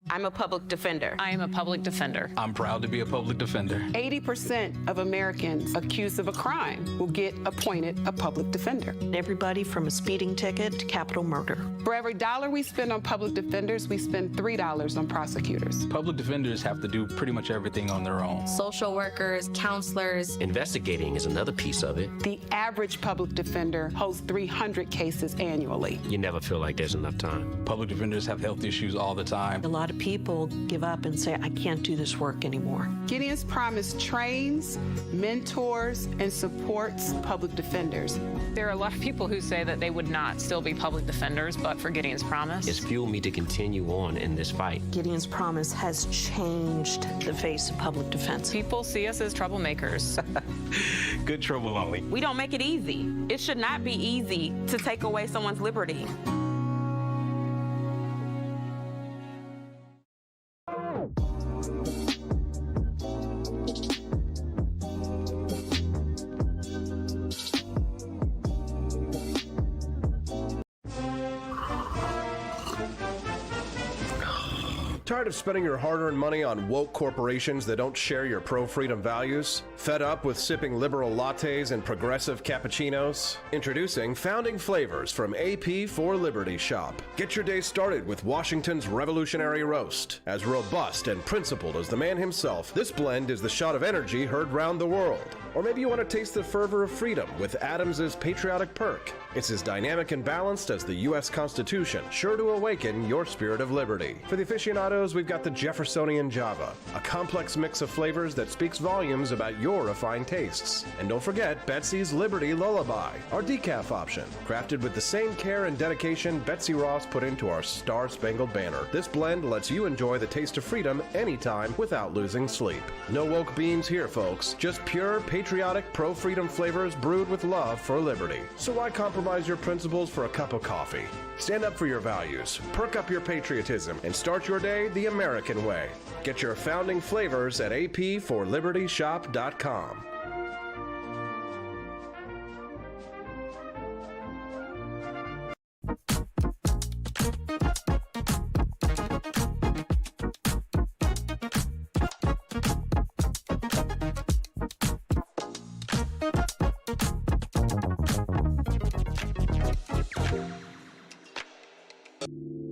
[SPEAKER 16] I'm a public defender.
[SPEAKER 17] I am a public defender.
[SPEAKER 18] I'm proud to be a public defender.
[SPEAKER 16] 80% of Americans accused of a crime will get appointed a public defender.
[SPEAKER 19] Everybody from a speeding ticket to capital murder.
[SPEAKER 16] For every dollar we spend on public defenders, we spend $3 on prosecutors.
[SPEAKER 18] Public defenders have to do pretty much everything on their own.
[SPEAKER 17] Social workers, counselors.
[SPEAKER 20] Investigating is another piece of it.
[SPEAKER 16] The average public defender holds 300 cases annually.
[SPEAKER 20] You never feel like there's enough time.
[SPEAKER 18] Public defenders have health issues all the time.
[SPEAKER 19] A lot of people give up and say, I can't do this work anymore.
[SPEAKER 16] Gideon's Promise trains, mentors, and supports public defenders.
[SPEAKER 17] There are a lot of people who say that they would not still be public defenders, but for Gideon's Promise.
[SPEAKER 20] It's fueled me to continue on in this fight.
[SPEAKER 19] Gideon's Promise has changed the face of public defense.
[SPEAKER 17] People see us as troublemakers.
[SPEAKER 20] Good trouble only.
[SPEAKER 16] We don't make it easy. It should not be easy to take away someone's liberty.
[SPEAKER 1] Tired of spending your hard-earned money on woke corporations that don't share your pro-freedom values? Fed up with sipping liberal lattes and progressive cappuccinos? Introducing Founding Flavors from AP for Liberty Shop. Get your day started with Washington's Revolutionary Roast. As robust and principled as the man himself, this blend is the shot of energy heard round the world. Or maybe you want to taste the fervor of freedom with Adams's Patriotic Perk. It's as dynamic and balanced as the U.S. Constitution, sure to awaken your spirit of liberty. For the aficionados, we've got the Jeffersonian Java, a complex mix of flavors that speaks volumes about your refined tastes. And don't forget Betsy's Liberty Lullaby, our decaf option, crafted with the same care and dedication Betsy Ross put into our Star-Spangled Banner. This blend lets you enjoy the taste of freedom anytime without losing sleep. No woke beans here, folks. Just pure, patriotic, pro-freedom flavors brewed with love for liberty. So why compromise your principles for a cup of coffee? Stand up for your values, perk up your patriotism, and start your day the American way. Get your founding flavors at apforlibertyshop.com.